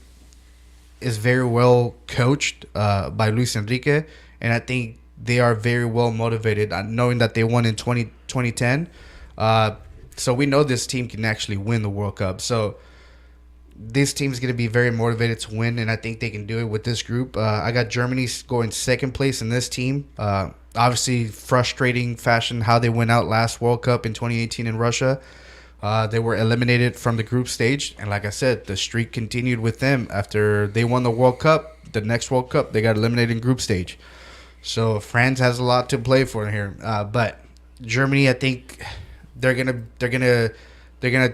is very well coached by Luis Enrique, and I think they are very well motivated, knowing that they won in 2010. So we know this team can actually win the World Cup. So this team is going to be very motivated to win, and I think they can do it with this group. I got Germany going second place in this team. Obviously, frustrating fashion how they went out last World Cup in 2018 in Russia. They were eliminated from the group stage, and like I said, the streak continued with them after they won the World Cup. The next World Cup, they got eliminated in group stage. So France has a lot to play for here. But Germany, I think they're gonna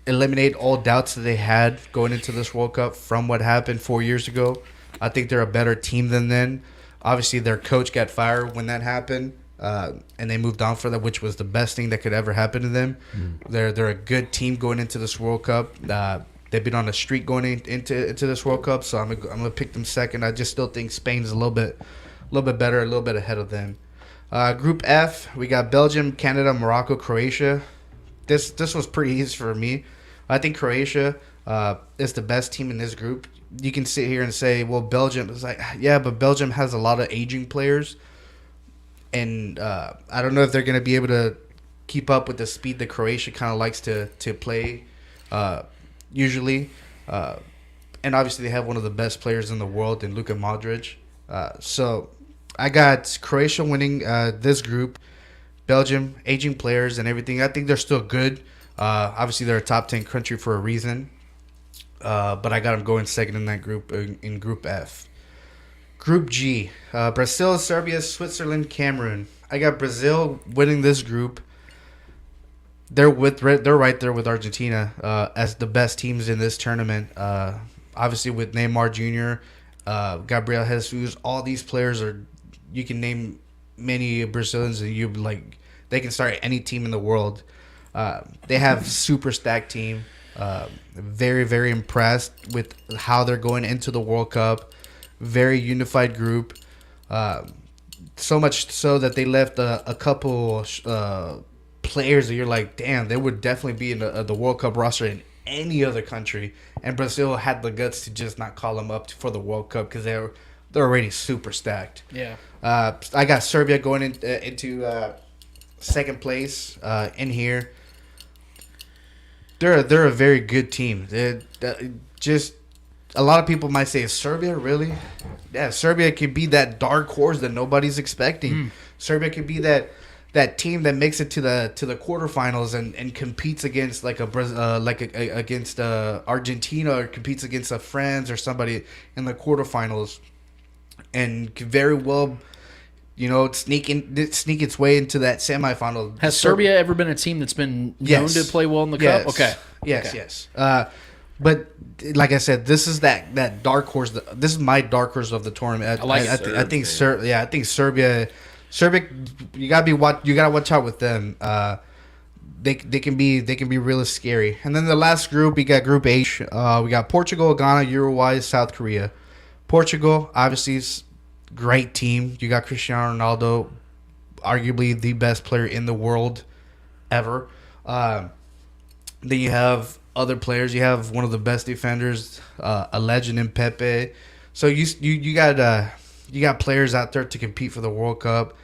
eliminate all doubts that they had going into this World Cup from what happened 4 years ago. I think they're a better team than then. Obviously, their coach got fired when that happened, and they moved on for that, which was the best thing that could ever happen to them. They're a good team going into this World Cup. They've been on a streak going into this World Cup, so I'm gonna pick them second. I just still think Spain's a little bit better, a little bit ahead of them. Group F, we got Belgium, Canada, Morocco, Croatia. This was pretty easy for me. I think Croatia is the best team in this group. You can sit here and say, well, Belgium is like, yeah, but Belgium has a lot of aging players, and I don't know if they're going to be able to keep up with the speed that Croatia kind of likes to play usually. And obviously they have one of the best players in the world in Luka Modric. So I got Croatia winning this group Belgium, aging players and everything. I think they're still good. Obviously, they're a top 10 country for a reason. But I got them going second in that group, in Group F. Group G, Brazil, Serbia, Switzerland, Cameroon. I got Brazil winning this group. They're right there with Argentina as the best teams in this tournament. Obviously, with Neymar Jr., Gabriel Jesus, all these players are. You can name many Brazilians, and they can start any team in the world. They have super stacked team. Very, very impressed with how they're going into the World Cup. Very unified group. So much so that they left a couple players that you're like, damn, they would definitely be in the World Cup roster in any other country. And Brazil had the guts to just not call them up for the World Cup because they're already super stacked. Yeah. I got Serbia going into second place in here. They're a very good team. Just a lot of people might say, is Serbia really? Yeah, Serbia could be that dark horse that nobody's expecting. Serbia could be that team that makes it to the quarterfinals and competes against against Argentina, or competes against a France or somebody in the quarterfinals, and could very well, sneak its way into that semifinal. Has Serbia ever been a team that's been known to play well in the Cup? Okay. Yes. But like I said, this is that dark horse. This is my dark horse of the tournament. I think Serbia. You gotta watch out with them. They can be really scary. And then the last group, we got Group H. We got Portugal, Ghana, Uruguay, South Korea. Portugal, obviously, is great team. You got Cristiano Ronaldo, arguably the best player in the world ever. Then you have other players. You have one of the best defenders, a legend in Pepe. So you got players out there to compete for the World Cup.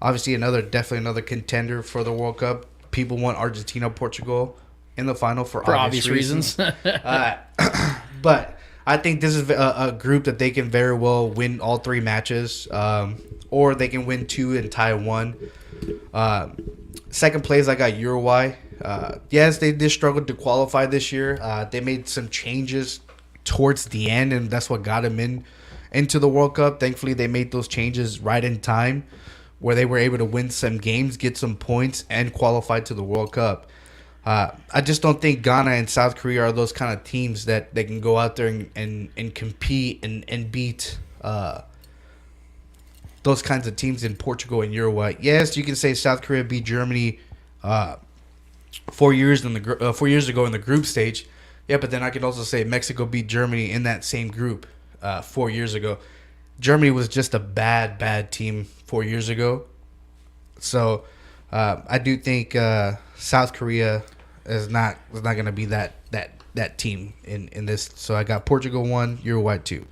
Obviously, definitely another contender for the World Cup. People want Argentina, Portugal in the final for obvious reasons. But I think this is a group that they can very well win all three matches, or they can win two and tie one. Second place, I got Uruguay. Yes, they did struggle to qualify this year. They made some changes towards the end, and that's what got them into the World Cup. Thankfully, they made those changes right in time, where they were able to win some games, get some points, and qualify to the World Cup. I just don't think Ghana and South Korea are those kind of teams that they can go out there and compete and beat those kinds of teams in Portugal and Uruguay. Yes, you can say South Korea beat Germany 4 years ago in the group stage. Yeah, but then I could also say Mexico beat Germany in that same group 4 years ago. Germany was just a bad team 4 years ago. So I do think South Korea is not going to be that team in this. So I got Portugal 1, Uruguay 2.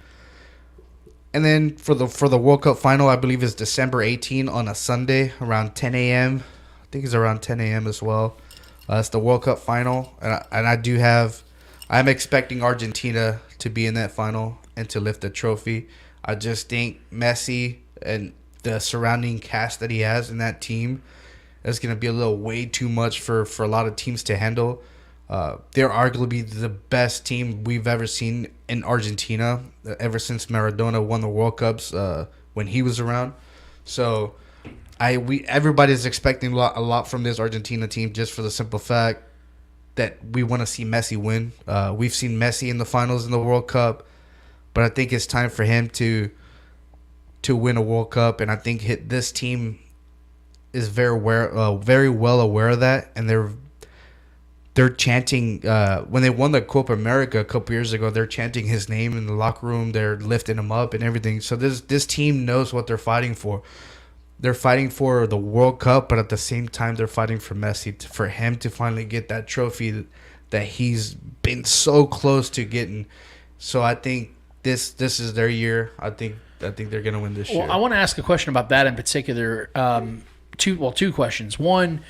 And then for the World Cup final, I believe it's December 18 on a Sunday around 10 a.m. I think it's around 10 a.m. as well. It's the World Cup final, and I'm expecting Argentina to be in that final and to lift the trophy. I just think Messi and the surrounding cast that he has in that team is going to be a little way too much for a lot of teams to handle. They're arguably the best team we've ever seen in Argentina ever since Maradona won the World Cups when he was around. So everybody's expecting a lot from this Argentina team, just for the simple fact that we want to see Messi win. We've seen Messi in the finals in the World Cup, but I think it's time for him to win a World Cup, and I think this team is very well aware of that, and they're chanting when they won the Copa America a couple years ago. They're chanting his name in the locker room. They're lifting him up and everything. So this team knows what they're fighting for. They're fighting for the World Cup, but at the same time, they're fighting for Messi, for him to finally get that trophy that he's been so close to getting. So I think this is their year. I think they're gonna win this year. Well, I want to ask a question about that in particular. Two questions. One,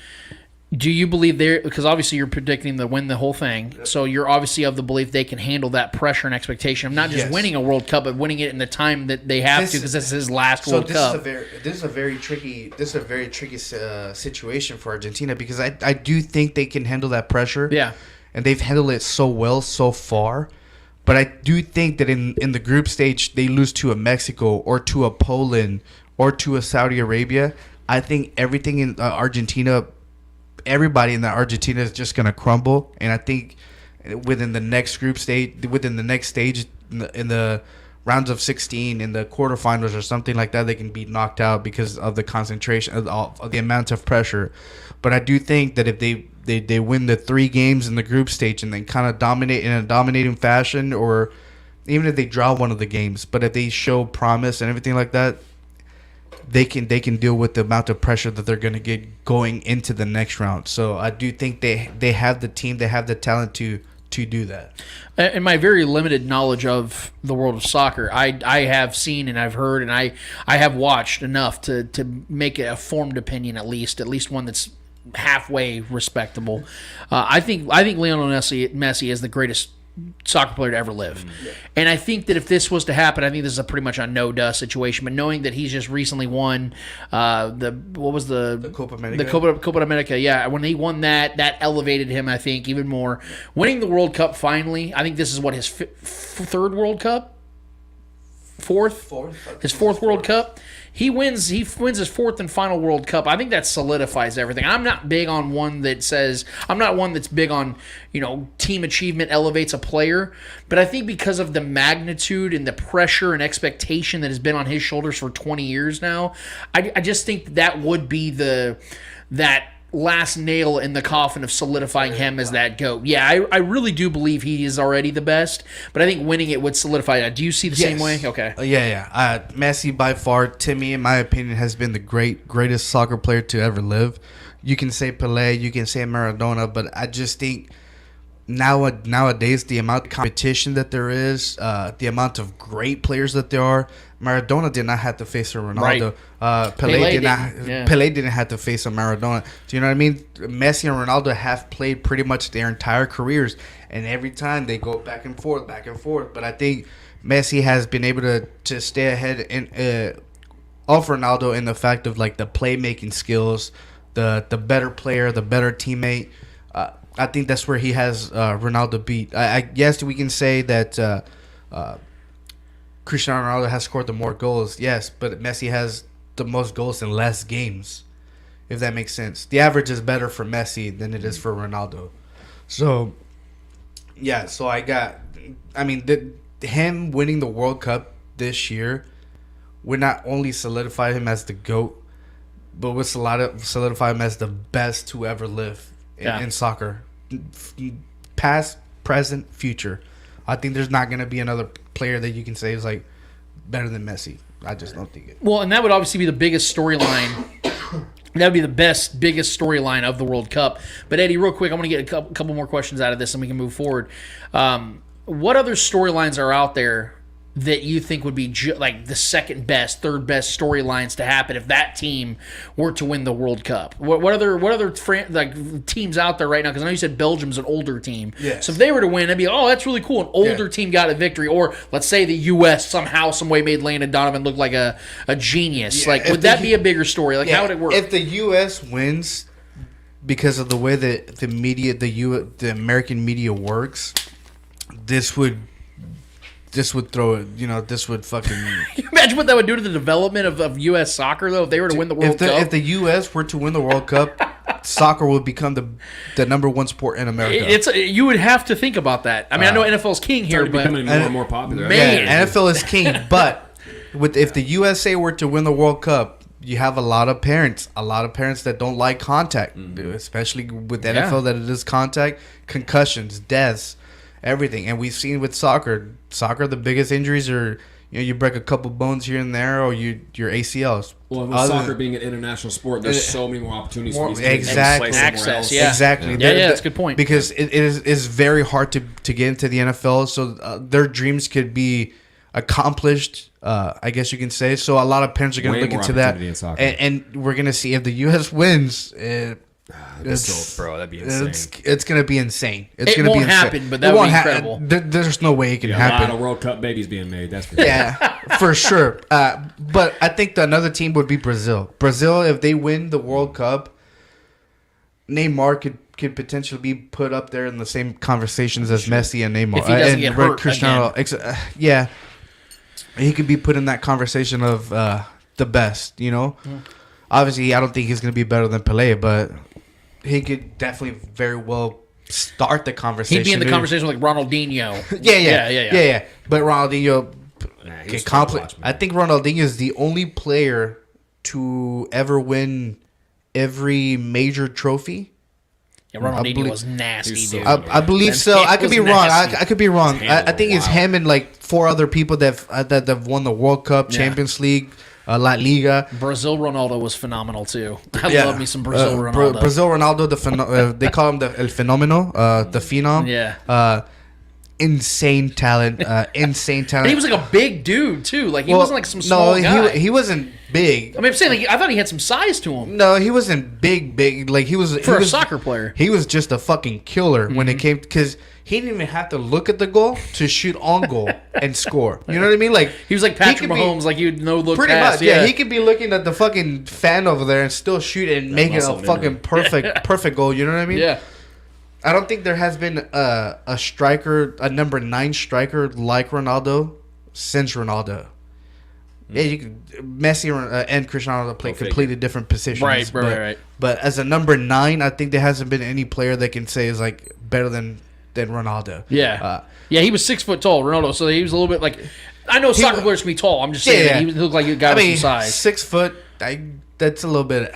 Do you believe they're, because obviously you're predicting to win the whole thing, so you're obviously of the belief they can handle that pressure and expectation of not just winning a World Cup, but winning it in the time that they have to, because this is his last World Cup. This is a very tricky situation for Argentina, because I do think they can handle that pressure. Yeah, and they've handled it so well so far. But I do think that in the group stage they lose to a Mexico or to a Poland or to a Saudi Arabia. I think everything in Argentina. Everybody in the Argentina is just going to crumble, and I think within the next stage, in the rounds of 16, in the quarterfinals or something like that, they can be knocked out because of the concentration of the amount of pressure. But I do think that if they win the 3 games in the group stage and then kind of dominate in a dominating fashion, or even if they draw one of the games, but if they show promise and everything like that, they can deal with the amount of pressure that they're going to get going into the next round. So I do think they have the team, they have the talent to do that. In my very limited knowledge of the world of soccer, I have seen and I've heard and I have watched enough to make a formed opinion, at least one that's halfway respectable. I think Lionel Messi is the greatest soccer player to ever live. And I think that if this was to happen, I think this is a pretty much a no-duh situation. But knowing that he's just recently won the Copa America. The Copa America, yeah. When he won that elevated him, I think, even more. Winning the World Cup finally, I think this is what, his third World Cup? Fourth? His fourth World Cup. He wins his 4th and final World Cup. I think that solidifies everything. I'm not big on one that says, I'm not one that's big on, team achievement elevates a player, but I think because of the magnitude and the pressure and expectation that has been on his shoulders for 20 years now, I just think that would be that last nail in the coffin of solidifying him as that GOAT. Yeah, I really do believe he is already the best, but I think winning it would solidify that. Do you see the same way? Okay. Yeah. Messi, by far, to me, in my opinion, has been the greatest soccer player to ever live. You can say Pelé, you can say Maradona, but I just think nowadays the amount of competition that there is, the amount of great players that there are. Maradona did not have to face a Ronaldo. Right. Pelé didn't have to face a Maradona. Do you know what I mean? Messi and Ronaldo have played pretty much their entire careers, and every time they go back and forth. But I think Messi has been able to stay ahead of Ronaldo in the fact of like the playmaking skills, the better player, the better teammate. I think that's where he has Ronaldo beat. I guess we can say that Cristiano Ronaldo has scored the more goals, yes, but Messi has the most goals in less games, if that makes sense. The average is better for Messi than it is for Ronaldo. So, yeah, him winning the World Cup this year would not only solidify him as the GOAT, but would solidify him as the best to ever live in soccer. Past, present, future. I think there's not going to be another player that you can say is like better than Messi. I just don't think it. Well, and that would obviously be the biggest storyline. That would be the biggest storyline of the World Cup. But Eddie, real quick, I want to get a couple more questions out of this and we can move forward. What other storylines are out there that you think would be like the second best, third best storylines to happen if that team were to win the World Cup? What other teams out there right now? Because I know you said Belgium's an older team. Yes. So if they were to win, it'd be, that's really cool. An older team got a victory. Or let's say the U.S. somehow, some way made Landon Donovan look like a genius. Yeah, would that be a bigger story? How would it work? If the U.S. wins because of the way that the media, the American media works, this would throw it, this would fucking... Can you imagine what that would do to the development of U.S. soccer, though, if they were to win the World Cup? If the U.S. were to win the World Cup, soccer would become the number one sport in America. You would have to think about that. I mean, I know NFL's king here, but... becoming more and more popular. Man. Yeah, NFL is king, but if the USA were to win the World Cup, you have a lot of parents that don't like contact, especially with NFL that it is contact, concussions, deaths, everything. And we've seen with soccer, the biggest injuries are, you break a couple bones here and there, or your ACLs. Well, with soccer being an international sport, there's so many more opportunities for these exactly. Access, exactly. That's a good point. Because it is very hard to get into the NFL, so their dreams could be accomplished, I guess you can say. So a lot of parents are going to look into that, and we're going to see if the U.S. wins. Bro, that'd be insane. It's gonna be insane. It's It gonna won't be insane. happen, but that would be incredible. There's no way it can happen. A lot of World Cup babies being made. That's for sure. Yeah, for sure. But I think another team would be Brazil. Brazil, if they win the World Cup, Neymar could potentially be put up there in the same conversations as Messi and Neymar. If he doesn't get hurt Cristiano, yeah, he could be put in that conversation of the best. You know, obviously, I don't think he's going to be better than Pelé, but he could definitely very well start the conversation. He'd be in the conversation with like Ronaldinho. Yeah. But Ronaldinho can compliment. I think Ronaldinho is the only player to ever win every major trophy. Yeah, Ronaldinho was nasty, dude. I believe so. I could be wrong. I could be wrong. I think it's him and like 4 other people that have won the World Cup, Champions League, La Liga. Brazil Ronaldo was phenomenal too. I love me some Brazil Ronaldo. Brazil Ronaldo, they call him the El Fenomeno, the Phenom. Yeah. Insane talent. Insane talent. And he was like a big dude too. Like he wasn't like some small guy. He wasn't big. I mean, I'm saying like I thought he had some size to him. No, he wasn't big. Like he was a soccer player. He was just a fucking killer when it came, because he didn't even have to look at the goal to shoot on goal and score. You know what I mean? Like he was like Patrick Mahomes. Like you'd look pretty past. much. Yeah, he could be looking at the fucking fan over there and still shoot it and make it a fucking perfect goal. You know what I mean? Yeah. I don't think there has been a striker, a number 9 striker like Ronaldo since Ronaldo. Yeah, you could, Messi and Cristiano play completely different positions. Right. But as a number 9, I think there hasn't been any player that can say is like better than Ronaldo. Yeah. He was 6 foot tall, Ronaldo. So he was a little bit like. I know soccer players can be tall. I'm just saying that he looked like a guy with some size. 6 foot. That's a little bit.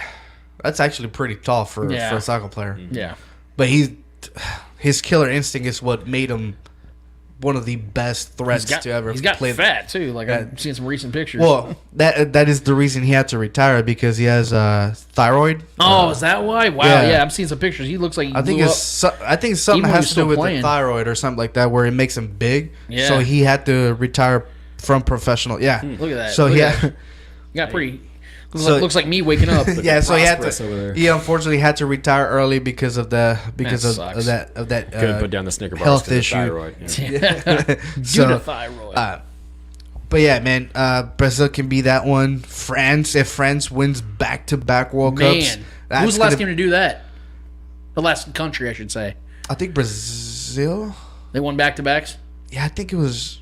That's actually pretty tall for a soccer player. Yeah. But his killer instinct is what made him one of the best threats to ever play. He's got fat too. Like I've seen some recent pictures. Well, that is the reason he had to retire, because he has thyroid. Oh, is that why? Wow. Yeah, I've seen some pictures. He looks like he I think something has to do with the thyroid or something like that, where it makes him big. Yeah. So he had to retire from professional. Yeah. Look at that. So he got pretty. Looks like me waking up. Yeah, so he unfortunately had to retire early because of that couldn't put down the Snicker bars health issue. Thyroid, Due to thyroid. But yeah, man, Brazil can be that one. France, if France wins back-to-back World Cups, who's the last team to do that? The last country, I should say. I think Brazil. They won back-to-backs. Yeah, I think it was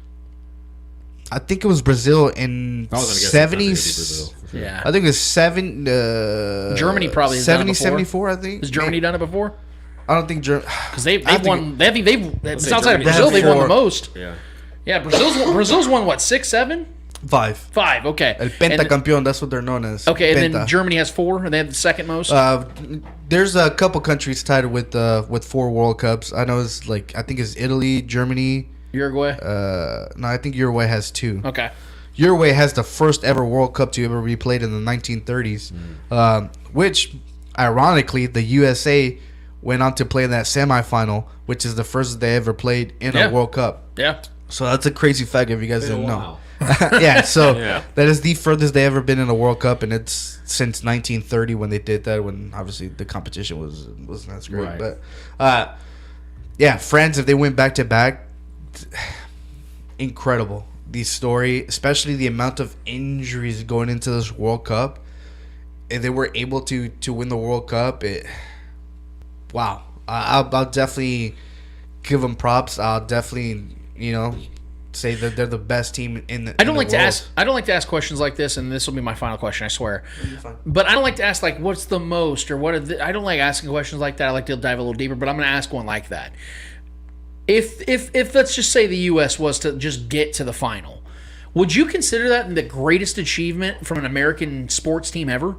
Brazil in 70s. Yeah, I think it was Germany probably 70, 74. I think has Germany done it before? I don't think Germany, because they've won. Outside of Brazil, they've won the most. Yeah. Brazil's won what, 6, 7? 5. Okay. El Pentacampeón, that's what they're known as. Okay, and then Germany has 4, and they have the second most. There's a couple countries tied with 4 World Cups. I know it's I think it's Italy, Germany. Uruguay? No, I think Uruguay has 2. Okay. Uruguay has the first ever World Cup to ever be played in the 1930s, which, ironically, the USA went on to play in that semifinal, which is the first they ever played in a World Cup. Yeah. So that's a crazy fact if you guys didn't know. That is the furthest they ever been in a World Cup, and it's since 1930 when they did that, when obviously the competition wasn't as great. Right. But, France, if they went back-to-back, incredible. The story, especially the amount of injuries going into this World Cup, and they were able to win the World Cup. Wow. I'll definitely give them props. I'll definitely say that they're the best team in the. I don't like to ask questions like this, and this will be my final question, I swear. But I don't like to ask what's the most or what. I don't like asking questions like that. I like to dive a little deeper, but I'm going to ask one like that. If let's just say the U.S. was to just get to the final, would you consider that the greatest achievement from an American sports team ever?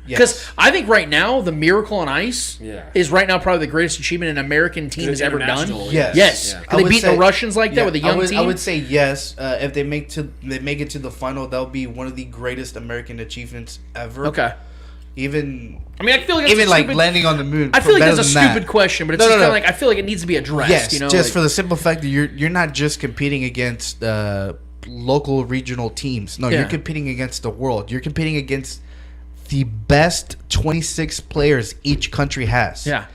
Because I think right now the Miracle on Ice is right now probably the greatest achievement an American team has ever done. Yes. Can they beat the Russians like that with a young team? I would say yes. If they make it to the final, that'll be one of the greatest American achievements ever. Okay. I feel like even landing on the moon. I feel like that's a stupid question, but it's just kind of like I feel like it needs to be addressed. Yes, just for the simple fact that you're not just competing against local regional teams. No, you're competing against the world. You're competing against the best 26 players each country has. Yeah.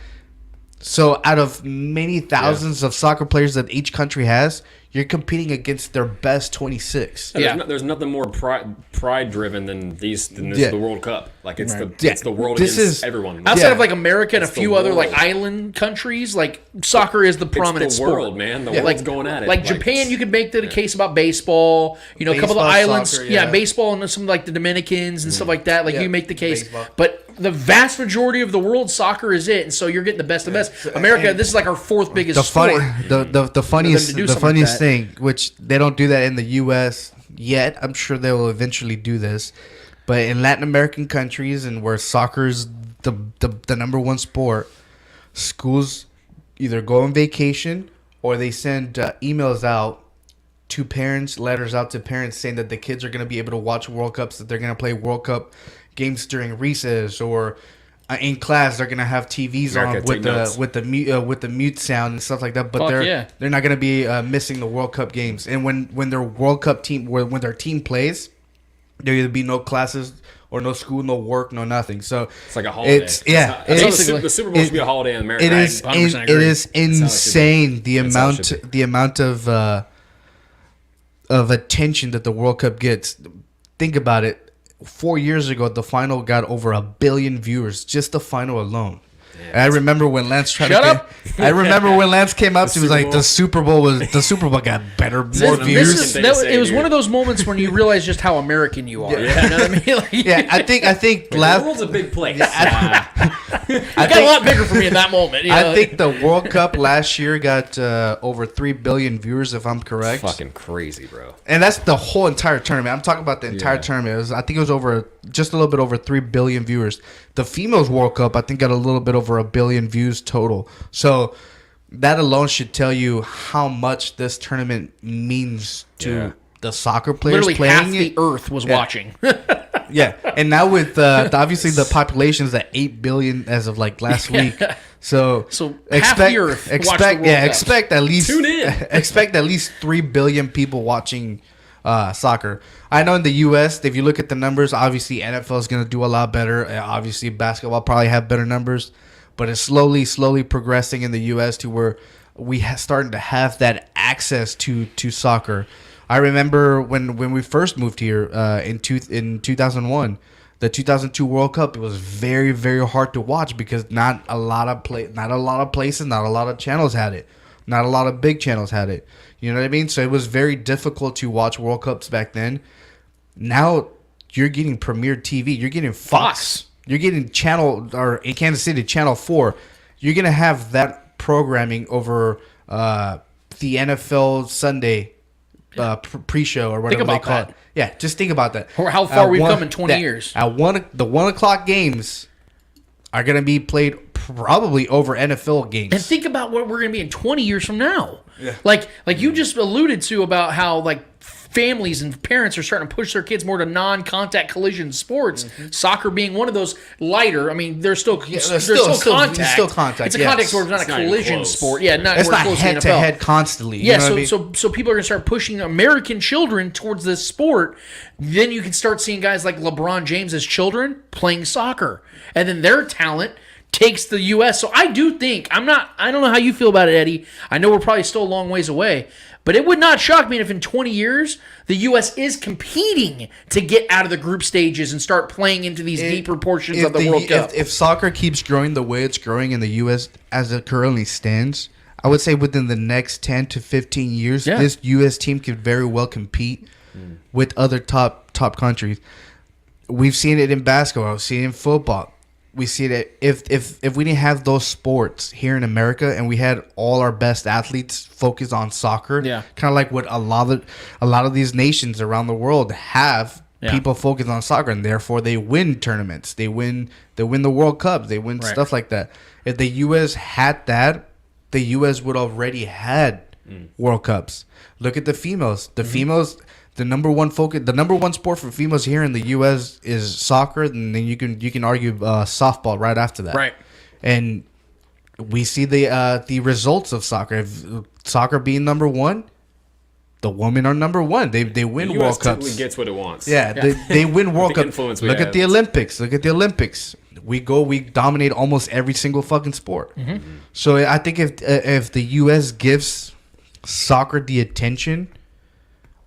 So out of many thousands of soccer players that each country has, you're competing against their best 26. There's nothing more pride driven than the World Cup. Like it's the world this against is, everyone. Outside of like America and a few other like island countries, like soccer is the prominent it's the world, sport. Man. The world's going at it. Like Japan, you could make the case about baseball. You know, a couple of the islands, soccer, baseball and some like the Dominicans and stuff like that. Like you make the case, but the vast majority of the world, soccer is it, and so you're getting the best of the best. America, this is like our fourth biggest sport. The funniest thing, which they don't do that in the U.S. yet. I'm sure they will eventually do this, but in Latin American countries and where soccer's the number one sport, schools either go on vacation or they send emails out to parents, letters out to parents saying that the kids are going to be able to watch World Cups, that they're going to play World Cup games during recess, or in class they're gonna have TVs on with the mute sound and stuff like that. But they're not gonna be missing the World Cup games. And when their World Cup team when their team plays, there either be no classes or no school, no work, no nothing. So it's like a holiday. The Super Bowl should be a holiday in America. It is insane the amount of attention that the World Cup gets. Think about it. 4 years ago, the final got over 1 billion viewers, just the final alone. I remember when Lance came up. He was like, the Super Bowl got better, more views. It was one of those moments when you realize just how American you are. Yeah. You know what I mean? Like, I think the world's a big place. It got a lot bigger for me in that moment. You know? I think the World Cup last year got over 3 billion viewers, if I'm correct. It's fucking crazy, bro. And that's the whole entire tournament. I'm talking about the entire tournament. I think it was just a little bit over 3 billion viewers. The females World Cup, I think, got a little bit over 1 billion views total. So that alone should tell you how much this tournament means to the soccer players. Literally playing half the earth was watching. And now with obviously the population is at 8 billion as of like last week. So half the earth expect at least tune in. Expect at least 3 billion people watching soccer. I know in the U.S., if you look at the numbers, obviously NFL is going to do a lot better. Obviously basketball probably have better numbers, but it's slowly progressing in the U.S. to where we starting to have that access to soccer. I remember when we first moved here in 2001, the 2002 World Cup. It was very, very hard to watch because not a lot of places, not a lot of channels had it. Not a lot of big channels had it. You know what I mean? So it was very difficult to watch World Cups back then. Now you're getting Premier TV. You're getting Fox. You're getting in Kansas City, Channel 4. You're going to have that programming over the NFL Sunday pre-show or whatever they call it. Yeah, just think about that. Or how far we've come in 20 years. The 1 o'clock games are going to be played probably over NFL games. And think about what we're going to be in 20 years from now. Yeah. Like you just alluded to about how like families and parents are starting to push their kids more to non-contact collision sports. Mm-hmm. Soccer being one of those lighter. I mean, there's still contact. It's still contact. It's a contact sport, it's not a collision sport. Yeah, it's not head to head constantly. Yeah, so people are gonna start pushing American children towards this sport. Then you can start seeing guys like LeBron James's children playing soccer, and then their talent takes the U.S. So I do think I don't know how you feel about it, Eddie. I know we're probably still a long ways away. But it would not shock me if in 20 years, the U.S. is competing to get out of the group stages and start playing into these deeper portions of the World Cup. If soccer keeps growing the way it's growing in the U.S. as it currently stands, I would say within the next 10 to 15 years, this U.S. team could very well compete with other top countries. We've seen it in basketball. We've seen it in football. We see that if we didn't have those sports here in America and we had all our best athletes focus on soccer, kind of like what a lot of these nations around the world have, people focus on soccer and therefore they win tournaments, they win the World Cup, they win stuff like that. If the U.S. had that, the U.S. would already had World Cups. Look at the females. The females. The number one sport for females here in the U.S. is soccer, and then you can argue softball right after that. Right. And we see the results of soccer. If soccer being number one, the women are number one. They win the World US Cups. gets what it wants. Yeah, they win World Cups. Look at the Olympics. Look at the Olympics. We dominate almost every single fucking sport. So I think if the U.S. gives soccer the attention,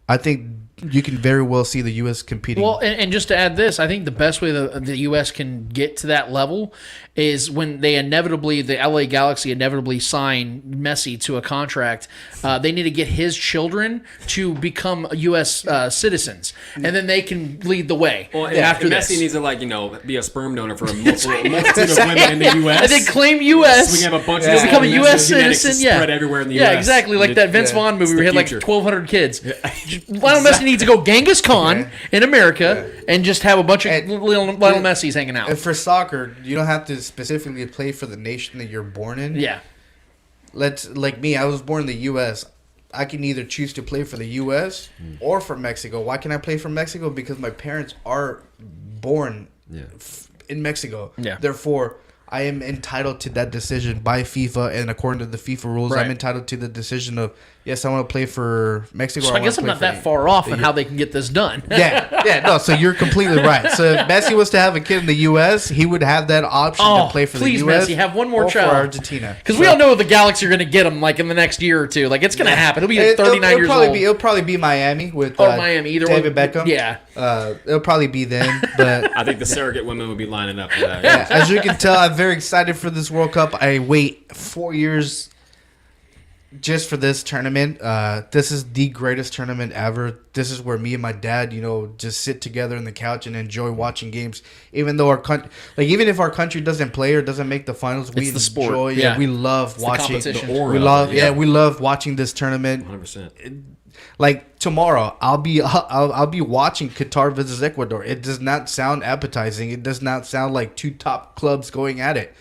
I think you can very well see the U.S. competing. Well, and just to add this, I think the best way the U.S. can get to that level is when the LA Galaxy inevitably sign Messi to a contract. They need to get his children to become U.S. Citizens, and then they can lead the way. Well, after and this, Messi needs to be a sperm donor for a multitude of women in the U.S. and then claim U.S. So we can have a bunch He'll of become a U.S. citizen. spread everywhere in the U.S. Yeah, exactly. Like that Vince Vaughn movie where he had like 1,200 kids. Lionel Messi needs to go Genghis Khan in America and just have a bunch of Lionel Messi's hanging out. And for soccer, you don't have to specifically play for the nation that you're born in. Yeah. Like me, I was born in the U.S. I can either choose to play for the U.S. or for Mexico. Why can I play for Mexico? Because my parents are born in Mexico. Yeah. Therefore, I am entitled to that decision by FIFA, and according to the FIFA rules, Right. I'm entitled to the decision of, yes, I want to play for Mexico. So or I guess I'm wanna not play that for far off in how they can get this done. no, so you're completely right. So if Messi was to have a kid in the U.S., he would have that option to play for the U.S. Messi, have one more or child. for Argentina. Because we all know the Galaxy are going to get him like in the next year or two. Like it's going to happen. He'll be 39 years old. It'll probably be Miami with Miami, either David one. Beckham. Yeah. It'll probably be then. But I think the surrogate women would be lining up for that. yeah, as you can tell, I'm very excited for this World Cup. I wait 4 years just for this tournament. This is the greatest tournament ever. This is where me and my dad, just sit together on the couch and enjoy watching games. Even though even if our country doesn't play or doesn't make the finals, we the sport. enjoy. Yeah. We love It's watching. the competition. We love watching this tournament. 100%. Like tomorrow, I'll be watching Qatar versus Ecuador. It does not sound appetizing. It does not sound like two top clubs going at it.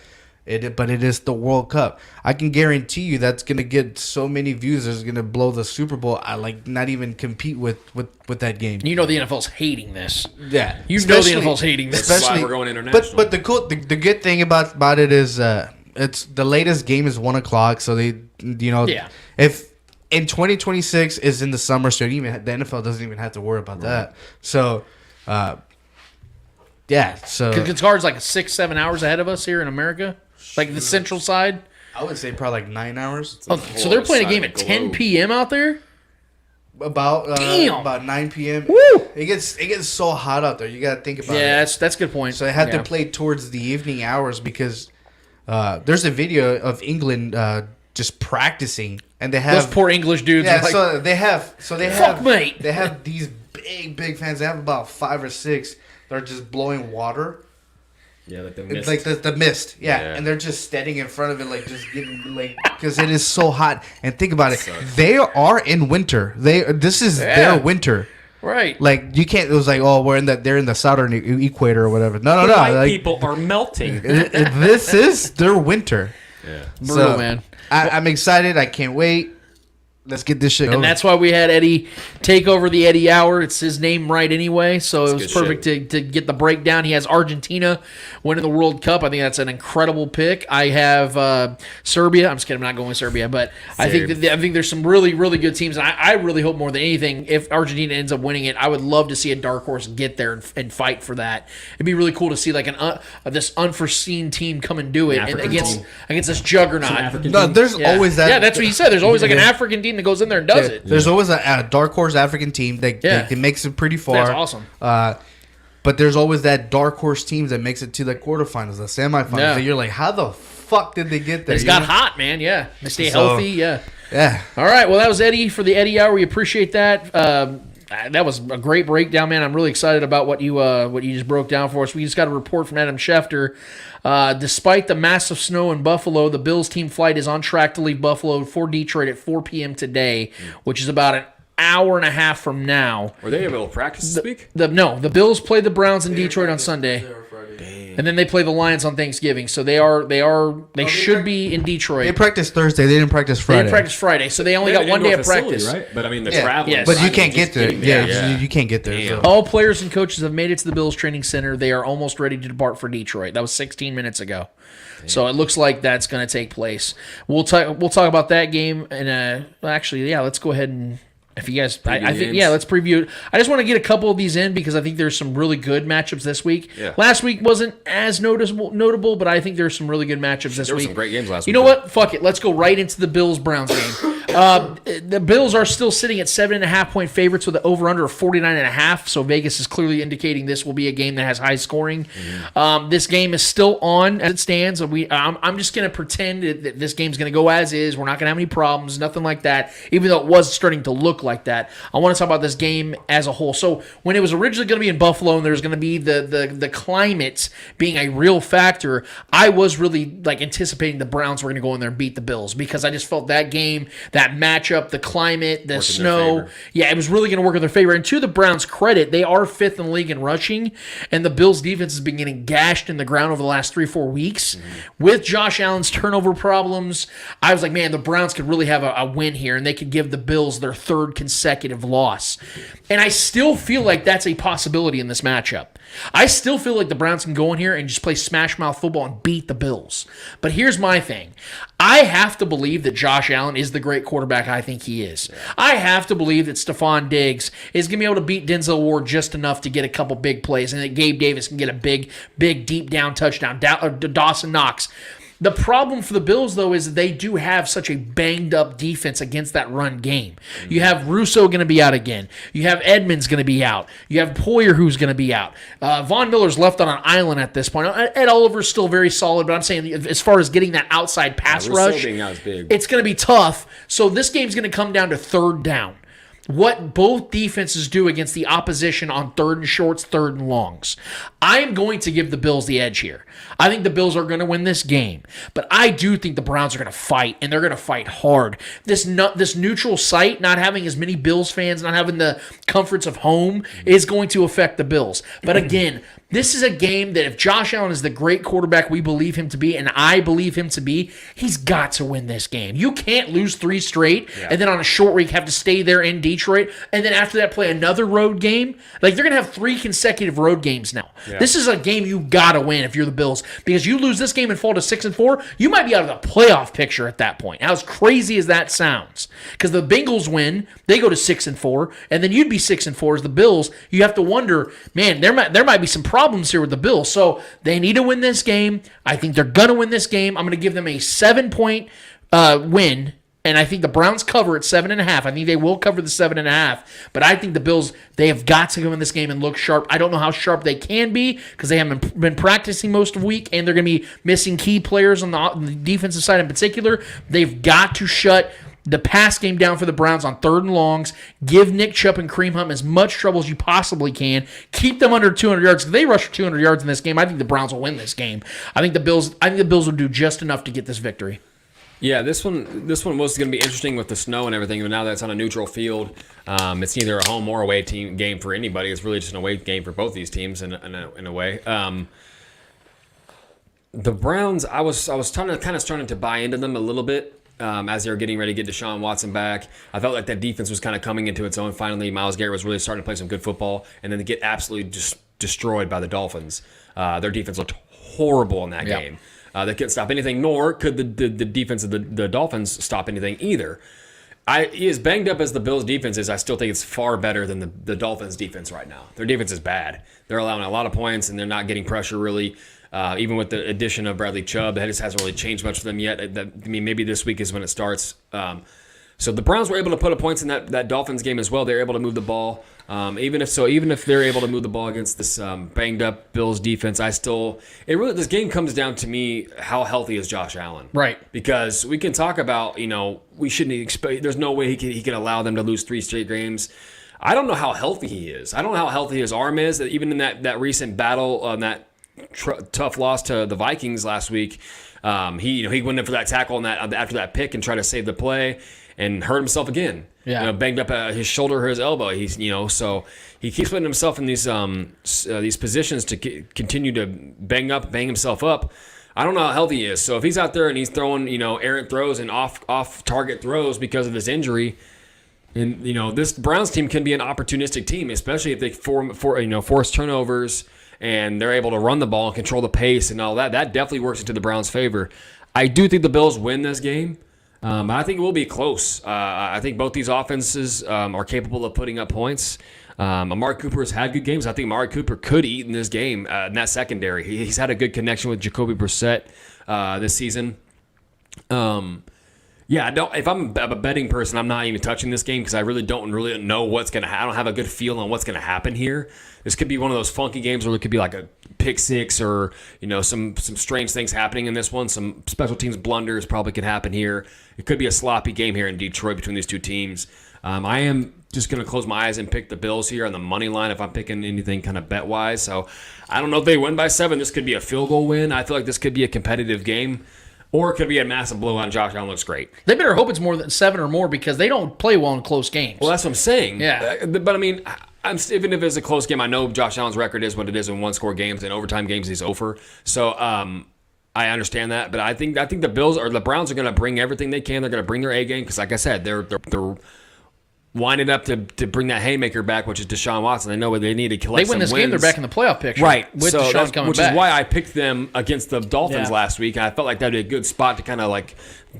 But it is the World Cup. I can guarantee you that's gonna get so many views. It's gonna blow the Super Bowl. I not even compete with that game. The NFL's hating this. Yeah, the NFL's hating this. That's why we're going international. But the good thing about it is it's the latest game is 1:00. So they if in 2026 is in the summer, so the NFL doesn't even have to worry about that. So. So Qatar's like 6-7 hours ahead of us here in America, like the central side. I would say probably like 9 hours. Oh, so they're playing a game at 10 p.m. out there. About 9 p.m. Woo! It gets so hot out there. You got to think about it. Yeah, that's a good point. So they have to play towards the evening hours because there's a video of England just practicing, and they have those poor English dudes. Yeah, are like, fuck mate. They have these big fans. They have about 5 or 6. They're just blowing water. Yeah, like the mist. It's like the mist. Yeah. And they're just standing in front of it, like just getting because it is so hot. And think about it, they are in winter. This is their winter. Right. Like you can't. It was like, oh, they're in the southern equator or whatever. No. White people are melting. This is their winter. Yeah. Brutal, man. I'm excited. I can't wait. Let's get this shit going. And that's why we had Eddie take over the Eddie Hour. It's his name right anyway, so it was perfect to get the breakdown. He has Argentina winning the World Cup. I think that's an incredible pick. I have Serbia. I'm just kidding. I'm not going with Serbia, but I think there's some really, really good teams. And I really hope more than anything, if Argentina ends up winning it, I would love to see a dark horse get there and fight for that. It'd be really cool to see like this unforeseen team come and do it against this juggernaut. No, there's always that. Yeah, that's what he said. There's always like an African team that goes in there and does it. There's always a dark horse African team that makes it pretty far. That's awesome. But there's always that dark horse team that makes it to the quarterfinals, the semifinals. Yeah. That you're like, how the fuck did they get there? It's got hot, man. Yeah, they stay healthy. Yeah. All right. Well, that was Eddie for the Eddie Hour. We appreciate that. That was a great breakdown, man. I'm really excited about what you just broke down for us. We just got a report from Adam Schefter. Despite the massive snow in Buffalo, the Bills team flight is on track to leave Buffalo for Detroit at 4 p.m. today, which is about an hour and a half from now. Were they able to practice this week? No, the Bills play the Browns in Detroit on Sunday. And then they play the Lions on Thanksgiving. So they should be in Detroit. They practiced Thursday. They didn't practice Friday. They didn't practice Friday, so they only got 1 day of practice. Right? But I mean, the travel. Yes. But you can't get there. You can't get there. So. All players and coaches have made it to the Bills training center. They are almost ready to depart for Detroit. That was 16 minutes ago. So it looks like that's going to take place. We'll talk about that game. And let's go ahead and If you guys, I think, let's preview it. I just want to get a couple of these in because I think there's some really good matchups this week. Yeah. Last week wasn't as notable, but I think there's some really good matchups this week. There were some great games last week. You know what? Fuck it. Let's go right into the Bills-Browns game. The Bills are still sitting at 7.5-point favorites with an over-under of 49.5, so Vegas is clearly indicating this will be a game that has high scoring. This game is still on as it stands. So I'm just going to pretend that this game's going to go as is. We're not going to have any problems, nothing like that, even though it was starting to look like that. I want to talk about this game as a whole. So when it was originally going to be in Buffalo and there was going to be the climate being a real factor, I was really anticipating the Browns were going to go in there and beat the Bills because I just felt that game, that matchup, the climate, the snow, it was really going to work in their favor. And to the Browns' credit, they are 5th in the league in rushing, and the Bills' defense has been getting gashed in the ground over the last 3-4 weeks. With Josh Allen's turnover problems, I was like, man, the Browns could really have a win here, and they could give the Bills their 3rd consecutive loss. And I still feel like that's a possibility in this matchup. I still feel like the Browns can go in here and just play smash mouth football and beat the Bills. But here's my thing. I have to believe that Josh Allen is the great quarterback I think he is. I have to believe that Stephon Diggs is going to be able to beat Denzel Ward just enough to get a couple big plays and that Gabe Davis can get a big, deep down touchdown. Dawson Knox. The problem for the Bills, though, is that they do have such a banged-up defense against that run game. You have Russo going to be out again. You have Edmonds going to be out. You have Poyer who's going to be out. Von Miller's left on an island at this point. Ed Oliver's still very solid, but I'm saying as far as getting that outside pass rush, it's going to be tough. So this game's going to come down to 3rd down. What both defenses do against the opposition on 3rd and shorts, 3rd and longs. I'm going to give the Bills the edge here. I think the Bills are going to win this game, but I do think the Browns are going to fight, and they're going to fight hard. This neutral site, not having as many Bills fans, not having the comforts of home, is going to affect the Bills. But again, this is a game that if Josh Allen is the great quarterback we believe him to be, and I believe him to be, he's got to win this game. You can't lose 3 straight, and then on a short week have to stay there in Detroit, and then after that play another road game. They're going to have 3 consecutive road games now. Yeah. This is a game you got to win if you're the Bills, because you lose this game and fall to 6-4, you might be out of the playoff picture at that point. As crazy as that sounds, because the Bengals win, they go to 6-4, and then you'd be 6-4 as the Bills. You have to wonder, man, there might be some problems here with the Bills. So they need to win this game. I think they're going to win this game. I'm going to give them a 7-point win. And I think the Browns cover at 7.5. I think they will cover the 7.5. But I think the Bills, they have got to go in this game and look sharp. I don't know how sharp they can be because they haven't been practicing most of the week, and they're going to be missing key players on the defensive side in particular. They've got to shut the pass game down for the Browns on 3rd and longs. Give Nick Chubb and Kareem Hunt as much trouble as you possibly can. Keep them under 200 yards. If they rush for 200 yards in this game, I think the Browns will win this game. I think the Bills will do just enough to get this victory. Yeah, this one was going to be interesting with the snow and everything, but now that it's on a neutral field, it's neither a home or away team game for anybody. It's really just an away game for both these teams in a way. The Browns, I was starting to buy into them a little bit as they were getting ready to get Deshaun Watson back. I felt like that defense was kind of coming into its own. Finally, Myles Garrett was really starting to play some good football, and then to get absolutely just destroyed by the Dolphins. Their defense looked horrible in that game. They couldn't stop anything, nor could the defense of the Dolphins stop anything either. As banged up as the Bills' defense is, I still think it's far better than the Dolphins' defense right now. Their defense is bad. They're allowing a lot of points, and they're not getting pressure really. Even with the addition of Bradley Chubb, that just hasn't really changed much for them yet. Maybe this week is when it starts. So the Browns were able to put up points in that Dolphins game as well. They're able to move the ball. Even if they're able to move the ball against this banged up Bills defense, this game comes down to me, how healthy is Josh Allen? Right. Because we can talk about, we shouldn't expect, there's no way he can allow them to lose 3 straight games. I don't know how healthy he is. I don't know how healthy his arm is. Even in that recent battle, that tough loss to the Vikings last week, he went in for that tackle after that pick and tried to save the play and hurt himself again. Yeah, banged up his shoulder or his elbow. So he keeps putting himself in these positions to continue to bang himself up. I don't know how healthy he is. So if he's out there and he's throwing errant throws and off target throws because of his injury, and this Browns team can be an opportunistic team, especially if they force turnovers and they're able to run the ball and control the pace and all that. That definitely works into the Browns' favor. I do think the Bills win this game. I think it will be close. I think both these offenses are capable of putting up points. Amari Cooper has had good games. I think Amari Cooper could eat in this game in that secondary. He's had a good connection with Jacoby Brissett this season. If I'm a betting person, I'm not even touching this game because I really don't know what's going to happen. I don't have a good feel on what's going to happen here. This could be one of those funky games where it could be like a pick six or, some strange things happening in this one. Some special teams blunders probably could happen here. It could be a sloppy game here in Detroit between these two teams. I am just going to close my eyes and pick the Bills here on the money line if I'm picking anything kind of bet-wise. So I don't know if they win by 7. This could be a field goal win. I feel like this could be a competitive game. Or it could be a massive blowout and Josh Allen looks great. They better hope it's more than 7 or more because they don't play well in close games. Well, that's what I'm saying. Yeah. But, I mean, even if it's a close game, I know Josh Allen's record is what it is in one-score games. In overtime games, he's over. So I understand that. But I think the Bills or the Browns are going to bring everything they can. They're going to bring their A game because, like I said, they're winding up to bring that haymaker back, which is Deshaun Watson. They know what they need to collect. They win this wins. game, they're back in the playoff picture. Right. With Deshaun coming which back. is why I picked them against the Dolphins last week. And I felt like that would be a good spot to kind of like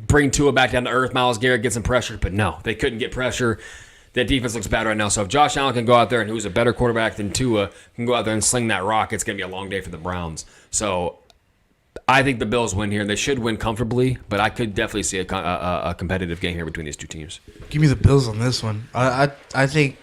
bring Tua back down to earth. Myles Garrett get some pressure, but no, they couldn't get pressure. That defense looks bad right now. So if Josh Allen can go out there and who's a better quarterback than Tua can go out there and sling that rock, it's going to be a long day for the Browns. So I think the Bills win here. They should win comfortably, but I could definitely see a competitive game here between these two teams. Give me the Bills on this one. I think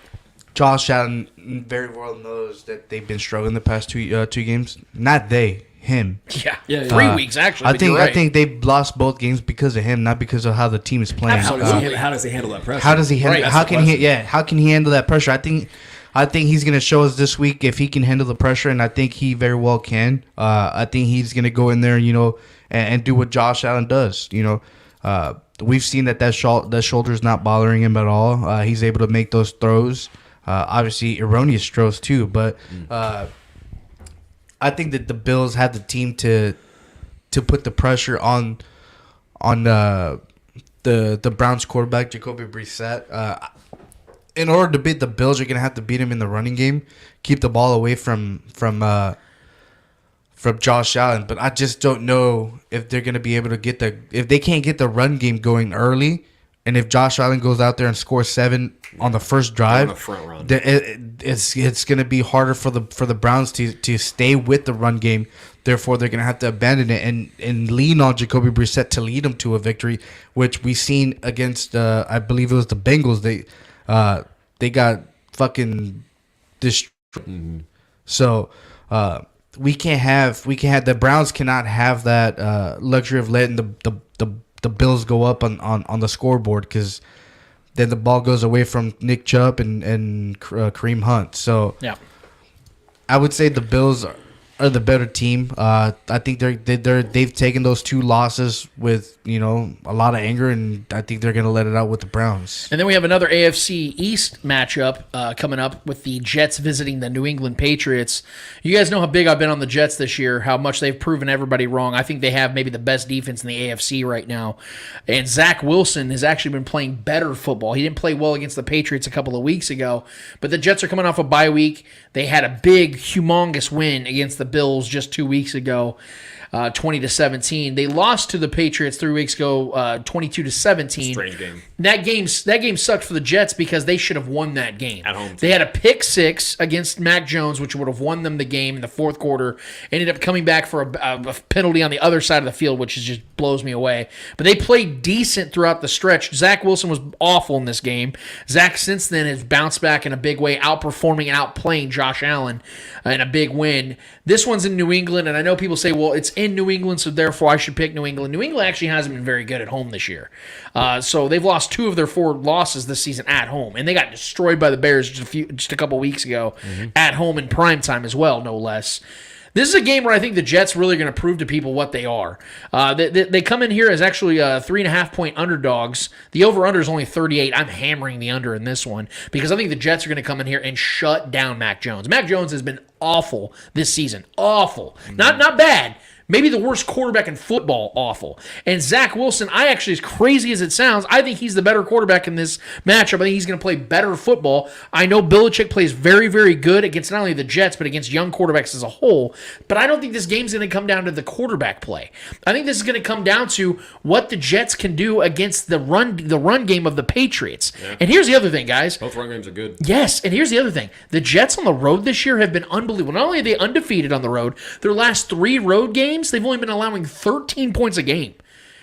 Josh Allen very well knows that they've been struggling the past two games. Not they, him. Yeah. 3 weeks actually. I think they lost both games because of him, not because of how the team is playing. Absolutely. How does he handle that pressure? How does he handle? How can he handle that pressure? I think he's going to show us this week if he can handle the pressure, and I think he very well can. I think he's going to go in there, and do what Josh Allen does. We've seen that shoulder is not bothering him at all. He's able to make those throws, obviously erroneous throws too. But I think that the Bills have the team to put the pressure on the Browns quarterback Jacoby Brissett. In order to beat the Bills, you're gonna have to beat him in the running game, keep the ball away from Josh Allen. But I just don't know if they're gonna be able to if they can't get the run game going early, and if Josh Allen goes out there and scores 7 on the first drive, it's gonna be harder for the Browns to stay with the run game. Therefore, they're gonna have to abandon it and lean on Jacoby Brissett to lead them to a victory, which we've seen against I believe it was the Bengals. They got fucking destroyed. Mm-hmm. So we can't have the Browns cannot have that luxury of letting the Bills go up on the scoreboard, because then the ball goes away from Nick Chubb and Kareem Hunt. So yeah, I would say the Bills are the better team. I think they've taken those 2 losses with a lot of anger, and I think they're gonna let it out with the Browns. And then we have another AFC East matchup coming up with the Jets visiting the New England Patriots. You guys know how big I've been on the Jets this year, how much they've proven everybody wrong. I think they have maybe the best defense in the AFC right now. And Zach Wilson has actually been playing better football. He didn't play well against the Patriots a couple of weeks ago, but the Jets are coming off a bye week. They had a big, humongous win against the Bills just 2 weeks ago, 20-17. They lost to the Patriots 3 weeks ago, 22-17. Strange game. That game sucked for the Jets because they should have won that game. At home. They had a pick 6 against Mac Jones, which would have won them the game in the fourth quarter. Ended up coming back for a penalty on the other side of the field, which just blows me away. But they played decent throughout the stretch. Zach Wilson was awful in this game. Zach since then has bounced back in a big way, outperforming and outplaying Josh Allen in a big win. This one's in New England, and I know people say, well, it's in New England, so therefore I should pick New England. New England actually hasn't been very good at home this year. So they've lost 2 of their 4 losses this season at home, and they got destroyed by the Bears just a couple weeks ago at home in primetime as well, no less. This is a game where I think the Jets really are going to prove to people what they are. They come in here as actually 3.5-point underdogs. The over-under is only 38. I'm hammering the under in this one because I think the Jets are going to come in here and shut down Mac Jones. Mac Jones has been awful this season. Awful. Not bad, maybe the worst quarterback in football awful. And Zach Wilson, I actually, as crazy as it sounds, I think he's the better quarterback in this matchup. I think he's going to play better football. I know Belichick plays very, very good against not only the Jets, but against young quarterbacks as a whole. But I don't think this game's going to come down to the quarterback play. I think this is going to come down to what the Jets can do against the run game of the Patriots. Yeah. And here's the other thing, guys. Both run games are good. Yes, and here's the other thing. The Jets on the road this year have been unbelievable. Not only are they undefeated on the road, their last 3 road games, they've only been allowing 13 points a game.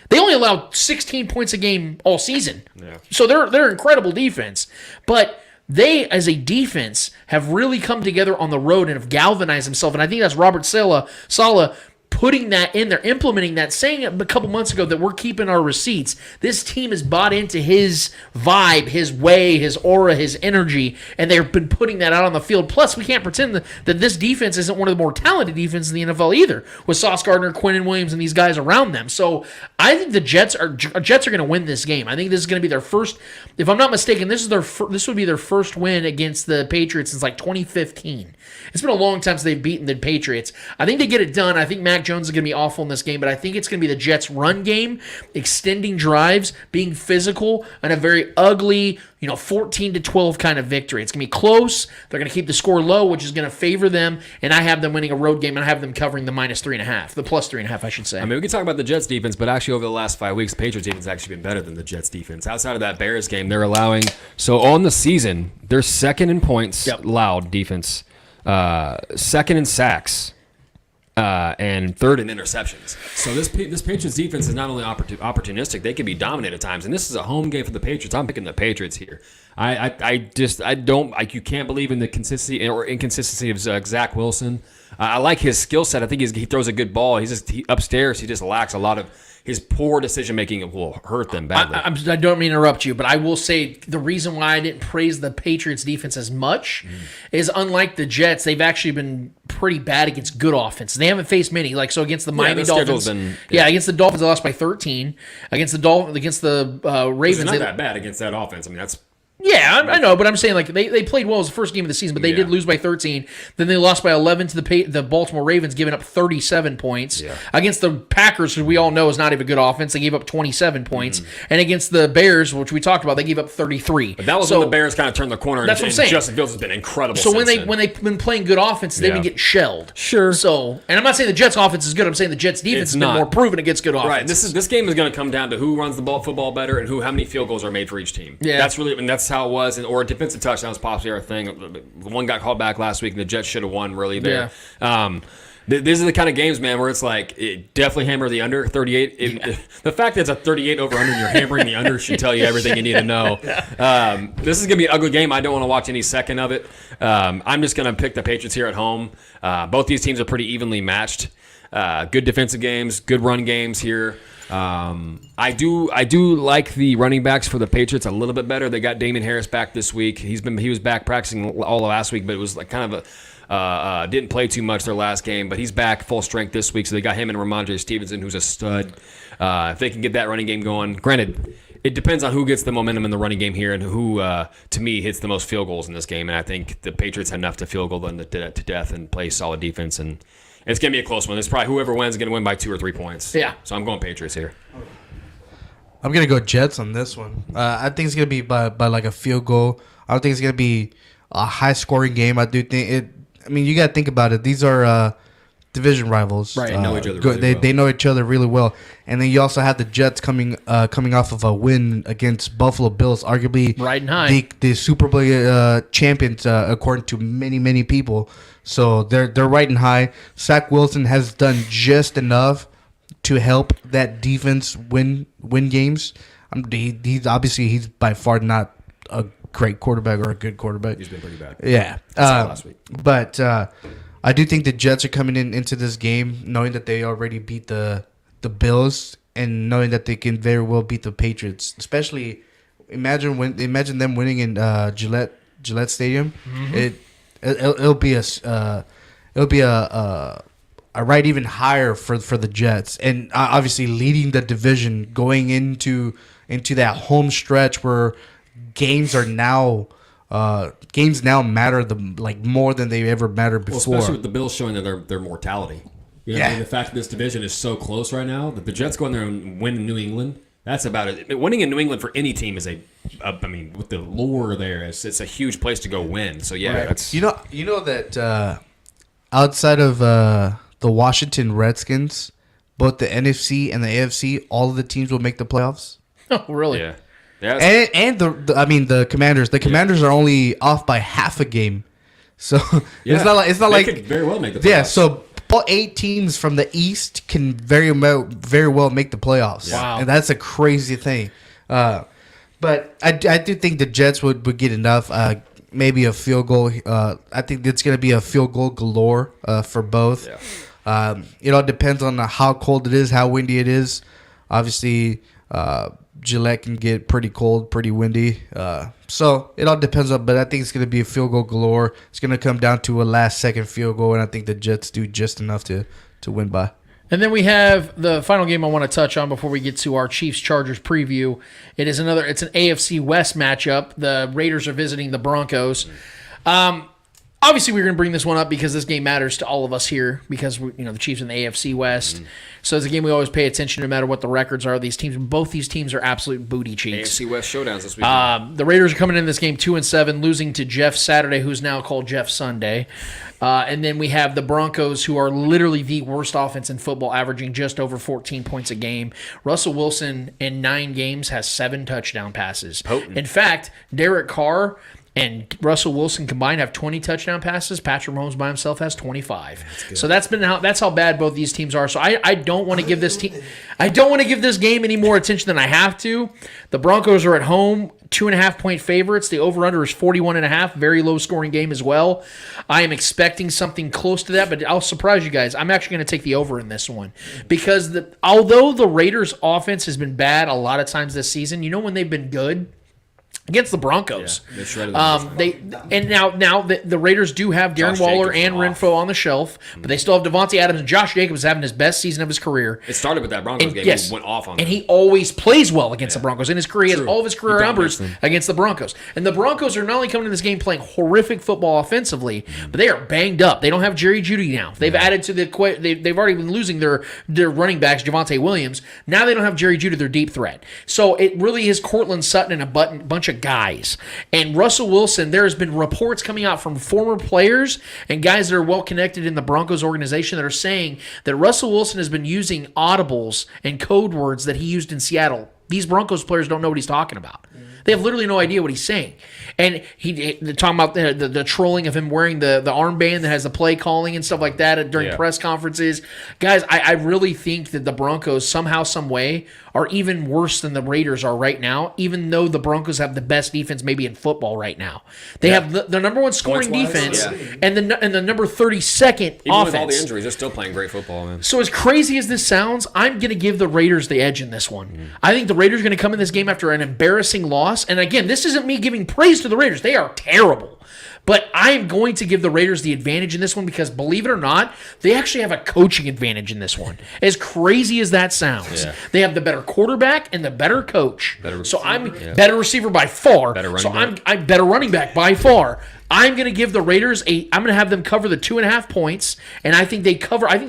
They only allowed 16 points a game all season. Yeah. So they're incredible defense. But they, as a defense, have really come together on the road and have galvanized themselves. And I think that's Robert Saleh putting that in there, implementing that, saying a couple months ago that we're keeping our receipts. This team has bought into his vibe, his way, his aura, his energy, and they've been putting that out on the field. Plus, we can't pretend that this defense isn't one of the more talented defenses in the NFL either, with Sauce Gardner, Quinnen Williams, and these guys around them. So I think the Jets are going to win this game. I think this is going to be their first, if I'm not mistaken, this would be their first win against the Patriots since like 2015. It's been a long time since they've beaten the Patriots. I think they get it done. I think Mac Jones is going to be awful in this game, but I think it's going to be the Jets' run game, extending drives, being physical, and a very ugly, 14-12 kind of victory. It's going to be close. They're going to keep the score low, which is going to favor them, and I have them winning a road game, and I have them covering the -3.5, the +3.5, I should say. I mean, we can talk about the Jets' defense, but actually over the last 5 weeks, the Patriots' defense has actually been better than the Jets' defense. Outside of that Bears game, they're allowing, so on the season, they're second in points, allowed defense, second in sacks, and third in interceptions. So this Patriots defense is not only opportunistic, they can be dominant at times. And this is a home game for the Patriots. I'm picking the Patriots here. You can't believe in the consistency or inconsistency of Zach Wilson. I like his skill set. I think he throws a good ball. Upstairs, he just lacks a lot of. His poor decision-making will hurt them badly. I don't mean to interrupt you, but I will say the reason why I didn't praise the Patriots' defense as much is, unlike the Jets, they've actually been pretty bad against good offense. They haven't faced many. Like, so against the Miami Dolphins. Against the Dolphins, they lost by 13. Against the Ravens. It's not that bad against that offense. I mean, that's... Yeah, I know, but I'm saying like they played well as the first game of the season, but they did lose by 13. Then they lost by 11 to the Baltimore Ravens, giving up 37 points. Yeah. Against the Packers, who we all know is not even a good offense, they gave up 27 points. And against the Bears, which we talked about, they gave up 33. But that was when the Bears kind of turned the corner. That's what I'm saying. Justin Fields has been incredible. So when they've been playing good offense, they've been getting shelled. Sure. So, and I'm not saying the Jets' offense is good. I'm saying the Jets' defense has been more proven against good offense. Right. This game is going to come down to who runs the football better and how many field goals are made for each team. Yeah. That's how it was. Or defensive touchdowns possibly our thing. One got called back last week, and the Jets should have won really there. Yeah. These are the kind of games, man, where it's like definitely hammer the under 38. The fact that it's a 38 over under and you're hammering the under should tell you everything you need to know. This is going to be an ugly game. I don't want to watch any second of it. I'm just going to pick the Patriots here at home. Both these teams are pretty evenly matched. Good defensive games, good run games here. I do like the running backs for the Patriots a little bit better. They got Damien Harris back this week. He was back practicing all of last week, but it was like kind of didn't play too much their last game, but he's back full strength this week. So they got him and Ramondre Stevenson, who's a stud. If they can get that running game going, granted, it depends on who gets the momentum in the running game here and who, to me, hits the most field goals in this game. And I think the Patriots have enough to field goal them to death and play solid defense. And it's going to be a close one. It's probably whoever wins is going to win by 2 or 3 points. Yeah. So I'm going Patriots here. I'm going to go Jets on this one. I think it's going to be by like a field goal. I don't think it's going to be a high-scoring game. I do think it. I mean, you got to think about it. These are division rivals. Right. They know each other really well. They know each other really well. And then you also have the Jets coming off of a win against Buffalo Bills, arguably riding high. The Super Bowl champions, according to many people. So they're riding high. Zach Wilson has done just enough to help that defense win games. He's by far not a great quarterback or a good quarterback. He's been pretty bad. Yeah. Last week. But I do think the Jets are coming into this game knowing that they already beat the Bills and knowing that they can very well beat the Patriots. Especially imagine them winning in Gillette Stadium. Mm-hmm. It'll be a ride even higher for the Jets, and obviously leading the division going into that home stretch where games now matter more than they ever mattered before. Well, especially with the Bills showing their mortality. You know, I mean, the fact that this division is so close right now, that the Jets go in there and win in New England, that's about it. Winning in New England for any team is I mean, with the lure there, it's a huge place to go win. So, yeah. That's, you know that outside of the Washington Redskins, both the NFC and the AFC, all of the teams will make the playoffs. Oh, really? Yeah. And the Commanders. The Commanders are only off by half a game. So it's not like they could very well make the playoffs. Yeah, so all 8 teams from the East can very well make the playoffs. Wow. And that's a crazy thing. But I do think the Jets would get enough. Maybe a field goal. I think it's going to be a field goal galore for both. Yeah. It all depends on how cold it is, how windy it is. Obviously, Gillette can get pretty cold, pretty windy. So it all depends on, but I think it's going to be a field goal galore. It's going to come down to a last-second field goal, and I think the Jets do just enough to win by. And then we have the final game I want to touch on before we get to our Chiefs-Chargers preview. It's an AFC West matchup. The Raiders are visiting the Broncos. Obviously, we're going to bring this one up because this game matters to all of us here because the Chiefs in the AFC West. So it's a game we always pay attention to no matter what the records are of these teams. Both these teams are absolute booty cheeks. AFC West showdowns this weekend. The Raiders are coming in this game 2-7, losing to Jeff Saturday, who's now called Jeff Sunday. And then we have the Broncos, who are literally the worst offense in football, averaging just over 14 points a game. Russell Wilson in 9 games has 7 touchdown passes. Potent. In fact, Derek Carr and Russell Wilson combined have 20 touchdown passes. Patrick Mahomes by himself has 25. So that's how bad both these teams are. So I don't want to give this game any more attention than I have to. The Broncos are at home, 2.5-point favorites. The over/under is 41.5. Very low scoring game as well. I am expecting something close to that, but I'll surprise you guys. I'm actually going to take the over in this one because although the Raiders' offense has been bad a lot of times this season, when they've been good? Against the Broncos. Yeah, now the Raiders do have Darren Waller and Renfro on the shelf, but they still have Devontae Adams, and Josh Jacobs having his best season of his career. It started with that Broncos game. Yes, he went off on and them. he always plays well against the Broncos. In his career, he has all of his career numbers against the Broncos. And the Broncos are not only coming to this game playing horrific football offensively, but they are banged up. They don't have Jerry Jeudy now. They've added to they've already been losing their running backs, Javonte Williams. Now they don't have Jerry Jeudy, their deep threat. So it really is Cortland Sutton and a bunch of guys. And Russell Wilson, there has been reports coming out from former players and guys that are well connected in the Broncos organization that are saying that Russell Wilson has been using audibles and code words that he used in Seattle. These Broncos players don't know what he's talking about. They have literally no idea what he's saying. And they're talking about the trolling of him wearing the armband that has the play calling and stuff like that during press conferences. Guys, I really think that the Broncos somehow, some way, are even worse than the Raiders are right now, even though the Broncos have the best defense maybe in football right now. They have the number 1 scoring defense and the number 32nd Even offense. with all the injuries, they're still playing great football, man. So as crazy as this sounds, I'm going to give the Raiders the edge in this one. I think the Raiders are going to come in this game after an embarrassing loss. And again, this isn't me giving praise to the Raiders. They are terrible. But I am going to give the Raiders the advantage in this one because, believe it or not, they actually have a coaching advantage in this one. As crazy as that sounds. They have the better quarterback and the better coach. Better receiver by far. I'm better running back by far. I'm going to give the Raiders I'm going to have them cover the 2.5 points, and I think they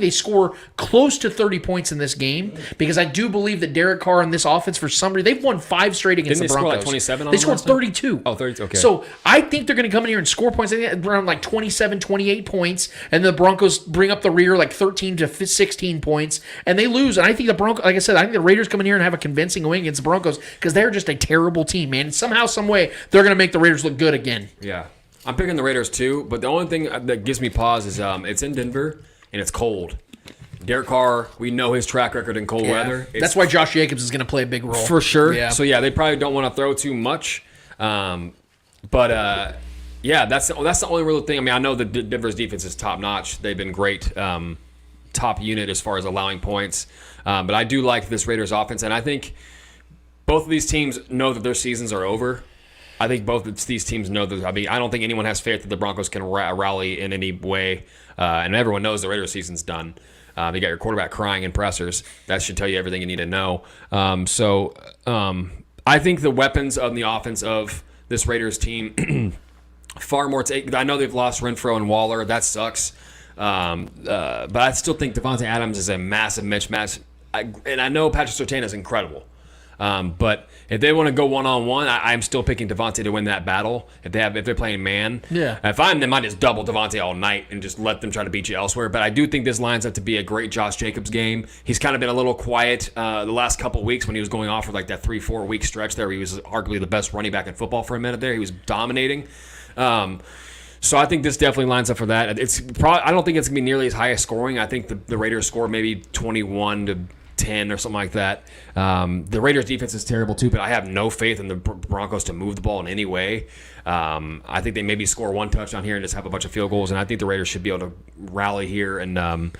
score close to 30 points in this game because I do believe that Derek Carr and this offense, for some reason, they've won 5 straight against the Broncos. Didn't they score like 27 on They scored 32. Oh, 32, okay. So I think they're going to come in here and score points. I think around like 27, 28 points, and the Broncos bring up the rear like 13 to 16 points, and they lose. And I think the Broncos, like I said, I think the Raiders come in here and have a convincing win against the Broncos because they're just a terrible team, man. And somehow, some way, they're going to make the Raiders look good again. Yeah. I'm picking the Raiders too, but the only thing that gives me pause is it's in Denver and it's cold. Derek Carr, we know his track record in cold weather. That's why Josh Jacobs is going to play a big role. For sure. Yeah. So, they probably don't want to throw too much. That's the only real thing. I mean, I know that Denver's defense is top-notch. They've been great top unit as far as allowing points. But I do like this Raiders offense, and I think both of these teams know that their seasons are over. I think both of these teams know that. I mean, I don't think anyone has faith that the Broncos can rally in any way. And everyone knows the Raiders season's done. You got your quarterback crying in pressers. That should tell you everything you need to know. I think the weapons on the offense of this Raiders team far more. I know they've lost Renfro and Waller. That sucks. But I still think Devontae Adams is a massive mismatch. And I know Patrick Surtain is incredible. But if they want to go one-on-one, I'm still picking Devontae to win that battle. If they're playing man, if I'm them, I just double Devontae all night and just let them try to beat you elsewhere. But I do think this lines up to be a great Josh Jacobs game. He's kind of been a little quiet the last couple weeks when he was going off for like that 3-4 week stretch there. He was arguably the best running back in football for a minute there. He was dominating. So I think this definitely lines up for that. I don't think it's gonna be nearly as high as scoring. I think the Raiders score maybe 21-10 or something like that. The Raiders defense is terrible too, but I have no faith in the Broncos to move the ball in any way. I think they maybe score one touchdown here and just have a bunch of field goals, and I think the Raiders should be able to rally here and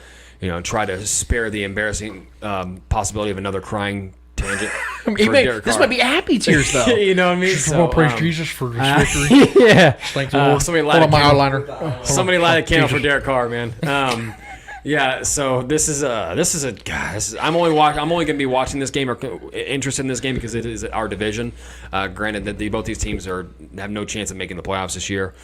try to spare the embarrassing possibility of another crying tangent. This might be happy tears though. You know what I mean? So, praise Jesus for his victory. Yeah. Thanks. Somebody light a candle for Derek Carr, man. Yeah, so I'm only going to be watching this game or interested in this game because it is our division. Granted that both these teams have no chance of making the playoffs this year.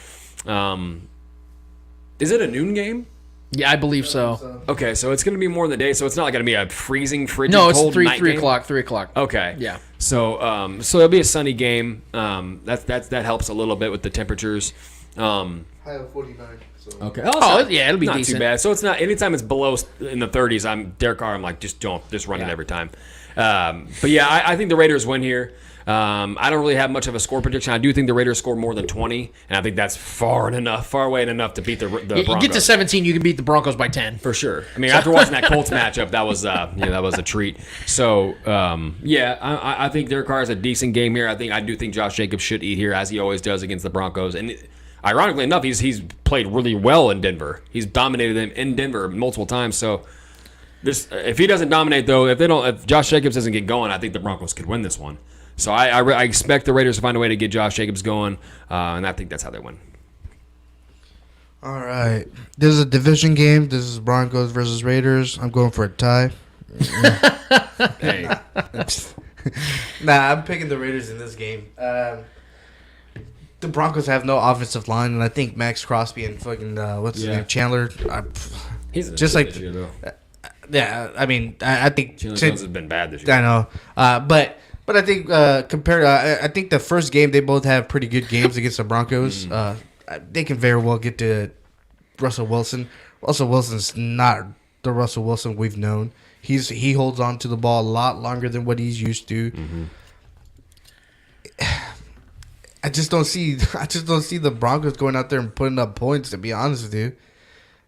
Is it a noon game? Yeah, I believe so. Okay, so it's going to be more in the day, so it's not going to be a freezing, frigid, no, it's cold night 3 o'clock. 3 o'clock. Okay. Yeah. So it'll be a sunny game. That helps a little bit with the temperatures. High of 49. So. Okay. It'll be not decent. too bad. So it's not anytime it's below in the 30s. I'm Derek Carr. I'm like just run it every time. But yeah, I think the Raiders win here. I don't really have much of a score prediction. I do think the Raiders score more than 20, and I think that's far away enough to beat the Broncos. You get to 17, you can beat the Broncos by 10 for sure. I mean, after watching that Colts matchup, that was a treat. So I think Derek Carr is a decent game here. I do think Josh Jacobs should eat here as he always does against the Broncos. And ironically enough, he's played really well in Denver. He's dominated them in Denver multiple times. So if he doesn't dominate though, if Josh Jacobs doesn't get going, I think the Broncos could win this one. So I expect the Raiders to find a way to get Josh Jacobs going, and I think that's how they win. All right. This is a division game. This is Broncos versus Raiders. I'm going for a tie. Hey. I'm picking the Raiders in this game. The Broncos have no offensive line, and I think Max Crosby and fucking his name, Chandler. He's just like this year, though. I mean, I think Chandler Jones has been bad this year. I know, but I think compared, I think the first game they both have pretty good games against the Broncos. They can very well get to Russell Wilson. Russell Wilson's not the Russell Wilson we've known. He holds on to the ball a lot longer than what he's used to. Mm-hmm. I just don't see the Broncos going out there and putting up points, to be honest with you.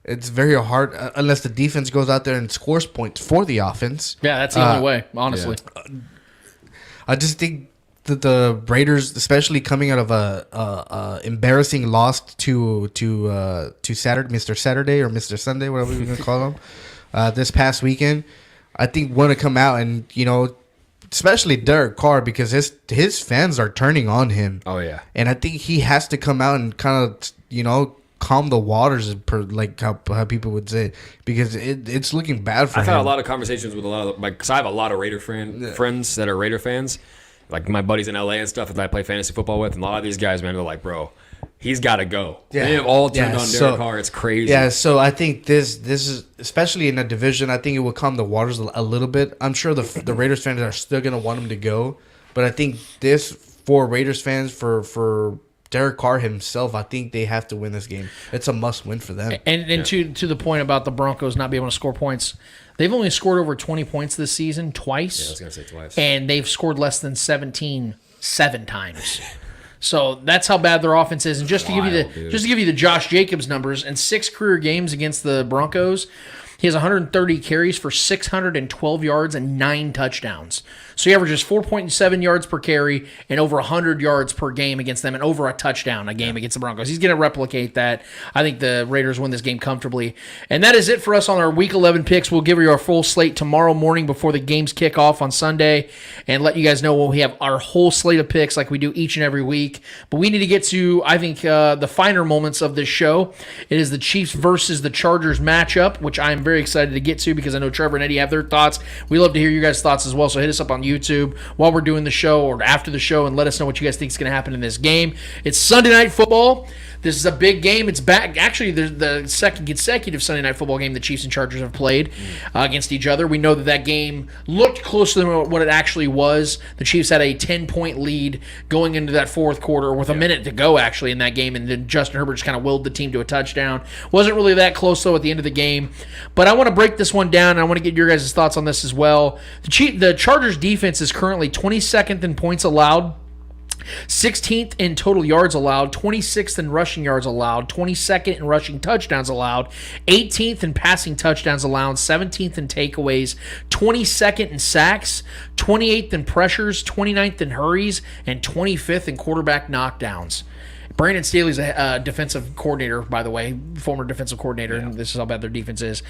It's very hard unless the defense goes out there and scores points for the offense. Yeah, that's the only way, honestly. Yeah. I just think that the Raiders, especially coming out of a embarrassing loss to Saturday, Mr. Saturday or Mr. Sunday, whatever we're gonna call them, this past weekend, I think want to come out and especially Derek Carr, because his fans are turning on him. Oh yeah, and I think he has to come out and kind of calm the waters, like how people would say, because it's looking bad for him. I've had a lot of conversations with a lot of because I have a lot of Raider friends that are Raider fans, like my buddies in LA and stuff that I play fantasy football with, and a lot of these guys, man, they're like, bro, he's got to go. Yeah. They have all turned on Derek Carr. It's crazy. Yeah, so I think this is, especially in a division, I think it will calm the waters a little bit. I'm sure the Raiders fans are still going to want him to go, but I think this, for Raiders fans, for Derek Carr himself, I think they have to win this game. It's a must-win for them. And to the point about the Broncos not being able to score points, they've only scored over 20 points this season twice. Yeah, I was going to say twice. And they've scored less than 17 7 times. So that's how bad their offense is. And just to give you the Josh Jacobs numbers, in 6 career games against the Broncos, he has 130 carries for 612 yards and 9 touchdowns. So he averages 4.7 yards per carry and over 100 yards per game against them and over a touchdown a game against the Broncos. He's going to replicate that. I think the Raiders win this game comfortably. And that is it for us on our Week 11 picks. We'll give you our full slate tomorrow morning before the games kick off on Sunday and let you guys know when we have our whole slate of picks like we do each and every week. But we need to get to, I think, the finer moments of this show. It is the Chiefs versus the Chargers matchup, which I'm very excited to get to because I know Trevor and Eddie have their thoughts. We love to hear your guys' thoughts as well, so hit us up on YouTube while we're doing the show or after the show and let us know what you guys think is going to happen in this game. It's Sunday Night Football. This is a big game. It's back. Actually, the second consecutive Sunday Night Football game the Chiefs and Chargers have played against each other. We know that game looked closer than what it actually was. The Chiefs had a 10-point lead going into that fourth quarter with a minute to go, actually, in that game, and then Justin Herbert just kind of willed the team to a touchdown. Wasn't really that close, though, at the end of the game. But I want to break this one down, and I want to get your guys' thoughts on this as well. The Chargers' defense is currently 22nd in points allowed, 16th in total yards allowed, 26th in rushing yards allowed, 22nd in rushing touchdowns allowed, 18th in passing touchdowns allowed, 17th in takeaways, 22nd in sacks, 28th in pressures, 29th in hurries, and 25th in quarterback knockdowns. Brandon Staley's a defensive coordinator, by the way, former defensive coordinator, and this is how bad their defense is.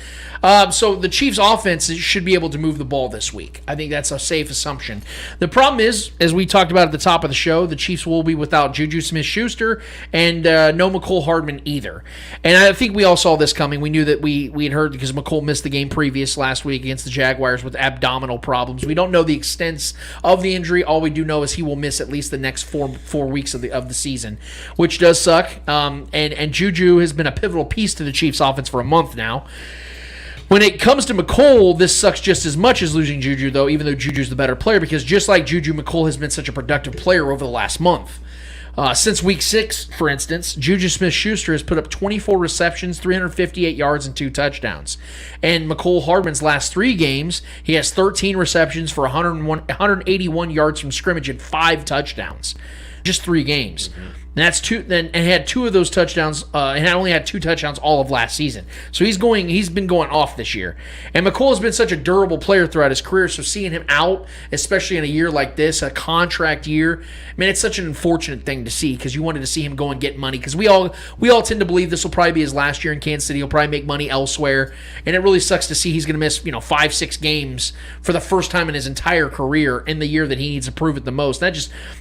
So the Chiefs' offense should be able to move the ball this week. I think that's a safe assumption. The problem is, as we talked about at the top of the show, the Chiefs will be without Juju Smith-Schuster and no McCole Hardman either. And I think we all saw this coming. We knew that we had heard because McCole missed the game previous last week against the Jaguars with abdominal problems. We don't know the extent of the injury. All we do know is he will miss at least the next four weeks of the season, which does suck. And Juju has been a pivotal piece to the Chiefs' offense for a month now. When it comes to McCole, this sucks just as much as losing Juju, though, even though Juju's the better player, because just like Juju, McCole has been such a productive player over the last month. Since week 6, for instance, Juju Smith-Schuster has put up 24 receptions, 358 yards, and 2 touchdowns. And McCole Hardman's last 3 games, he has 13 receptions for 181 yards from scrimmage and 5 touchdowns. Just 3 games. And that's and had 2 of those touchdowns, and only had 2 touchdowns all of last season. So he's been going off this year. And McCole has been such a durable player throughout his career, so seeing him out, especially in a year like this, a contract year, man, it's such an unfortunate thing to see because you wanted to see him go and get money. Because we all tend to believe this will probably be his last year in Kansas City. He'll probably make money elsewhere, and it really sucks to see he's going to miss 5-6 games for the first time in his entire career in the year that he needs to prove it the most. That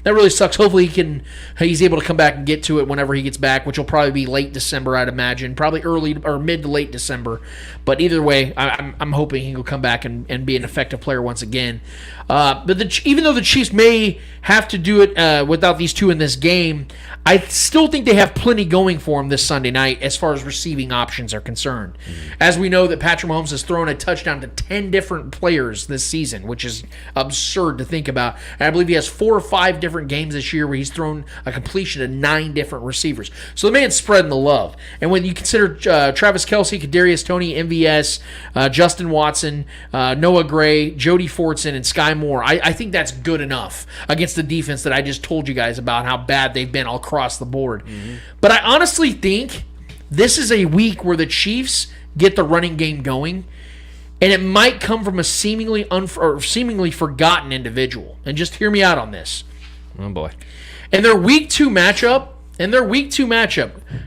really sucks. Hopefully he's able to come back and get to it whenever he gets back, which will probably be late December, I'd imagine, probably early or mid to late December. But either way, I'm hoping he will come back and be an effective player once again. But even though the Chiefs may have to do it without these 2 in this game, I still think they have plenty going for them this Sunday night as far as receiving options are concerned. As we know that Patrick Mahomes has thrown a touchdown to 10 different players this season, which is absurd to think about. And I believe he has 4 or 5 different games this year where he's thrown a completion to 9 different receivers. So the man's spreading the love. And when you consider Travis Kelce, Kadarius Toney, MVS, Justin Watson, Noah Gray, Jody Fortson, and Sky Moore, I think that's good enough against the defense that I just told you guys about how bad they've been all across the board. But I honestly think this is a week where the Chiefs get the running game going, and it might come from a seemingly forgotten individual. And just hear me out on this. Oh boy. In their week 2 matchup,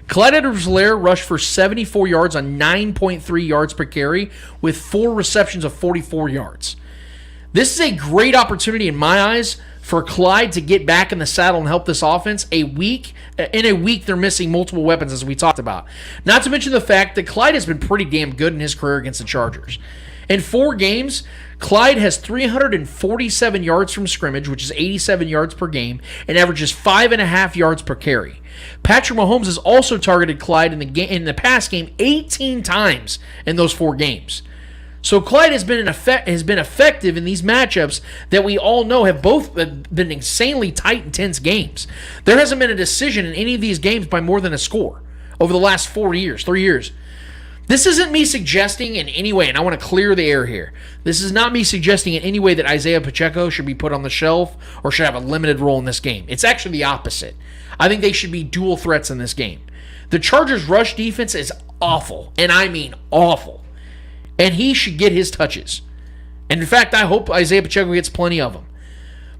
Clyde Edwards-Helaire rushed for 74 yards on 9.3 yards per carry with 4 receptions of 44 yards. This is a great opportunity in my eyes for Clyde to get back in the saddle and help this offense. In a week, they're missing multiple weapons, as we talked about. Not to mention the fact that Clyde has been pretty damn good in his career against the Chargers. In 4 games, Clyde has 347 yards from scrimmage, which is 87 yards per game, and averages 5.5 yards per carry. Patrick Mahomes has also targeted Clyde in the pass game 18 times in those 4 games. So Clyde has been effective in these matchups that we all know have both been insanely tight and tense games. There hasn't been a decision in any of these games by more than a score over the last 3 years. This isn't me suggesting in any way, and I want to clear the air here. This is not me suggesting in any way that Isaiah Pacheco should be put on the shelf or should have a limited role in this game. It's actually the opposite. I think they should be dual threats in this game. The Chargers' rush defense is awful, and I mean awful. And he should get his touches. And in fact, I hope Isaiah Pacheco gets plenty of them.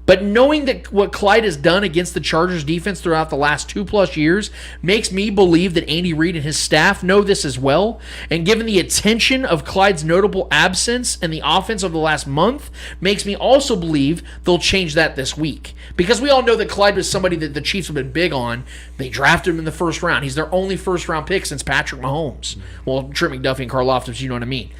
But knowing that what Clyde has done against the Chargers defense throughout the last 2+ years makes me believe that Andy Reid and his staff know this as well. And given the attention of Clyde's notable absence in the offense over the last month, makes me also believe they'll change that this week. Because we all know that Clyde was somebody that the Chiefs have been big on. They drafted him in the first round. He's their only first-round pick since Patrick Mahomes. Well, Trent McDuffie and Karl Loftus, you know what I mean.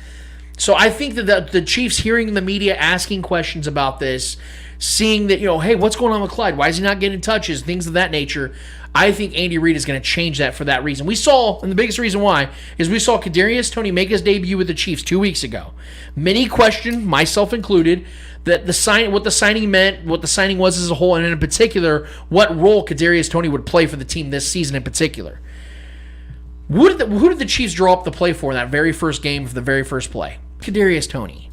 So I think that the Chiefs hearing the media asking questions about this, seeing that, hey, what's going on with Clyde? Why is he not getting touches? Things of that nature. I think Andy Reid is going to change that for that reason. We saw, and the biggest reason why, is we saw Kadarius Toney make his debut with the Chiefs 2 weeks ago. Many questioned, myself included, that what the signing meant, what the signing was as a whole, and in particular, what role Kadarius Toney would play for the team this season in particular. Who did the Chiefs draw up the play for in that very first game for the very first play? Kadarius Toney.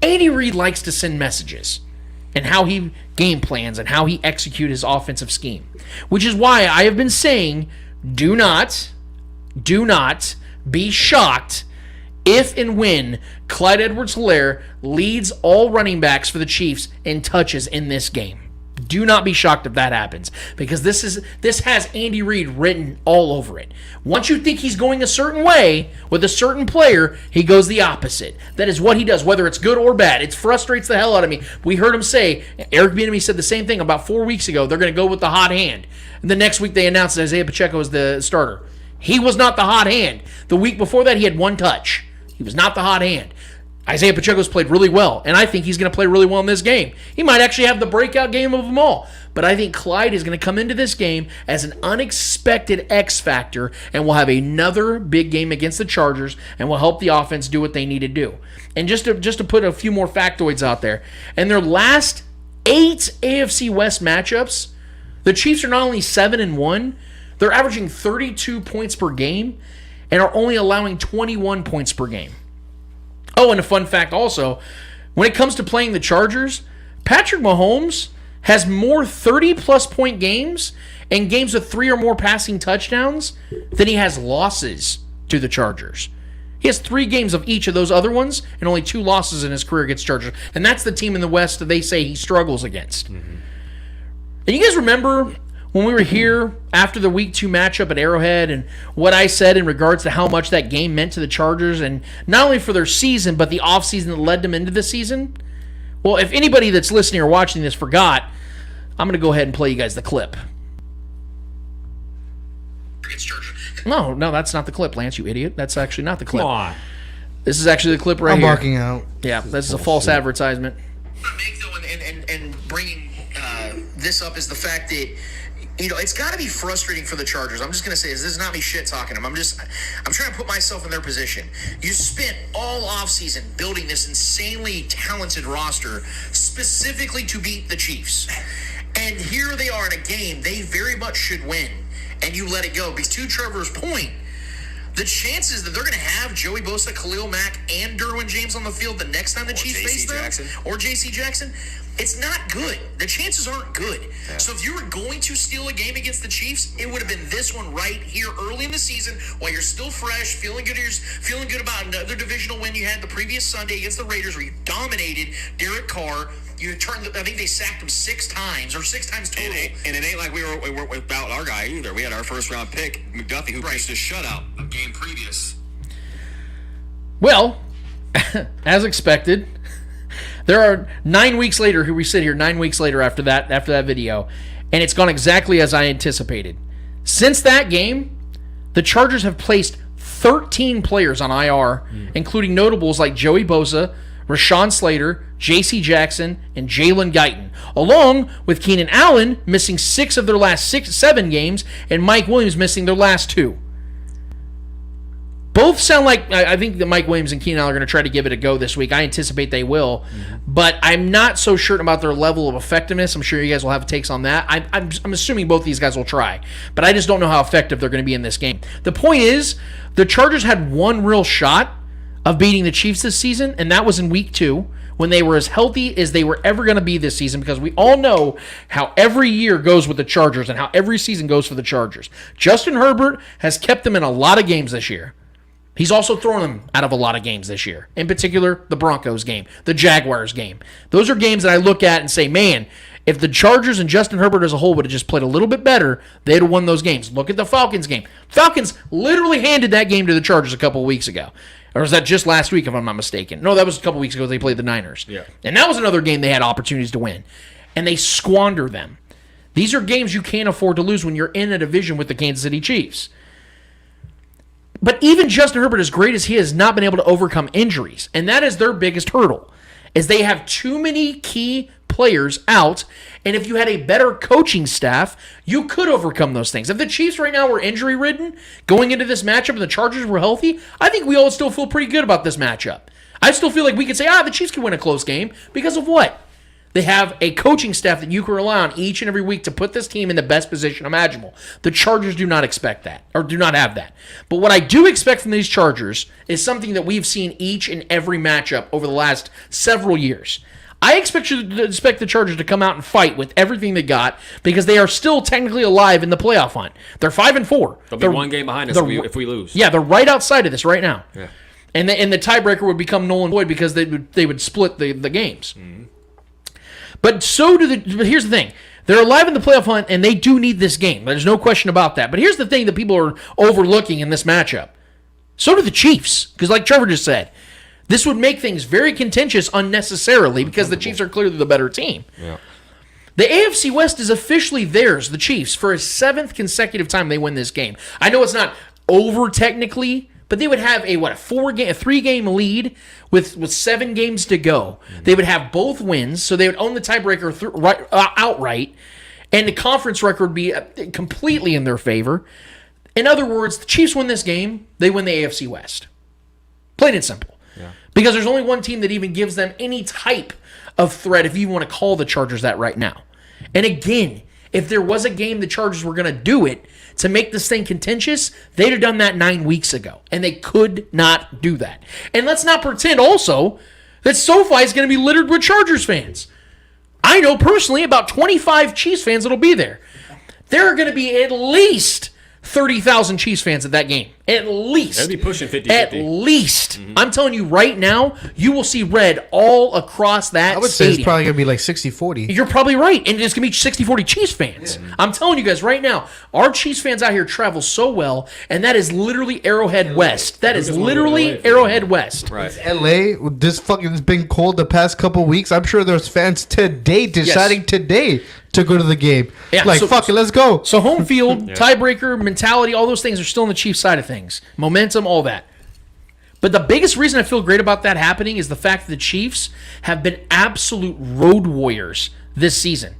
Andy Reid likes to send messages and how he game plans and how he executes his offensive scheme, which is why I have been saying do not be shocked if and when Clyde Edwards-Helaire leads all running backs for the Chiefs in touches in this game. Do not be shocked if that happens, because this has Andy Reid written all over it. Once you think he's going a certain way with a certain player, he goes the opposite. That is what he does, whether it's good or bad. It frustrates the hell out of me. We heard him say, Eric Bieniemy said the same thing about 4 weeks ago. They're going to go with the hot hand. And the next week they announced that Isaiah Pacheco is the starter. He was not the hot hand. The week before that, he had 1 touch. He was not the hot hand. Isaiah Pacheco's played really well, and I think he's going to play really well in this game. He might actually have the breakout game of them all. But I think Clyde is going to come into this game as an unexpected X factor and will have another big game against the Chargers and will help the offense do what they need to do. And just to put a few more factoids out there, in their last 8 AFC West matchups, the Chiefs are not only 7-1, they're averaging 32 points per game and are only allowing 21 points per game. Oh, and a fun fact also, when it comes to playing the Chargers, Patrick Mahomes has more 30-plus point games and games with 3 or more passing touchdowns than he has losses to the Chargers. He has 3 games of each of those other ones and only 2 losses in his career against Chargers. And that's the team in the West that they say he struggles against. Mm-hmm. And you guys remember when we were here after the Week 2 matchup at Arrowhead and what I said in regards to how much that game meant to the Chargers, and not only for their season, but the offseason that led them into the season? Well, if anybody that's listening or watching this forgot, I'm going to go ahead and play you guys the clip. No, that's not the clip, Lance, you idiot. That's actually not the clip. Come on. This is actually the clip right here. I'm barking out. Yeah, this is a false advertisement. And bringing this up is the fact that it's got to be frustrating for the Chargers. I'm just going to say this is not me shit talking them. I'm trying to put myself in their position. You spent all offseason building this insanely talented roster specifically to beat the Chiefs. And here they are in a game they very much should win, and you let it go. Because to Trevor's point, the chances that they're going to have Joey Bosa, Khalil Mack, and Derwin James on the field the next time the Chiefs face them, or J.C. Jackson, it's not good. The chances aren't good. Yeah. So if you were going to steal a game against the Chiefs, it would have been this one right here early in the season while you're still fresh, feeling good about another divisional win you had the previous Sunday against the Raiders where you dominated Derek Carr. I think they sacked him 6 times or 6 times total. And it ain't like we were without our guy either. We had our first round pick, McDuffie, who pitched a shutout a game previous. Well, as expected, there are 9 weeks later. Here we sit here 9 weeks later after that video, and it's gone exactly as I anticipated. Since that game, the Chargers have placed 13 players on IR, including notables like Joey Bosa, Rashawn Slater, J.C. Jackson, and Jalen Guyton, along with Keenan Allen missing 6 of their last 7 games and Mike Williams missing their last 2. Both sound like, I think that Mike Williams and Keenan Allen are going to try to give it a go this week. I anticipate they will, but I'm not so sure about their level of effectiveness. I'm sure you guys will have takes on that. I'm assuming both these guys will try, but I just don't know how effective they're going to be in this game. The point is, the Chargers had one real shot of beating the Chiefs this season, and that was in Week 2 when they were as healthy as they were ever going to be this season, because we all know how every year goes with the Chargers and how every season goes for the Chargers. Justin Herbert has kept them in a lot of games this year. He's also thrown them out of a lot of games this year. In particular, the Broncos game, the Jaguars game. Those are games that I look at and say, man, if the Chargers and Justin Herbert as a whole would have just played a little bit better, they'd have won those games. Look at the Falcons game. Falcons literally handed that game to the Chargers a couple of weeks ago. Or was that just last week, if I'm not mistaken? No, that was a couple of weeks ago. They played the Niners. Yeah. And that was another game they had opportunities to win. And they squander them. These are games you can't afford to lose when you're in a division with the Kansas City Chiefs. But even Justin Herbert, as great as he has not been able to overcome injuries, and that is their biggest hurdle, is they have too many key players out, and if you had a better coaching staff, you could overcome those things. If the Chiefs right now were injury-ridden going into this matchup and the Chargers were healthy, I think we all still feel pretty good about this matchup. I still feel like we could say, the Chiefs could win a close game because of what? They have a coaching staff that you can rely on each and every week to put this team in the best position imaginable. The Chargers do not expect that, or do not have that. But what I do expect from these Chargers is something that we've seen each and every matchup over the last several years. I expect the Chargers to come out and fight with everything they got because they are still technically alive in the playoff hunt. They're 5-4. They'll be one game behind us if we lose. Yeah, they're right outside of this right now. Yeah. And the tiebreaker would become null and void because they would split the games. Mm-hmm. But here's the thing. They're alive in the playoff hunt, and they do need this game. There's no question about that. But here's the thing that people are overlooking in this matchup. So do the Chiefs, because like Trevor just said, this would make things very contentious unnecessarily because the Chiefs are clearly the better team. Yeah. The AFC West is officially theirs, the Chiefs, for a 7th consecutive time they win this game. I know it's not over technically, but they would have a 3-game lead with 7 games to go. They would have both wins, so they would own the tiebreaker outright, and the conference record would be completely in their favor. In other words, the Chiefs win this game, they win the AFC West. Plain and simple. Yeah. Because there's only one team that even gives them any type of threat, if you want to call the Chargers that right now. And again, if there was a game the Chargers were going to do it to make this thing contentious, they'd have done that 9 weeks ago. And they could not do that. And let's not pretend also that SoFi is going to be littered with Chargers fans. I know personally about 25 Chiefs fans that'll be there. There are going to be at least 30,000 Chiefs fans at that game. At least. They'll be pushing 50-50. At least. Mm-hmm. I'm telling you right now, you will see red all across that I would stadium. say it's probably going to be like 60-40. You're probably right. And it's going to be 60-40 Chiefs fans. Yeah. I'm telling you guys right now, our Chiefs fans out here travel so well, and that is literally Arrowhead West. That is literally Arrowhead West. Right. LA, this fucking has been cold the past couple weeks. I'm sure there's fans today deciding today to go to the game. Yeah, fuck it, let's go. So home field, tiebreaker, mentality, all those things are still on the Chiefs side of things. Momentum, all that. But the biggest reason I feel great about that happening is the fact that the Chiefs have been absolute road warriors this season.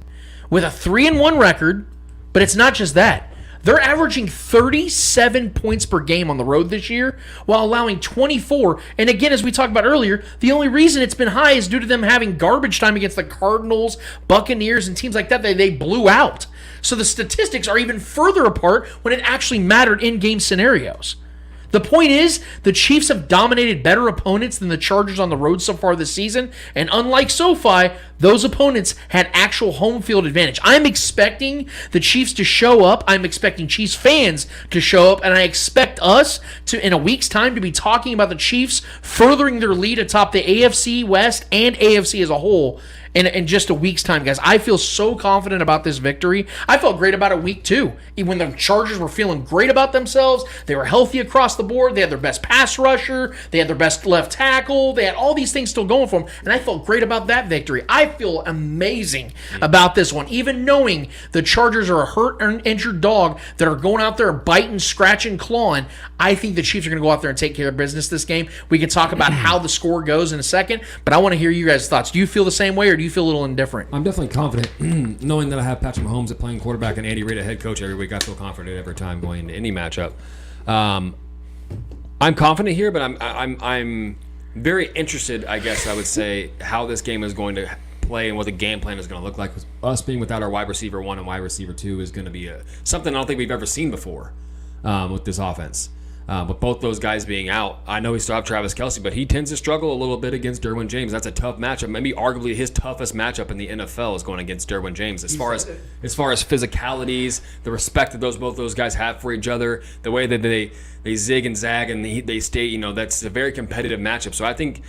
With a 3-1 record, but it's not just that. They're averaging 37 points per game on the road this year while allowing 24. And again, as we talked about earlier, the only reason it's been high is due to them having garbage time against the Cardinals, Buccaneers, and teams like that they blew out. So the statistics are even further apart when it actually mattered in game scenarios. The point is, the Chiefs have dominated better opponents than the Chargers on the road so far this season, and unlike SoFi, those opponents had actual home field advantage. I'm expecting the Chiefs to show up. I'm expecting Chiefs fans to show up, and I expect us to, in a week's time, to be talking about the Chiefs furthering their lead atop the AFC West and AFC as a whole in just a week's time, guys. I feel so confident about this victory. I felt great about it week 2. When the Chargers were feeling great about themselves, they were healthy across the board, they had their best pass rusher, they had their best left tackle, they had all these things still going for them, and I felt great about that victory. I feel amazing about this one, even knowing the Chargers are a hurt and injured dog that are going out there biting, scratching, clawing. I think the Chiefs are going to go out there and take care of business this game. We can talk about how the score goes in a second, but I want to hear you guys' thoughts. Do you feel the same way, or do you feel a little indifferent? I'm definitely confident, knowing that I have Patrick Mahomes at playing quarterback and Andy Reid at head coach every week. I feel confident every time going into any matchup. I'm confident here, but I'm very interested, I guess I would say, how this game is going to play and what the game plan is going to look like. Us being without our wide receiver 1 and wide receiver 2 is going to be something I don't think we've ever seen before with this offense. With both those guys being out, I know we still have Travis Kelce, but he tends to struggle a little bit against Derwin James. That's a tough matchup. Maybe arguably his toughest matchup in the NFL is going against Derwin James. As far as physicalities, the respect that both those guys have for each other, the way that they zig and zag and they stay, that's a very competitive matchup. So I think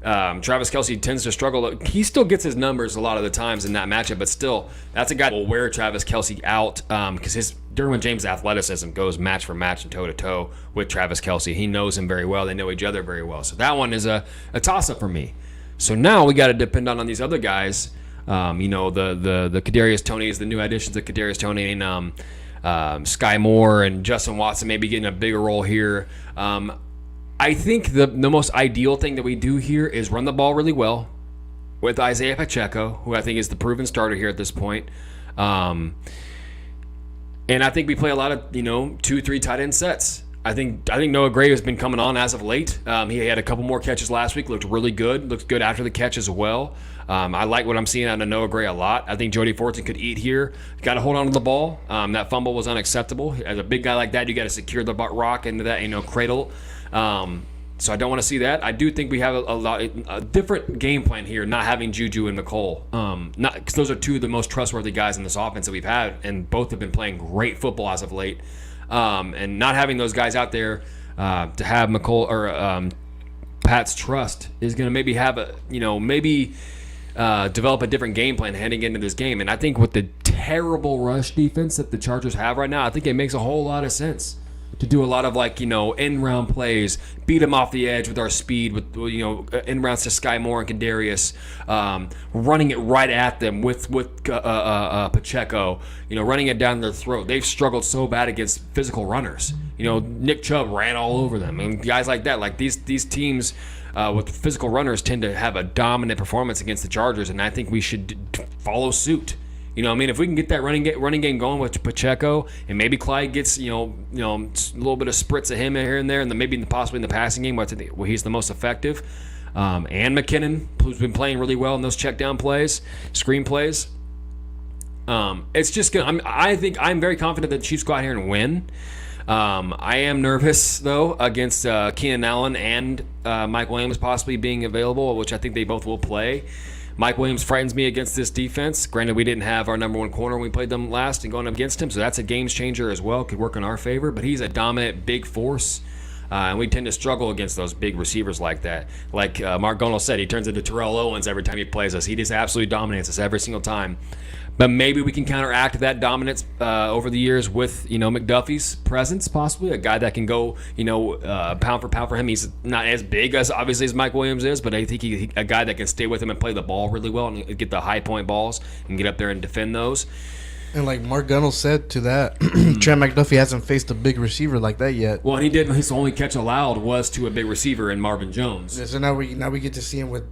Travis Kelce tends to struggle. He still gets his numbers a lot of the times in that matchup, but still, that's a guy that will wear Travis Kelce out because his Derwin James' athleticism goes match for match and toe-to-toe with Travis Kelce. He knows him very well. They know each other very well. So that one is a toss-up for me. So now we got to depend on these other guys, the Kadarius Tonys, the new additions of Kadarius Toney and Sky Moore and Justin Watson maybe getting a bigger role here. I think the most ideal thing that we do here is run the ball really well with Isaiah Pacheco, who I think is the proven starter here at this point. And I think we play a lot of 2-3 tight end sets. I think Noah Gray has been coming on as of late. He had a couple more catches last week, looked really good, looked good after the catch as well. I like what I'm seeing out of Noah Gray a lot. I think Jody Fortson could eat here. Got to hold on to the ball. That fumble was unacceptable. As a big guy like that, you got to secure the rock into that cradle. So I don't want to see that. I do think we have a different game plan here, not having Juju and McCole. Not because those are two of the most trustworthy guys in this offense that we've had, and both have been playing great football as of late. And not having those guys out there to have McCole or Pat's trust is going to maybe have develop a different game plan heading into this game. And I think with the terrible rush defense that the Chargers have right now, I think it makes a whole lot of sense to do a lot of end-round plays, beat them off the edge with our speed, with end-rounds to Sky Moore and Kadarius, running it right at them with Pacheco, running it down their throat. They've struggled so bad against physical runners. Nick Chubb ran all over them, and guys like that. Like these teams with physical runners tend to have a dominant performance against the Chargers, and I think we should follow suit. If we can get that running game going with Pacheco, and maybe Clyde gets, a little bit of spritz of him here and there, and then maybe possibly in the passing game, where he's the most effective. And McKinnon, who's been playing really well in those check down plays, screen plays. It's just good. I think I'm very confident that the Chiefs go out here and win. I am nervous though against Keenan Allen and Mike Williams possibly being available, which I think they both will play. Mike Williams frightens me against this defense. Granted, we didn't have our number one corner when we played them last and going up against him, so that's a game changer as well. Could work in our favor, but he's a dominant big force, and we tend to struggle against those big receivers like that. Like Mark Gunnell said, he turns into Terrell Owens every time he plays us. He just absolutely dominates us every single time. But maybe we can counteract that dominance over the years with, McDuffie's presence, possibly a guy that can go, pound for pound for him. He's not as big as obviously as Mike Williams is, but I think he a guy that can stay with him and play the ball really well and get the high point balls and get up there and defend those. And like Mark Gunnell said to that, Trent McDuffie hasn't faced a big receiver like that yet. Well, and he didn't. His only catch allowed was to a big receiver in Marvin Jones. Yeah, so now we get to see him with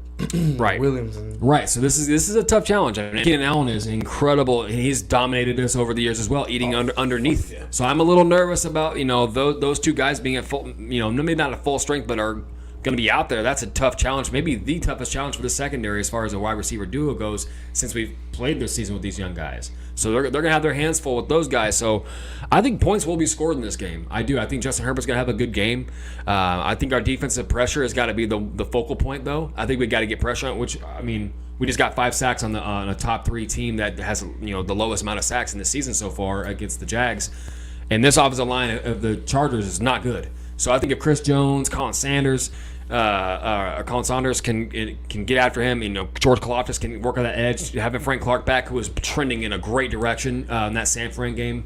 right. Williams. Right. So this is a tough challenge. Keenan Allen is incredible. He's dominated us over the years as well, eating underneath. Yeah. So I'm a little nervous about those two guys being at full, maybe not at full strength, but are going to be out there. That's a tough challenge, maybe the toughest challenge for the secondary as far as a wide receiver duo goes since we've played this season with these young guys. So they're going to have their hands full with those guys. So I think points will be scored in this game. I do. I think Justin Herbert's going to have a good game. I think our defensive pressure has got to be the focal point, though. I think we got to get pressure on it, which, we just got 5 sacks on a top 3 team that has the lowest amount of sacks in the season so far against the Jags. And this offensive line of the Chargers is not good. So I think if Chris Jones, Colin Saunders can get after him, George Kalafdis can work on that edge, having Frank Clark back, who was trending in a great direction in that San Fran game.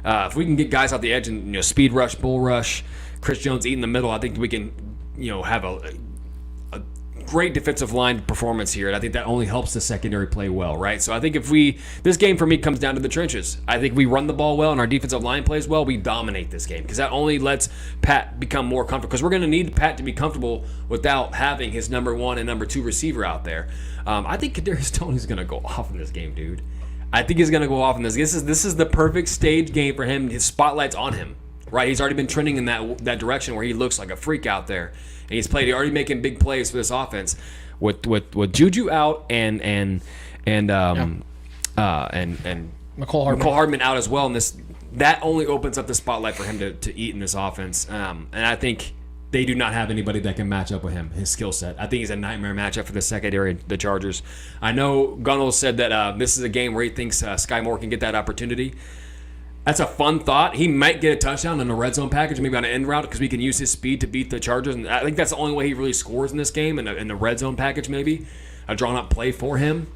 If we can get guys out the edge and speed rush, bull rush, Chris Jones eat in the middle, I think we can have a great defensive line performance here, and I think that only helps the secondary play well, right? So I think this game for me comes down to the trenches. I think we run the ball well and our defensive line plays well, we dominate this game because that only lets Pat become more comfortable, because we're going to need Pat to be comfortable without having his number 1 and number 2 receiver out there. I think Kadarius Toney's going to go off in this game, dude. I think he's going to go off in this. This is the perfect stage game for him. His spotlight's on him, right? He's already been trending in that direction where he looks like a freak out there. And he's already making big plays for this offense with Juju out and McCole Hardman out as well. And that only opens up the spotlight for him to eat in this offense. And I think they do not have anybody that can match up with him, his skill set. I think he's a nightmare matchup for the secondary, the Chargers. I know Gunnels said that this is a game where he thinks Sky Moore can get that opportunity. That's a fun thought. He might get a touchdown in the red zone package, maybe on an end route, because we can use his speed to beat the Chargers. And I think that's the only way he really scores in this game, in the red zone package maybe. A drawn-up play for him.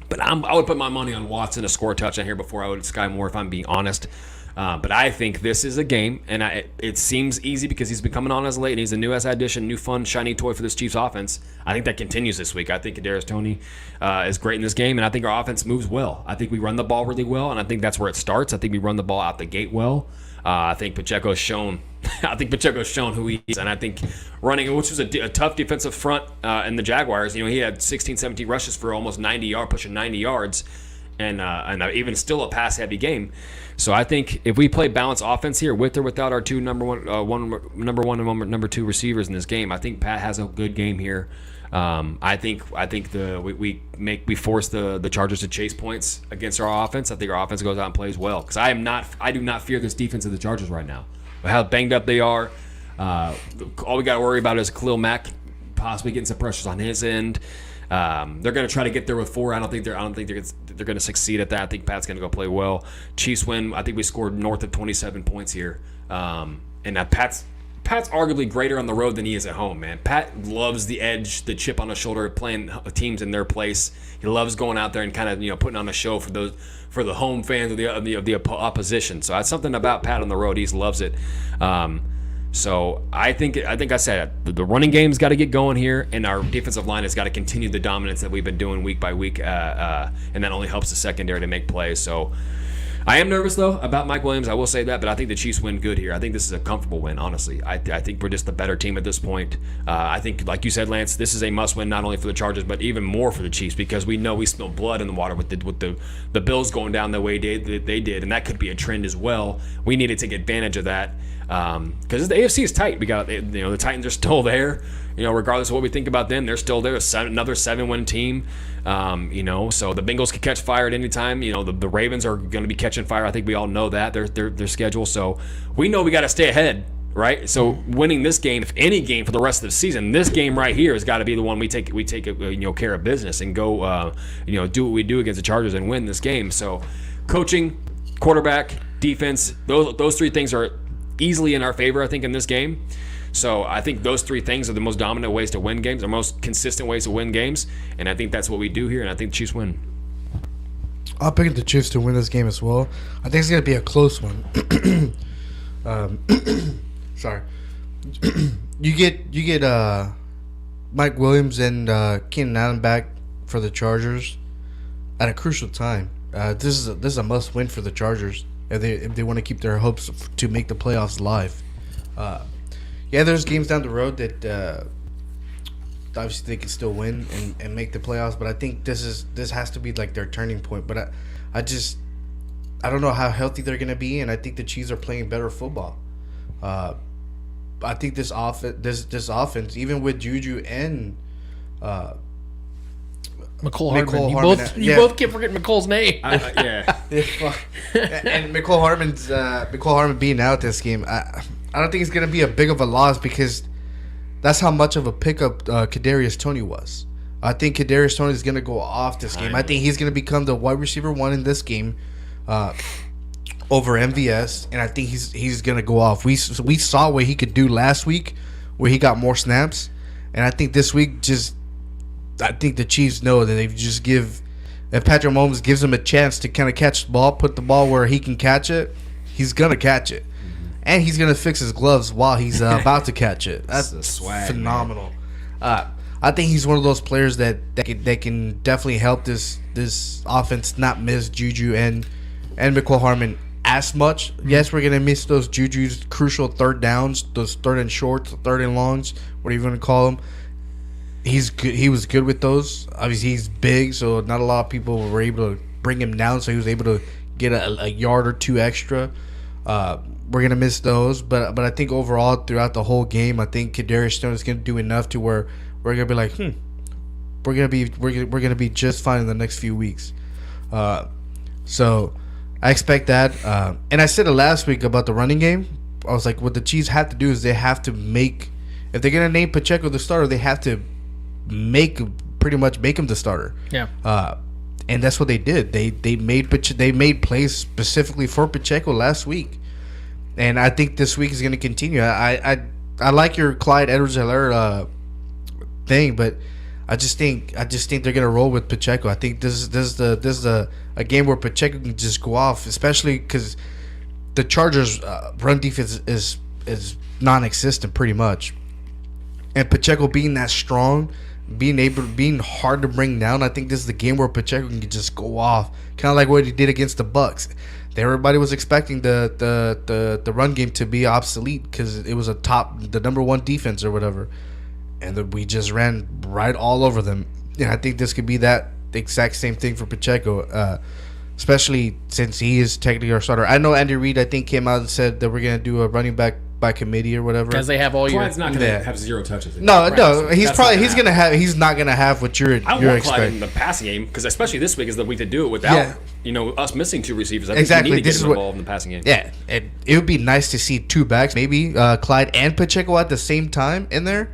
But I would put my money on Watson to score a touchdown here before I would Sky Moore, if I'm being honest. But I think this is a game, and it seems easy because he's been coming on as late, and he's a new addition, new fun, shiny toy for this Chiefs offense. I think that continues this week. I think Kadarius Toney is great in this game, and I think our offense moves well. I think we run the ball really well, and I think that's where it starts. I think we run the ball out the gate well. I think Pacheco's shown. I think Pacheco's shown who he is, and I think running, which was a tough defensive front in the Jaguars. He had 16, 17 rushes for almost 90 yards, pushing 90 yards, and even still a pass-heavy game. So I think if we play balanced offense here, with or without our two number one and number two receivers in this game, I think Pat has a good game here. I think we force the Chargers to chase points against our offense. I think our offense goes out and plays well, because I do not fear this defense of the Chargers right now. How banged up they are. All we got to worry about is Khalil Mack possibly getting some pressures on his end. They're going to try to get there with 4. I don't think they're going to succeed at that. I think Pat's going to go play well. Chiefs win. I think we scored north of 27 points here. And Pat's arguably greater on the road than he is at home, man. Pat loves the edge, the chip on the shoulder, playing teams in their place. He loves going out there and kind of putting on a show for the home fans of the opposition. So that's something about Pat on the road. He loves it. So I think I said the running game's got to get going here, and our defensive line has got to continue the dominance that we've been doing week by week, and that only helps the secondary to make plays. So I am nervous, though, about Mike Williams. I will say that, but I think the Chiefs win good here. I think this is a comfortable win, honestly. I think we're just the better team at this point. I think, like you said, Lance, this is a must-win not only for the Chargers, but even more for the Chiefs, because we know we spilled blood in the water with the Bills going down the way they did, and that could be a trend as well. We need to take advantage of that, because the AFC is tight. We got the Titans are still there. Regardless of what we think about them, they're still there. Another 7-win team. So the Bengals could catch fire at any time. The Ravens are going to be catching fire. I think we all know that their schedule. So we know we got to stay ahead, right? So winning this game, if any game for the rest of the season, this game right here has got to be the one we take care of business and go do what we do against the Chargers and win this game. So coaching, quarterback, defense, those 3 things are easily in our favor, I think, in this game. So I think those 3 things are the most dominant ways to win games, the most consistent ways to win games, and I think that's what we do here, and I think the Chiefs win. I'll pick the Chiefs to win this game as well. I think it's going to be a close one. Sorry. You get Mike Williams and Keenan Allen back for the Chargers at a crucial time. This is a must win for the Chargers if they want to keep their hopes to make the playoffs alive. Yeah, there's games down the road that obviously they can still win and make the playoffs, but I think this has to be like their turning point. But I don't know how healthy they're gonna be, and I think the Chiefs are playing better football. I think this offense, even with Juju and McCole Hardman. You both keep forgetting McCole's name. Yeah. And McCole Hardman being out this game, I don't think it's going to be a big of a loss, because that's how much of a pickup Kadarius Toney was. I think Kadarius Toney is going to go off this game. I think he's going to become the wide receiver 1 in this game over MVS, and I think he's going to go off. We saw what he could do last week, where he got more snaps, and I think this week I think the Chiefs know that if Patrick Mahomes gives him a chance to kind of catch the ball, put the ball where he can catch it, he's going to catch it. And he's going to fix his gloves while he's about to catch it. That's swag, phenomenal. I think he's one of those players that can definitely help this offense not miss Juju and McCole Hardman as much. Yes, we're going to miss those Juju's crucial third downs, those third and shorts, third and longs, whatever you want to call them. He's good. He was good with those. Obviously, he's big, so not a lot of people were able to bring him down, so he was able to get a yard or 2 extra. We're gonna miss those, but I think overall throughout the whole game, I think Kadarius Toney is gonna do enough to where we're gonna be like, we're gonna be just fine in the next few weeks. So I expect that. And I said it last week about the running game. I was like, what the Chiefs have to do is they have to make, if they're gonna name Pacheco the starter, they have to pretty much make him the starter. Yeah. And that's what they did. They made plays specifically for Pacheco last week, and I think this week is going to continue. I like your Clyde Edwards-Helaire thing, but I just think they're going to roll with Pacheco. I think this is a game where Pacheco can just go off, especially because the Chargers' run defense is non-existent pretty much, and Pacheco being that strong, being hard to bring down, I think this is the game where Pacheco can just go off, kind of like what he did against the Bucks. Everybody was expecting the run game to be obsolete because it was the number one defense or whatever, and we just ran right all over them. And I think this could be the exact same thing for Pacheco, especially since he is technically our starter. I know Andy Reid, I think, came out and said that we're gonna do a running back by committee or whatever, because they have all your. Clyde's not going to have 0 touches. No, he's not gonna have what you're I want expecting. Clyde in the passing game because especially this week is the week to do it without us missing 2 receivers. I think exactly. we need to This get is him what, involved in the passing game. Yeah, it would be nice to see 2 backs, maybe Clyde and Pacheco at the same time in there,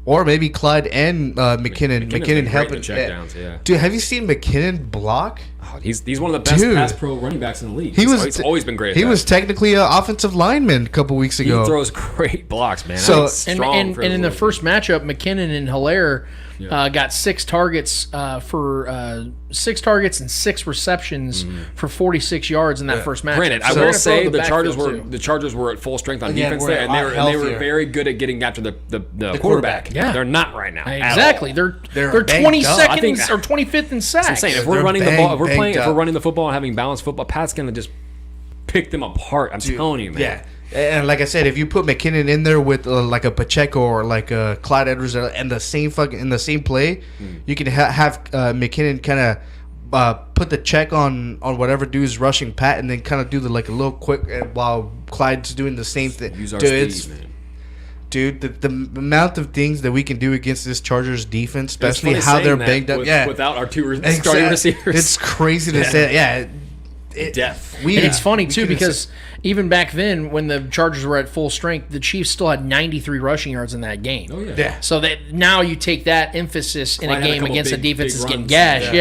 or maybe Clyde and McKinnon helping. Yeah. Dude, have you seen McKinnon block? Oh, he's one of the best pass pro running backs in the league. He's always been great. He was technically an offensive lineman a couple weeks ago. He throws great blocks, man. So and in the first matchup, McKinnon and Helaire got 6 targets for 6 targets and 6 receptions for 46 yards in that first matchup. Granted, I will say the Chargers were at full strength on defense there, and they were very good at getting after the quarterback. Yeah, they're not right now. Exactly, they're 22nd or 25th in sacks. I'm saying if we're running the ball, if we're running the football and having balanced football, Pat's gonna just pick them apart. I'm telling you, man. Yeah. And like I said, if you put McKinnon in there with like a Pacheco or like a Clyde Edwards and the same play, you can have McKinnon kind of put the check on whatever dude's rushing Pat, and then kind of do a little quick while Clyde's doing the same thing. Use our speed, man. Dude, the amount of things that we can do against this Chargers defense, especially how they're banged up, without our 2 starting receivers, it's crazy to say. Yeah. It's funny too because even back then when the Chargers were at full strength, the Chiefs still had 93 rushing yards in that game. Oh yeah. So that now you take that emphasis in a game against a defense that's getting gashed.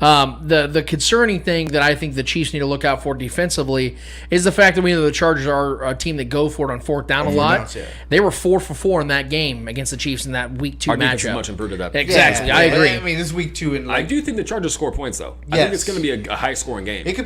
The concerning thing that I think the Chiefs need to look out for defensively is the fact that we know the Chargers are a team that go for it on 4th down a lot. They were 4 for 4 in that game against the Chiefs in that week 2 Our defense matchup. is much improved at that. Exactly, I agree. I mean, this week 2, and I do think the Chargers score points though. I think it's going to be a high scoring game. It could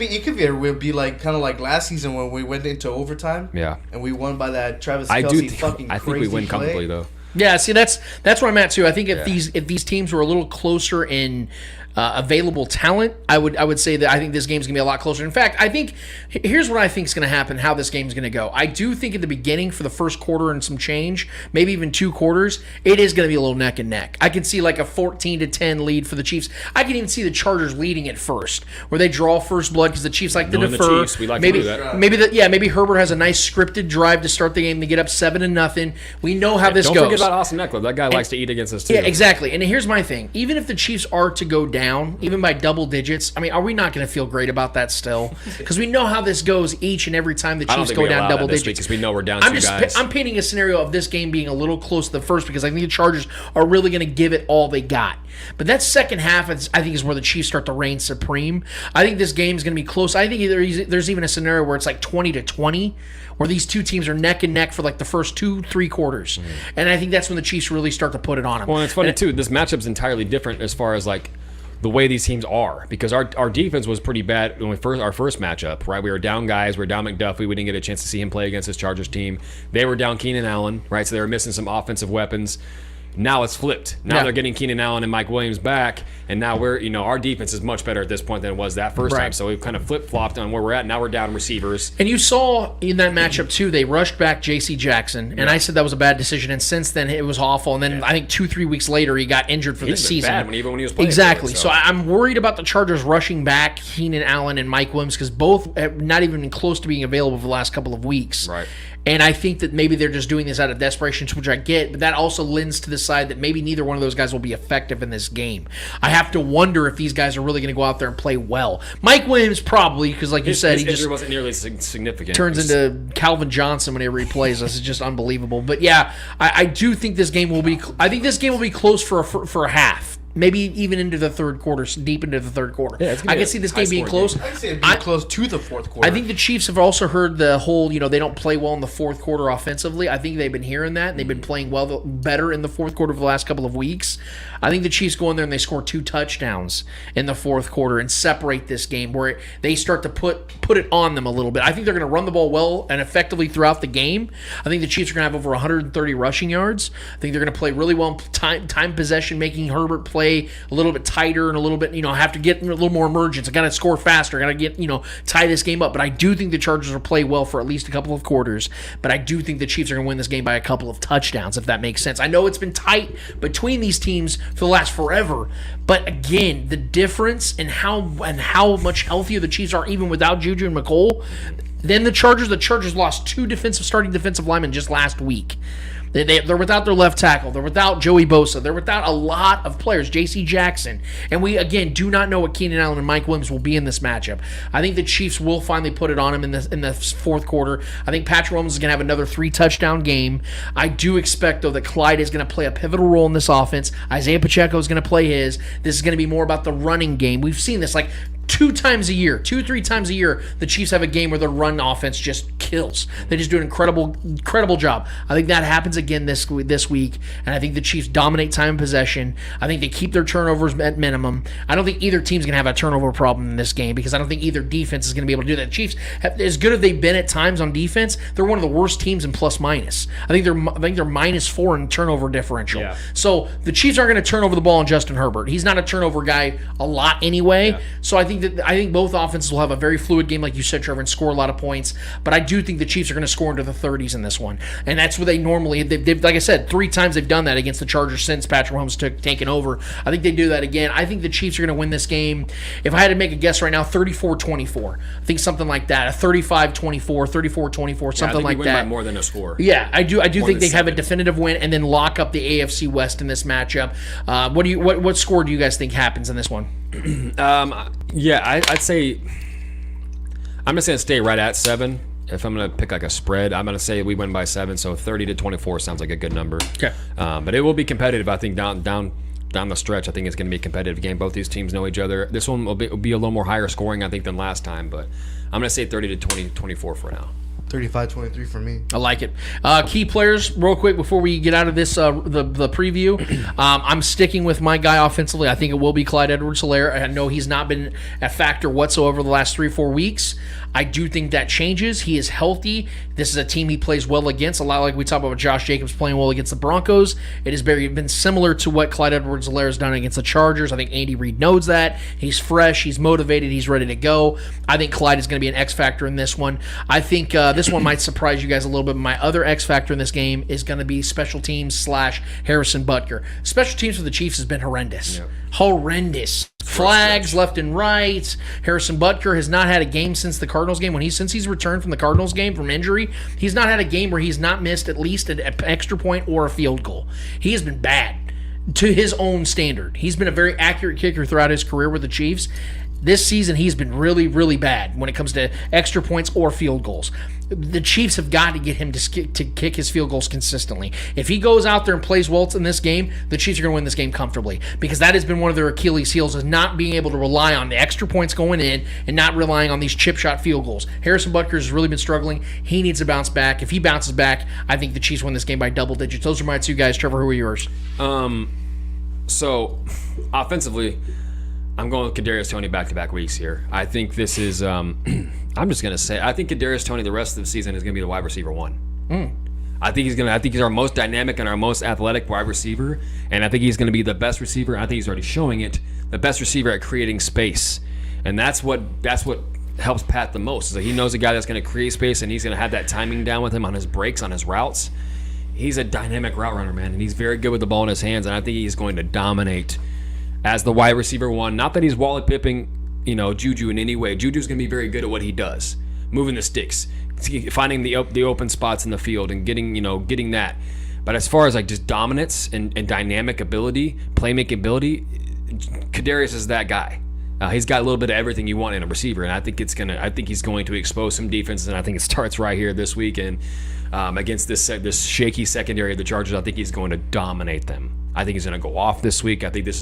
be like kind of like last season when we went into overtime. Yeah. And we won by that Travis Kelce I think we win comfortably though. Yeah, see that's where I'm at too. I think if these teams were a little closer in available talent, I would say that I think this game's gonna be a lot closer. In fact, I think here's what I think is gonna happen. How this game's gonna go. I do think at the beginning for the first quarter and some change, maybe even 2 quarters, it is gonna be a little neck and neck. I can see like a 14-10 lead for the Chiefs. I can even see the Chargers leading at first, where they draw first blood because the Chiefs like to defer. We like maybe to do that. Maybe Herbert has a nice scripted drive to start the game to get up 7-0. We know how this goes. Don't forget about Austin Eckler. That guy likes to eat against us too. Yeah, exactly. And here's my thing: even if the Chiefs are to go down, even by double digits, I mean, are we not going to feel great about that still? Because we know how this goes each and every time the Chiefs go down double digits. Because we know we're down 2 guys. I'm painting a scenario of this game being a little close to the first because I think the Chargers are really going to give it all they got. But that second half, I think, is where the Chiefs start to reign supreme. I think this game is going to be close. I think there's even a scenario where it's like 20-20, where these 2 teams are neck and neck for like the first 2-3 quarters. And I think that's when the Chiefs really start to put it on them. Well, and it's funny too. This matchup's entirely different as far as like the way these teams are, because our defense was pretty bad when our first matchup, right? We were down guys, we were down McDuffie, we didn't get a chance to see him play against this Chargers team. They were down Keenan Allen, right? So they were missing some offensive weapons. Now it's flipped. Now they're getting Keenan Allen and Mike Williams back, and now our defense is much better at this point than it was that first time. So we've kind of flip-flopped on where we're at. Now we're down receivers. And you saw in that matchup, too, they rushed back J.C. Jackson, and I said that was a bad decision, and since then it was awful. And then I think 2-3 weeks later he got injured for the season. Bad even when he was playing. Exactly. So I'm worried about the Chargers rushing back Keenan Allen and Mike Williams because both have not even been close to being available for the last couple of weeks. Right. And I think that maybe they're just doing this out of desperation, which I get, but that also lends to the decide that maybe neither one of those guys will be effective in this game. I have to wonder if these guys are really going to go out there and play well. Mike Williams probably, because like you said, his he just wasn't nearly significant. Turns into Calvin Johnson whenever he plays us. It's just unbelievable. But yeah, I do think this game will be. I think this game will be close for a half. Maybe even into the third quarter, deep into the third quarter. Yeah, I can see this game being close. I see it being close to the fourth quarter. I think the Chiefs have also heard the whole, they don't play well in the fourth quarter offensively. I think they've been hearing that, and they've been playing better in the fourth quarter for the last couple of weeks. I think the Chiefs go in there and they score 2 touchdowns in the fourth quarter and separate this game where they start to put it on them a little bit. I think they're going to run the ball well and effectively throughout the game. I think the Chiefs are going to have over 130 rushing yards. I think they're going to play really well in time possession, making Herbert play a little bit tighter and a little bit, have to get a little more emergence. I got to score faster. I got to get, tie this game up. But I do think the Chargers will play well for at least a couple of quarters. But I do think the Chiefs are going to win this game by a couple of touchdowns, if that makes sense. I know it's been tight between these teams for the last forever. But again, the difference in how much healthier the Chiefs are even without Juju and McColl than the Chargers. The Chargers lost 2 starting defensive linemen just last week. They're without their left tackle. They're without Joey Bosa. They're without a lot of players, J.C. Jackson. And we, again, do not know what Keenan Allen and Mike Williams will be in this matchup. I think the Chiefs will finally put it on him in the fourth quarter. I think Patrick Mahomes is going to have another 3-touchdown game. I do expect, though, that Clyde is going to play a pivotal role in this offense. Isaiah Pacheco is going to play his. This is going to be more about the running game. We've seen this, 2 times a year, 2-3 times a year, the Chiefs have a game where their run offense just kills. They just do an incredible job. I think that happens again this week, and I think the Chiefs dominate time and possession. I think they keep their turnovers at minimum. I don't think either team's going to have a turnover problem in this game because I don't think either defense is going to be able to do that. The Chiefs, as good as they've been at times on defense, they're one of the worst teams in plus-minus. I think they're -4 in turnover differential. Yeah. So the Chiefs aren't going to turn over the ball on Justin Herbert. He's not a turnover guy a lot anyway. Yeah. So I think both offenses will have a very fluid game, like you said, Trevor, and score a lot of points. But I do think the Chiefs are going to score into the 30s in this one, and that's what they normally. They've like I said, 3 times they've done that against the Chargers since Patrick Mahomes taken over. I think they do that again. I think the Chiefs are going to win this game. If I had to make a guess right now, 34-24. I think something like that, a 35-24, 34-24, something like win that. By more than a score. Yeah, I do think they have a definitive win and then lock up the AFC West in this matchup. What score do you guys think happens in this one? I'd say I'm just gonna stay right at 7. If I'm gonna pick a spread, I'm gonna say we win by 7. So 30-24 sounds like a good number. Okay, but it will be competitive. I think down the stretch, I think it's gonna be a competitive game. Both these teams know each other. This one will be a little more higher scoring, I think, than last time. But I'm gonna say 30-24 for now. 35-23 for me. I like it. Key players, real quick, before we get out of this, the preview. I'm sticking with my guy offensively. I think it will be Clyde Edwards-Helaire. I know he's not been a factor whatsoever the last 3-4 weeks. I do think that changes. He is healthy. This is a team he plays well against. A lot like we talked about Josh Jacobs playing well against the Broncos. It has been similar to what Clyde Edwards-Helaire has done against the Chargers. I think Andy Reid knows that. He's fresh. He's motivated. He's ready to go. I think Clyde is going to be an X factor in this one. I think this one might surprise you guys a little bit. My other X factor in this game is going to be special teams / Harrison Butker. Special teams for the Chiefs has been horrendous. Yep. Horrendous. Flags left and right. Harrison Butker has not had a game since the Cardinals game. Since he's returned from the Cardinals game from injury, he's not had a game where he's not missed at least an extra point or a field goal. He has been bad to his own standard. He's been a very accurate kicker throughout his career with the Chiefs. This season, he's been really, really bad when it comes to extra points or field goals. The Chiefs have got to get him to kick his field goals consistently. If he goes out there and plays well in this game, the Chiefs are going to win this game comfortably because that has been one of their Achilles heels is not being able to rely on the extra points going in and not relying on these chip shot field goals. Harrison Butker has really been struggling. He needs to bounce back. If he bounces back, I think the Chiefs win this game by double digits. Those are my 2 guys. Trevor, who are yours? So, offensively, I'm going with Kadarius Toney back-to-back weeks here. I think this is I'm just going to say I think Kadarius Toney the rest of the season is going to be the wide receiver 1. I think he's our most dynamic and our most athletic wide receiver, and I think he's going to be the best receiver. I think he's already showing it, the best receiver at creating space. And that's what helps Pat the most. Is that he knows a guy that's going to create space and he's going to have that timing down with him on his breaks, on his routes. He's a dynamic route runner, man, and he's very good with the ball in his hands, and I think he's going to dominate as the wide receiver 1. Not that he's wallet pipping, Juju in any way. Juju's going to be very good at what he does, moving the sticks, finding the open spots in the field and getting that. But as far as like just dominance and dynamic ability, playmaking ability, Kadarius is that guy. He's got a little bit of everything you want in a receiver, and I think he's going to expose some defenses, and I think it starts right here this weekend against this shaky secondary of the Chargers. I think he's going to dominate them. I think he's going to go off this week. I think this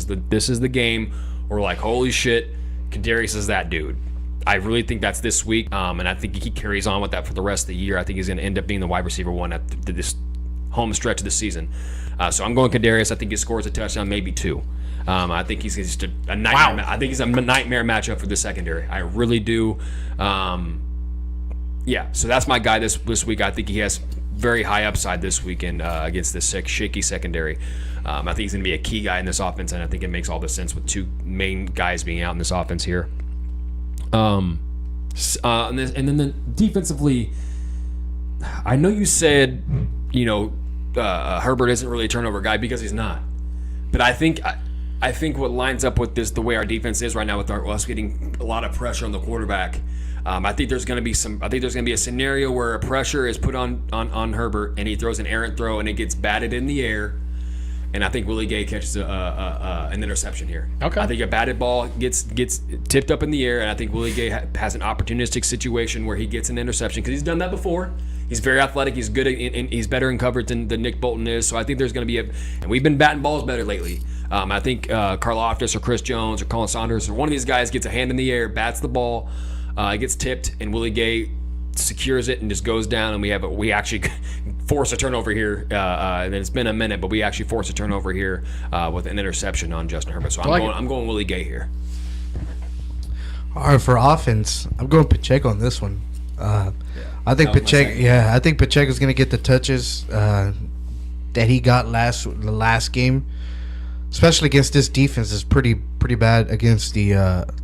is the game where we're like, holy shit, Kadarius is that dude. I really think that's this week, and I think he carries on with that for the rest of the year. I think he's going to end up being the wide receiver one at this home stretch of the season. So I'm going Kadarius. I think he scores a touchdown, maybe 2. I think he's just a nightmare. Wow. I think he's a nightmare matchup for the secondary. I really do. Yeah, so that's my guy this week. I think he has very high upside this weekend against this shaky secondary. I think he's going to be a key guy in this offense, and I think it makes all the sense with 2 main guys being out in this offense here. And then defensively, I know you said, Herbert isn't really a turnover guy because he's not. But I think what lines up with this, the way our defense is right now, with us getting a lot of pressure on the quarterback, I think there's going to be a scenario where a pressure is put on Herbert, and he throws an errant throw, and it gets batted in the air, and I think Willie Gay catches an interception here. Okay. I think a batted ball gets tipped up in the air, and I think Willie Gay has an opportunistic situation where he gets an interception because he's done that before. He's very athletic. He's good, and he's better in coverage than Nick Bolton is. So I think there's going to be and we've been batting balls better lately. I think Karlaftis or Chris Jones or Colin Saunders or one of these guys gets a hand in the air, bats the ball, it gets tipped, and Willie Gay secures it and just goes down, and we actually force a turnover here. And it's been a minute, but we actually force a turnover here with an interception on Justin Herbert. So I'm going Willie Gay here. All right, for offense, I'm going Pacheco on this one. I think Pacheco's going to get the touches that he got the last game, especially against this defense is pretty bad against the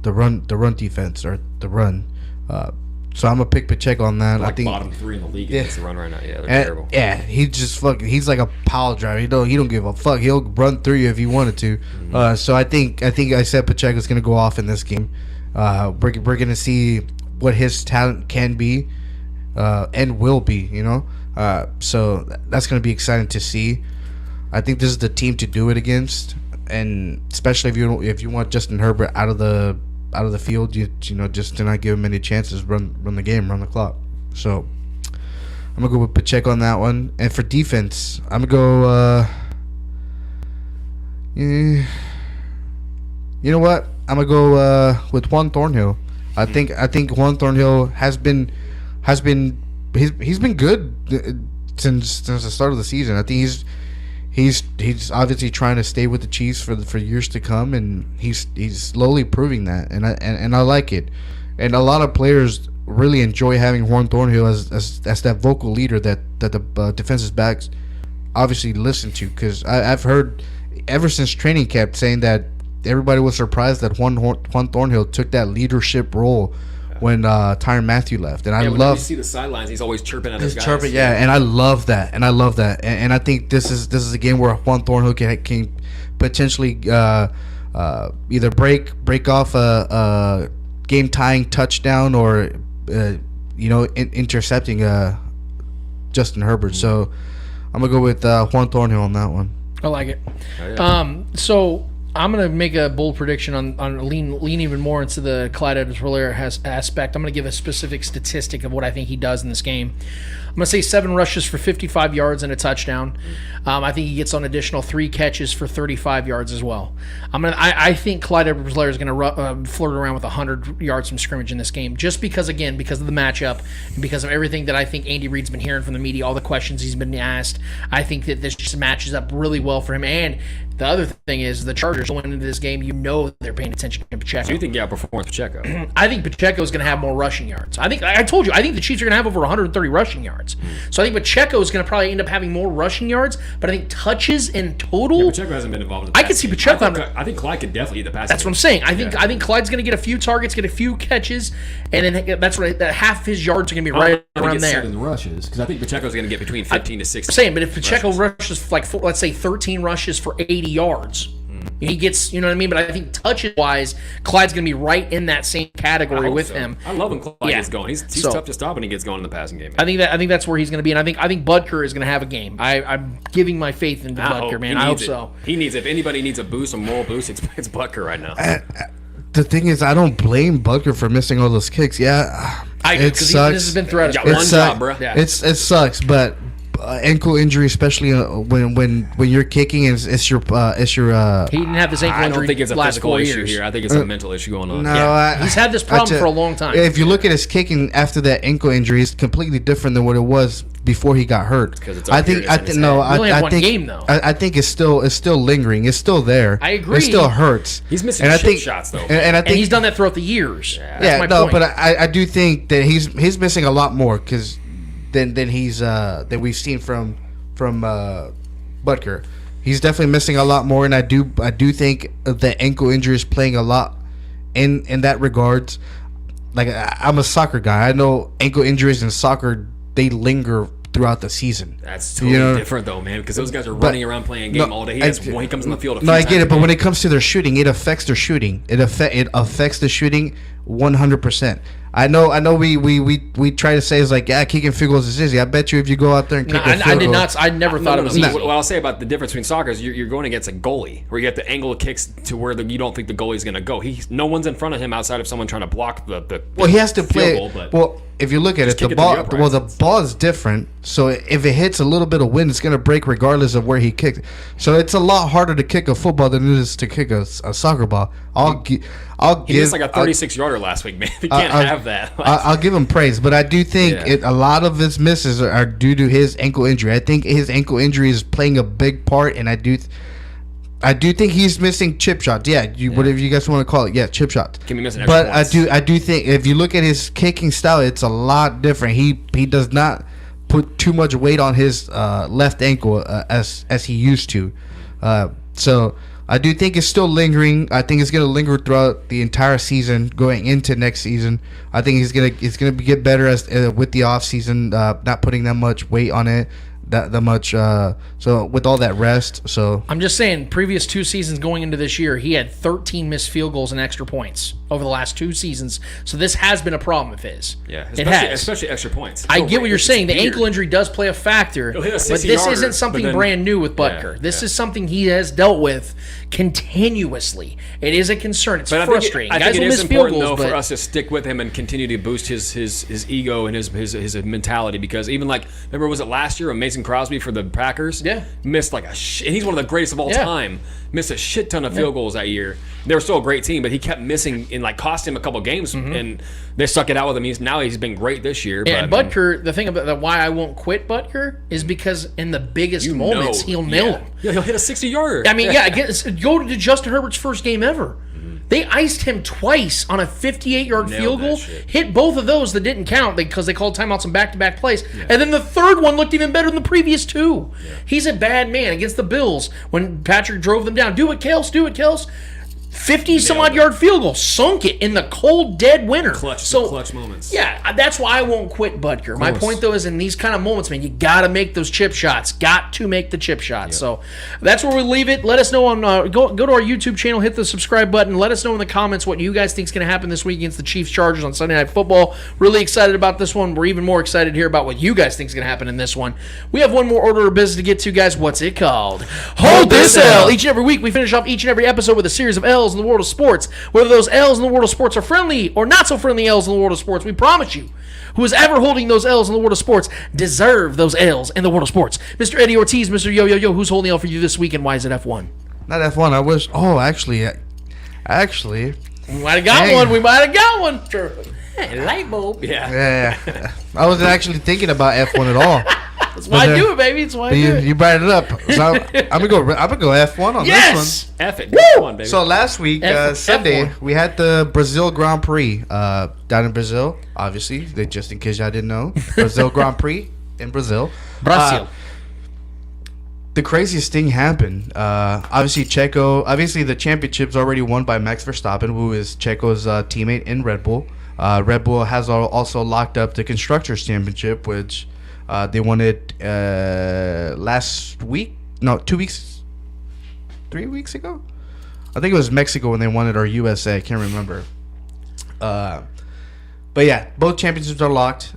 run defense or the run. So I'm gonna pick Pacheco on that. Like I think bottom 3 in the league against the run right now. Yeah, they're terrible. Yeah, he's like a pile driver. He don't give a fuck. He'll run through you if he wanted to. Mm-hmm. So I think I said Pacheco's gonna go off in this game. We're gonna see what his talent can be and will be. So that's gonna be exciting to see. I think this is the team to do it against, and especially if you want Justin Herbert out of the field, just to not give him any chances, run the game, run the clock. So I'm gonna go with Pacheco on that one. And for defense, I'm gonna go. You know what? I'm gonna go with Juan Thornhill. I think Juan Thornhill has been good since the start of the season. I think he's obviously trying to stay with the Chiefs for years to come, and he's slowly proving that, and I like it. And a lot of players really enjoy having Juan Thornhill as that vocal leader that the defensive backs obviously listen to, because I've heard ever since training camp saying that everybody was surprised that Juan Thornhill took that leadership role when Tyrann Mathieu left. And I love, you see the sidelines, he's always chirping at his guys. Chirping, yeah, and I love that. And I think this is a game where Juan Thornhill can potentially either break off a game tying touchdown or intercepting Justin Herbert. Mm-hmm. So I'm gonna go with Juan Thornhill on that one. I like it. Oh, yeah. So I'm going to make a bold prediction on lean even more into the Clyde Edwards-Helaire aspect. I'm going to give a specific statistic of what I think he does in this game. I'm going to say 7 rushes for 55 yards and a touchdown. I think he gets an additional 3 catches for 35 yards as well. I think Clyde Edwards-Helaire is going to flirt around with 100 yards from scrimmage in this game, just because of the matchup and because of everything that I think Andy Reid's been hearing from the media, all the questions he's been asked. I think that this just matches up really well for him. And the other thing is the Chargers going into this game, they're paying attention to Pacheco. So you think he outperforms Pacheco? I think Pacheco is going to have more rushing yards. I told you, I think the Chiefs are going to have over 130 rushing yards. So I think Pacheco is going to probably end up having more rushing yards, but I think touches in total. Yeah, Pacheco hasn't been involved in the I could see Pacheco. I think Clyde could definitely eat the pass. That's what I'm saying. I think Clyde's going to get a few targets, get a few catches, and then that's what half his yards are going to be right around there. 7 rushes, because I think Pacheco's going to get between 15 to 16. I'm saying, but if Pacheco rushes let's say 13 rushes for 80 yards. He gets, you know what I mean? But I think touches-wise, Clyde's going to be right in that same category with him. I love when Clyde gets going. He's tough to stop when he gets going in the passing game. Man. I think that's where he's going to be, and I think Butker is going to have a game. I'm giving my faith into Butker, man. I hope so. He needs it. If anybody needs a boost, a moral boost, it's Butker right now. The thing is, I don't blame Butker for missing all those kicks. Yeah, it sucks. This has been throughout his job, bro. Yeah. It sucks, but ankle injury, especially when you're kicking, it's your. He didn't have this ankle injury. I don't think it's a last physical 4 issue years. here. I think it's a mental issue going on. No, he's had this problem for a long time. If you look at his kicking after that ankle injury, it's completely different than what it was before he got hurt. I think game though. I think it's still lingering. It's still there. I agree. It still hurts. He's missing chip shots though, and I think he's done that throughout the years. Yeah, but I do think that he's missing a lot more because than we've seen from Butker. He's definitely missing a lot more, and I do think the ankle injury is playing a lot in that regards. Like, I'm a soccer guy. I know ankle injuries in soccer, they linger throughout the season. That's totally different though, man, because those guys are running around playing a game all day. He comes on the field. I get it, but when it comes to their shooting, it affects their shooting. It affects the shooting 100%. I know. We try to say it's like, kicking field goals is easy. I bet you if you go out there and kick a field goal, I never thought it was easy. What I'll say about the difference between soccer is you're going against a goalie, where you have to angle kicks to where you don't think the goalie's going to go. No one's in front of him outside of someone trying to block the well, he has to play. Goal, well, if you look at it, the ball is different. So if it hits a little bit of wind, it's going to break regardless of where he kicked. So it's a lot harder to kick a football than it is to kick a soccer ball. He missed like a 36-yarder last week, man. You can't have that. I'll give him praise, but I do think a lot of his misses are due to his ankle injury. I think his ankle injury is playing a big part, and I do think he's missing chip shots. Whatever you guys want to call it. Yeah, chip shots. Can be missing extra points. I do think if you look at his kicking style, it's a lot different. He does not put too much weight on his left ankle as he used to. So I do think it's still lingering. I think it's going to linger throughout the entire season, going into next season. I think it's going to get better as with the off season, not putting that much weight on it. That much so with all that rest. So I'm just saying, previous 2 seasons going into this year, he had 13 missed field goals and extra points over the last 2 seasons. So this has been a problem of his. Yeah, especially extra points. I get what you're saying. The ankle injury does play a factor, but this isn't something brand new with Butker. This is something he has dealt with continuously. It is a concern. It's frustrating. I think it is important though for us to stick with him and continue to boost his ego and his mentality, because even like, remember, was it last year when Mason Crosby for the Packers missed like and he's one of the greatest of all time, missed a shit ton of field goals that year. They were still a great team, but he kept missing and like cost him a couple games, and they stuck it out with him. He's been great this year. And Butker, the thing about why I won't quit Butker is because in the biggest moments he'll nail him. Yeah, he'll hit a 60-yarder. I mean, go to Justin Herbert's first game ever. They iced him twice on a 58-yard field goal. Hit both of those that didn't count because they called timeouts on back-to-back plays. Yeah. And then the third one looked even better than the previous 2. Yeah. He's a bad man against the Bills when Patrick drove them down. Do it, Kels. 50-some-odd yard field goal. Sunk it in the cold, dead winter. Clutch moments. Yeah, that's why I won't quit Butker. My point, though, is in these kind of moments, man, you got to make those chip shots. Got to make the chip shots. Yep. So that's where we leave it. Let us know on go to our YouTube channel, hit the subscribe button. Let us know in the comments what you guys think is going to happen this week against the Chiefs Chargers on Sunday Night Football. Really excited about this one. We're even more excited to hear about what you guys think is going to happen in this one. We have one more order of business to get to, guys. What's it called? Hold this L. Each and every week, we finish off each and every episode with a series of L's in the world of sports. Whether those L's in the world of sports are friendly or not so friendly L's in the world of sports, we promise you, who is ever holding those L's in the world of sports deserve those L's in the world of sports. Mr. Eddie Ortiz, Mr. Yo, who's holding L for you this week, and why is it F1? Not F1. I wish. Oh, actually, we might have got one. We might have got one. Hey, light bulb. Yeah. I wasn't actually thinking about F1 at all. That's why I do it, baby. That's why I do it. You brought it up. So I'm gonna go F1 on this one. F it. F1, baby. So last week, Sunday, we had the Brazil Grand Prix down in Brazil. Obviously, just in case y'all didn't know, Brazil Grand Prix in Brazil. Brazil. The craziest thing happened. Obviously, the championship's already won by Max Verstappen, who is Checo's teammate in Red Bull. Red Bull has also locked up the Constructors' Championship, which they won it last week. No, 2 weeks. 3 weeks ago. I think it was Mexico when they won it, or USA. I can't remember. But yeah, both championships are locked.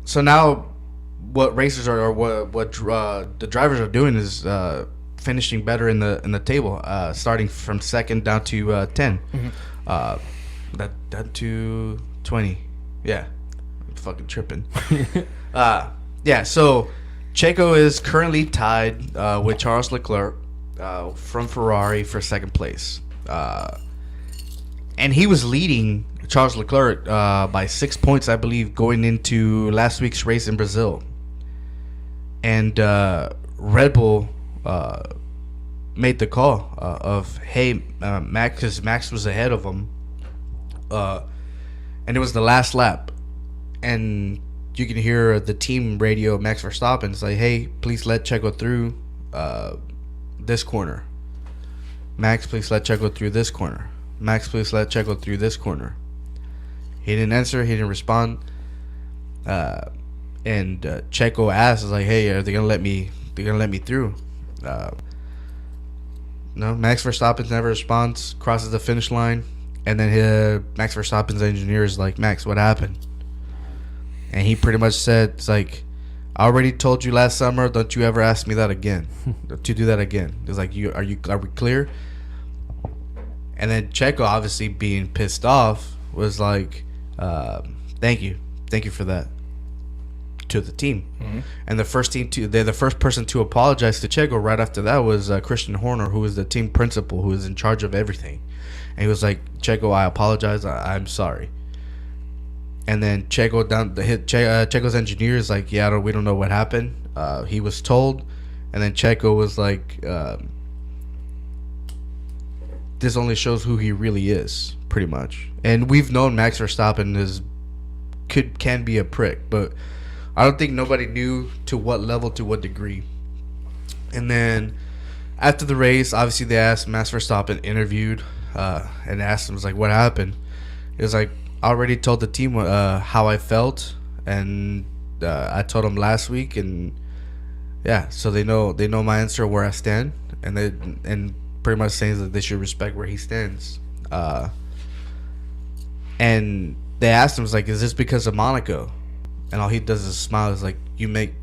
So now, what racers are, or what the drivers are doing is finishing better in the table, starting from second down to 10, down to 20. Yeah, I'm fucking tripping. Yeah, so Checo is currently tied with Charles Leclerc from Ferrari for second place, and he was leading Charles Leclerc by 6 points, I believe, going into last week's race in Brazil. And Red Bull made the call of, hey, Max, because Max was ahead of him, and it was the last lap, and you can hear the team radio, Max Verstappen, say, hey, please let Checo through this corner. Max, please let Checo through this corner. Max, please let Checo through this corner. He didn't answer. He didn't respond. And Checo asked, like, "Hey, are they gonna let me? They're gonna let me through?" No. Max Verstappen never responds. Crosses the finish line, and then Max Verstappen's engineer is like, "Max, what happened?" And he pretty much said, "It's like, I already told you last summer. Don't you ever ask me that again? To do that again?" It's like, are we clear?" And then Checo, obviously being pissed off, was like, thank you for that, to the team. And the first person to apologize to Checo right after that was Christian Horner, who is the team principal, who is in charge of everything. And he was like, Checo, I apologize, I'm sorry. And then Checo's engineer is like, yeah, we don't know what happened. He was told. And then Checo was like, this only shows who he really is, pretty much. And we've known Max Verstappen can be a prick, but I don't think nobody knew to what level, to what degree. And then after the race, obviously they asked Max Verstappen, interviewed, and asked him, was like, what happened? It was like, I already told the team how I felt, and I told them last week, and yeah, so they know my answer, where I stand, and pretty much saying that they should respect where he stands. And they asked him, was like, is this because of Monaco? And all he does is smile. Is like, you make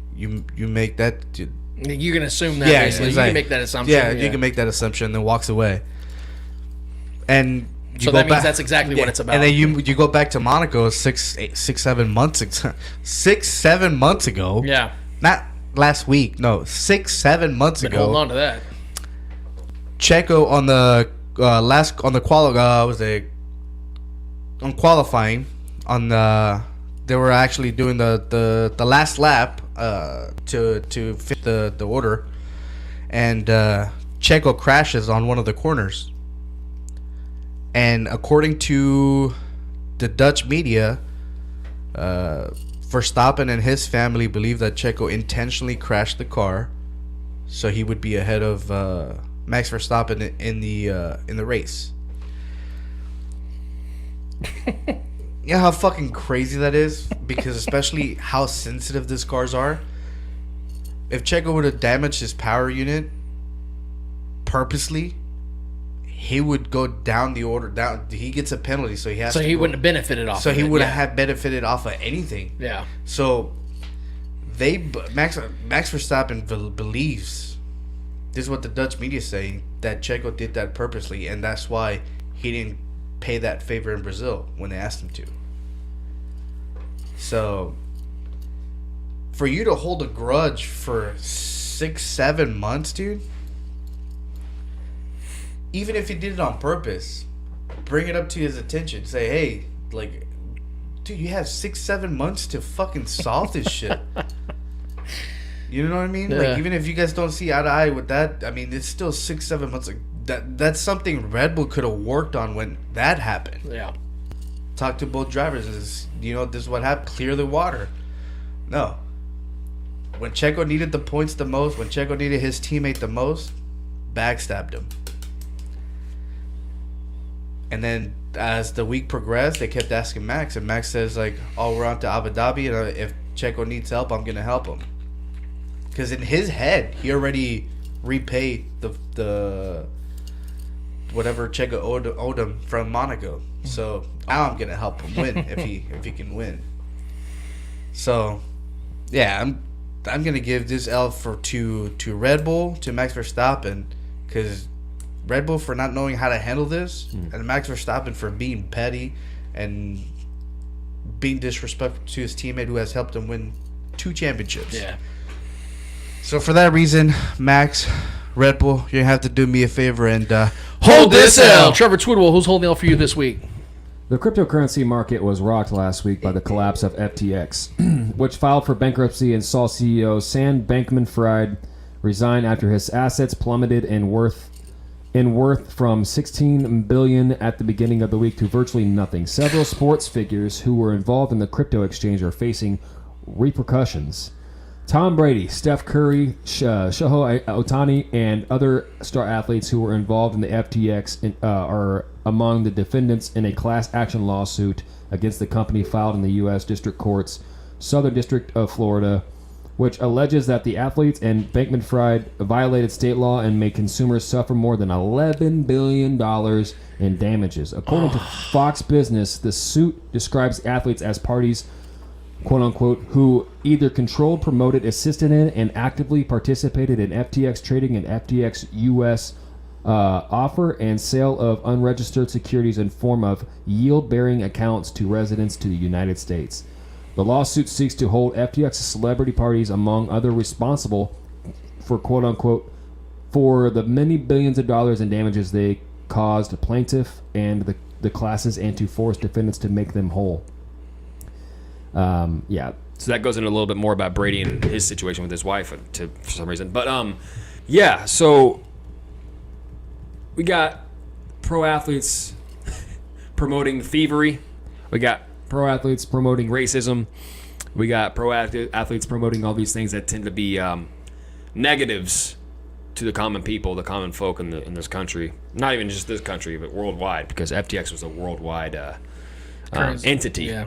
that. You can assume that. Yeah, basically. You like, can make that assumption. Yeah, you can make that assumption, and then walks away. And so that means that's exactly what it's about. And then you go back to Monaco 7 months ago. Yeah. Not last week. No, 7 months ago. Hold on to that. Checo on the on qualifying they were actually doing the last lap to fit the order, and Checo crashes on one of the corners. And according to the Dutch media, Verstappen and his family believe that Checo intentionally crashed the car so he would be ahead of Max Verstappen in the race. You know how fucking crazy that is? Because especially how sensitive these cars are. If Checo would have damaged his power unit purposely, he would go down the order. He gets a penalty, so he has. So he wouldn't have benefited off. So of he it, wouldn't have benefited off of anything. Yeah. So Max Verstappen believes. This is what the Dutch media is saying, that Checo did that purposely, and that's why he didn't pay that favor in Brazil when they asked him to. So for you to hold a grudge for 6-7 months, dude, even if he did it on purpose, bring it up to his attention. Say, hey, like, dude, you have 6-7 months to fucking solve this shit. You know what I mean? Yeah. Like, even if you guys don't see eye to eye with that, I mean, it's still 6-7 months. Like, that's something Red Bull could have worked on when that happened. Yeah. Talk to both drivers. This is what happened. Clear the water. No. When Checo needed the points the most, when Checo needed his teammate the most, backstabbed him. And then as the week progressed, they kept asking Max, and Max says, like, oh, we're on to Abu Dhabi, and if Checo needs help, I'm going to help him. Because in his head, he already repaid the whatever Chega owed him from Monaco. So now I'm gonna help him win if he can win. So yeah, I'm gonna give this L to Red Bull, to Max Verstappen, because Red Bull for not knowing how to handle this, and Max Verstappen for being petty and being disrespectful to his teammate who has helped him win 2 championships. Yeah. So for that reason, Max, Red Bull, you're gonna have to do me a favor and hold this L. Trevor Twidwell, who's holding the L for you this week? The cryptocurrency market was rocked last week by the collapse of FTX, which filed for bankruptcy and saw CEO Sam Bankman-Fried resign after his assets plummeted in worth from $16 billion at the beginning of the week to virtually nothing. Several sports figures who were involved in the crypto exchange are facing repercussions. Tom Brady, Steph Curry, Shohei Ohtani, and other star athletes who were involved in the FTX are among the defendants in a class action lawsuit against the company filed in the U.S. District Court's Southern District of Florida, which alleges that the athletes and Bankman-Fried violated state law and made consumers suffer more than $11 billion in damages. According to Fox Business, the suit describes athletes as parties, quote-unquote, who either controlled, promoted, assisted in, and actively participated in FTX trading and FTX U.S. Offer and sale of unregistered securities in form of yield-bearing accounts to residents to the United States. The lawsuit seeks to hold FTX celebrity parties among other responsible for, quote-unquote, for the many billions of dollars in damages they caused the plaintiff and the classes, and to force defendants to make them whole. Yeah. So that goes into a little bit more about Brady and his situation with his wife for some reason. But yeah, so we got pro athletes promoting thievery. We got pro athletes promoting racism. We got pro athletes promoting all these things that tend to be negatives to the common people, the common folk in this country. Not even just this country, but worldwide, because FTX was a worldwide entity. Yeah.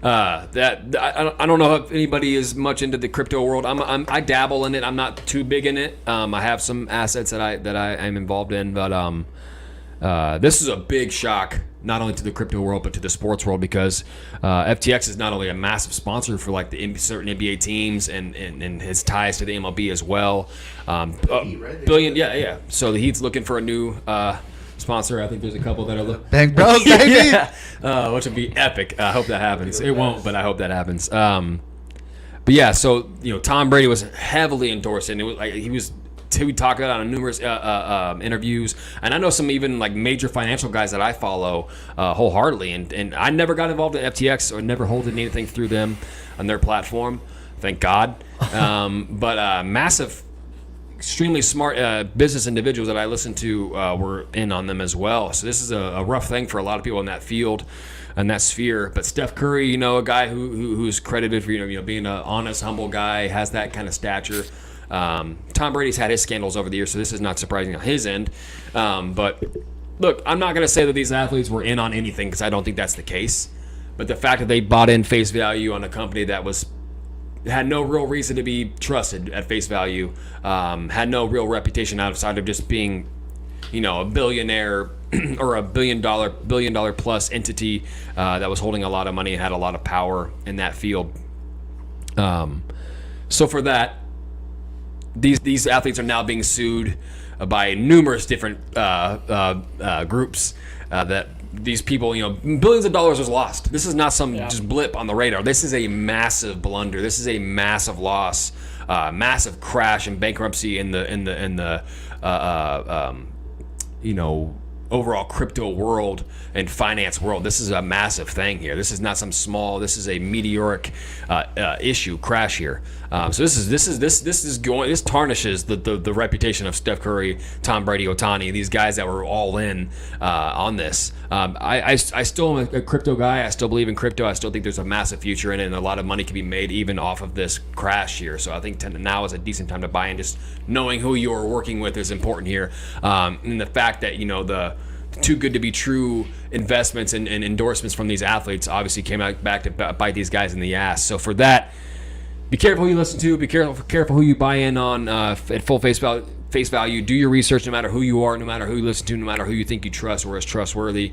That I don't know if anybody is much into the crypto world. I dabble in it. I'm not too big in it. I have some assets that I am involved in, but this is a big shock, not only to the crypto world but to the sports world, because FTX is not only a massive sponsor for like the certain NBA teams and his ties to the MLB as well. Billion, yeah. So the Heat's looking for a new sponsor. I think there's a couple that are looking. Bang Bros, baby. Yeah. Which would be epic. I hope that happens. It won't, but I hope that happens. But yeah, so Tom Brady was heavily endorsed, and it was like we talked about it on numerous interviews, and I know some even like major financial guys that I follow wholeheartly, and I never got involved in FTX or never holding anything through them on their platform, thank God. But massive, extremely smart business individuals that I listened to were in on them as well. So this is a rough thing for a lot of people in that field and that sphere. But Steph Curry, a guy who's credited for being an honest, humble guy, has that kind of stature. Tom Brady's had his scandals over the years, so this is not surprising on his end. But look, I'm not going to say that these athletes were in on anything, because I don't think that's the case. But the fact that they bought in face value on a company that had no real reason to be trusted at face value, had no real reputation outside of just being, a billionaire or a billion dollar plus entity that was holding a lot of money and had a lot of power in that field. So for that, these athletes are now being sued by numerous different groups that these people, billions of dollars was lost. This is not some just blip on the radar. This is a massive blunder. This is a massive loss, massive crash and bankruptcy in the overall crypto world and finance world. This is a massive thing here. This is not some small. This is a meteoric crash here. So this tarnishes the reputation of Steph Curry, Tom Brady, Ohtani, these guys that were all in on this. I still am a crypto guy. I still believe in crypto. I still think there's a massive future in it, and a lot of money can be made even off of this crash here. So I think now is a decent time to buy in. Just knowing who you're working with is important here, and the fact that the too good to be true investments and endorsements from these athletes obviously came back to bite these guys in the ass. So for that, Be careful who you listen to. Be careful who you buy in on at full face value. Do your research no matter who you are, no matter who you listen to, no matter who you think you trust or is trustworthy.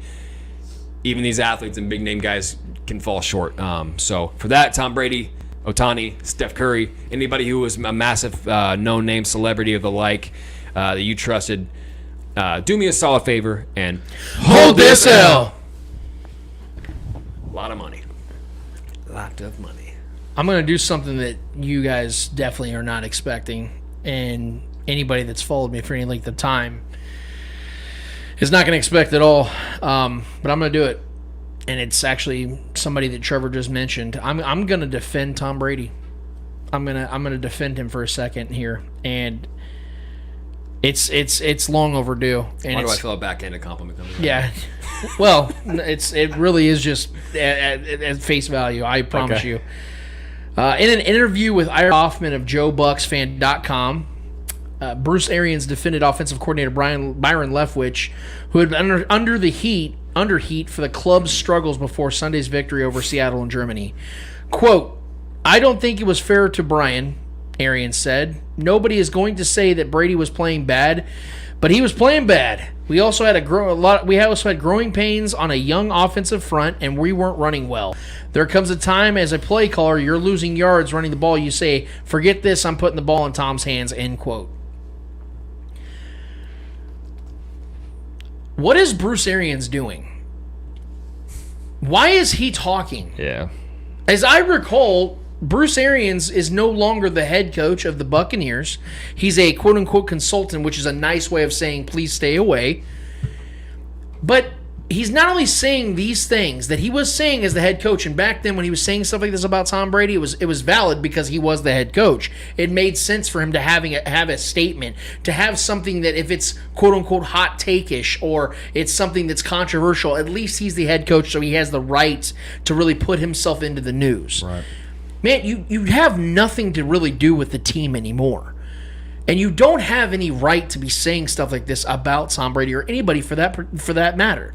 Even these athletes and big-name guys can fall short. So for that, Tom Brady, Ohtani, Steph Curry, anybody who was a massive known-name celebrity of the like that you trusted, do me a solid favor and hold this L. A lot of money. Lot of money. I'm going to do something that you guys definitely are not expecting, and anybody that's followed me for any length of time is not going to expect at all. But I'm going to do it, and it's actually somebody that Trevor just mentioned. I'm going to defend Tom Brady. I'm gonna defend him for a second here, and it's long overdue. And why do I feel a backhanded compliment coming? Yeah, well, it really is just at face value. I promise you. In an interview with Ira Hoffman of JoeBucksFan.com, Bruce Arians defended offensive coordinator Byron Leftwich, who had been under heat for the club's struggles before Sunday's victory over Seattle and Germany. Quote, "I don't think it was fair to Brian," Arians said. "Nobody is going to say that Brady was playing bad, but he was playing bad. We also had growing pains on a young offensive front, and we weren't running well. There comes a time as a play caller, you're losing yards running the ball. You say, forget this, I'm putting the ball in Tom's hands," end quote. What is Bruce Arians doing? Why is he talking? Yeah. As I recall, Bruce Arians is no longer the head coach of the Buccaneers. He's a quote-unquote consultant, which is a nice way of saying please stay away. But he's not only saying these things that he was saying as the head coach, and back then when he was saying stuff like this about Tom Brady, it was valid because he was the head coach. It made sense for him to have a statement, to have something that if it's quote-unquote hot take-ish or it's something that's controversial, at least he's the head coach, so he has the right to really put himself into the news. Right. Man, you have nothing to really do with the team anymore. And you don't have any right to be saying stuff like this about Tom Brady or anybody for that matter.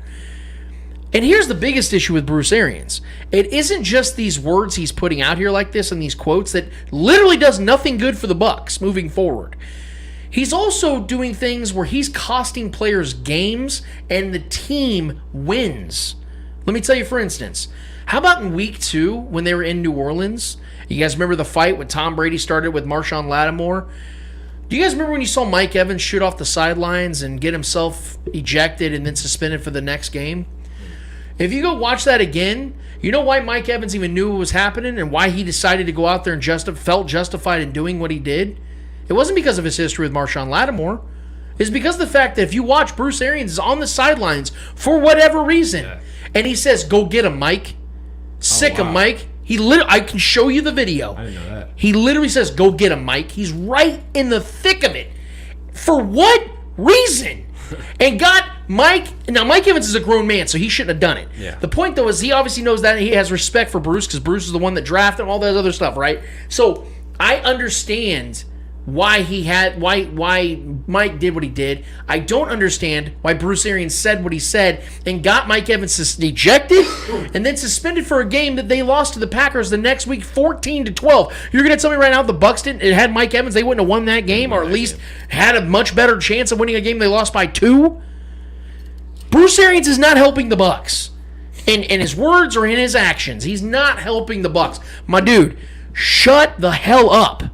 And here's the biggest issue with Bruce Arians. It isn't just these words he's putting out here like this and these quotes that literally does nothing good for the Bucs moving forward. He's also doing things where he's costing players games and the team wins. Let me tell you, for instance, how about in week 2 when they were in New Orleans? You guys remember the fight when Tom Brady started with Marshawn Lattimore? Do you guys remember when you saw Mike Evans shoot off the sidelines and get himself ejected and then suspended for the next game? If you go watch that again, you know why Mike Evans even knew what was happening and why he decided to go out there and felt justified in doing what he did? It wasn't because of his history with Marshawn Lattimore. It's because of the fact that if you watch, Bruce Arians is on the sidelines for whatever reason, and he says, "Go get him, Mike." Sick him, Mike. I can show you the video. I didn't know that. He literally says, "Go get him, Mike." He's right in the thick of it. For what reason? And got Mike. Now, Mike Evans is a grown man, so he shouldn't have done it. Yeah. The point, though, is he obviously knows that, and he has respect for Bruce because Bruce is the one that drafted him, all that other stuff, right? So I understand why Mike did what he did. I don't understand why Bruce Arians said what he said and got Mike Evans ejected and then suspended for a game that they lost to the Packers the next week 14-12. You're going to tell me right now the Bucs had Mike Evans, they wouldn't have won that game, or at least had a much better chance of winning a game they lost by 2? Bruce Arians is not helping the Bucs in his words or in his actions. He's not helping the Bucs. My dude, shut the hell up.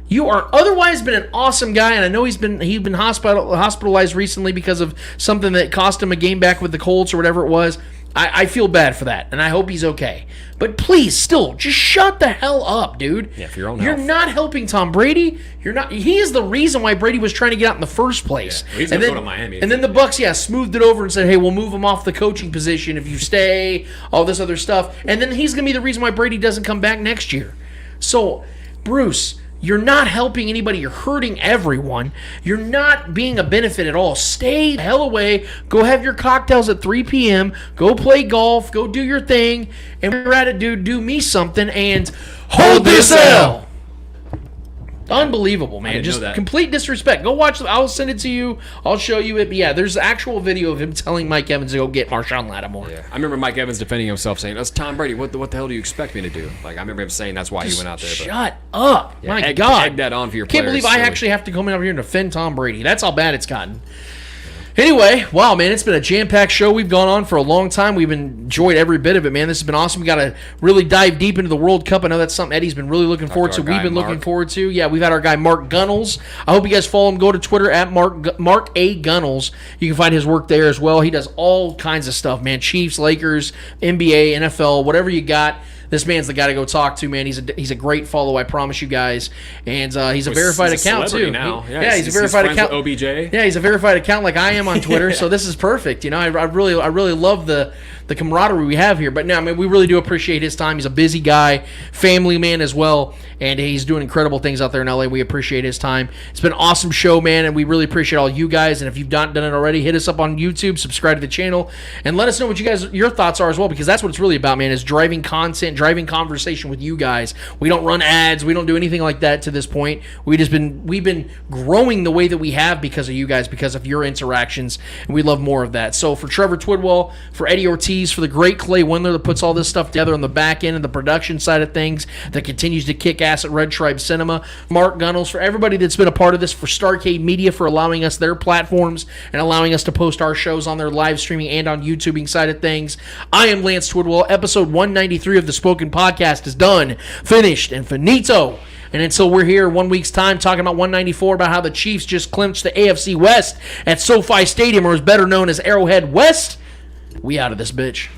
You are otherwise been an awesome guy, and I know he's been hospitalized recently because of something that cost him a game back with the Colts or whatever it was. I feel bad for that, and I hope he's okay. But please, still, just shut the hell up, dude. Yeah, for your own You're health. not helping Tom Brady. You're not. He is the reason why Brady was trying to get out in the first place. Yeah, he's going to go to Miami. And then the Bucs, smoothed it over and said, "Hey, we'll move him off the coaching position if you stay." All this other stuff, and then he's going to be the reason why Brady doesn't come back next year. So, Bruce, you're not helping anybody. You're hurting everyone. You're not being a benefit at all. Stay the hell away. Go have your cocktails at 3 p.m. Go play golf. Go do your thing. And when you're at it, dude, do me something and hold this L. Unbelievable, man. Just complete disrespect. Go watch it. I'll send it to you. I'll show you it. But yeah, there's actual video of him telling Mike Evans to go get Marshawn Lattimore. Yeah. I remember Mike Evans defending himself saying, that's Tom Brady. What the hell do you expect me to do? Like, I remember him saying that's why he went out there. Shut up. Yeah, My God. Egg that on for your Can't players. believe I actually have to come in over here and defend Tom Brady. That's how bad it's gotten. Anyway, wow, man, it's been a jam-packed show. We've gone on for a long time. We've enjoyed every bit of it, man. This has been awesome. We got to really dive deep into the World Cup. I know that's something Eddie's been really looking forward to. We've been looking forward to. Yeah, we've had our guy Mark Gunnels. I hope you guys follow him. Go to Twitter at Mark A. Gunnels. You can find his work there as well. He does all kinds of stuff, man. Chiefs, Lakers, NBA, NFL, whatever you got. This man's the guy to go talk to, man. He's a great follow, I promise you guys. And he's a verified account too. Now. He's a verified account. OBJ. Yeah, he's a verified account like I am on Twitter. So this is perfect. You know, I really love the camaraderie we have here. But no, I mean, we really do appreciate his time. He's a busy guy, family man as well, and he's doing incredible things out there in LA. We appreciate his time. It's been an awesome show, man, and we really appreciate all you guys. And if you've not done it already, hit us up on YouTube, subscribe to the channel, and let us know what your thoughts are as well, because that's what it's really about, man, is driving content, driving conversation with you guys. We don't run ads. We don't do anything like that to this point. We've been growing the way that we have because of you guys, because of your interactions, and we love more of that. So for Trevor Twidwell, for Eddie Ortiz, for the great Clay Windler that puts all this stuff together on the back end and the production side of things, that continues to kick ass at Red Tribe Cinema, Mark Gunnels, for everybody that's been a part of this, for Starcade Media for allowing us their platforms and allowing us to post our shows on their live streaming and on YouTubing side of things. I am Lance Twidwell. Episode 193 of the Spoken Podcast is done, finished, and finito. And until we're here 1 week's time talking about 194, about how the Chiefs just clinched the AFC West at SoFi Stadium, or is better known as Arrowhead West, we out of this bitch.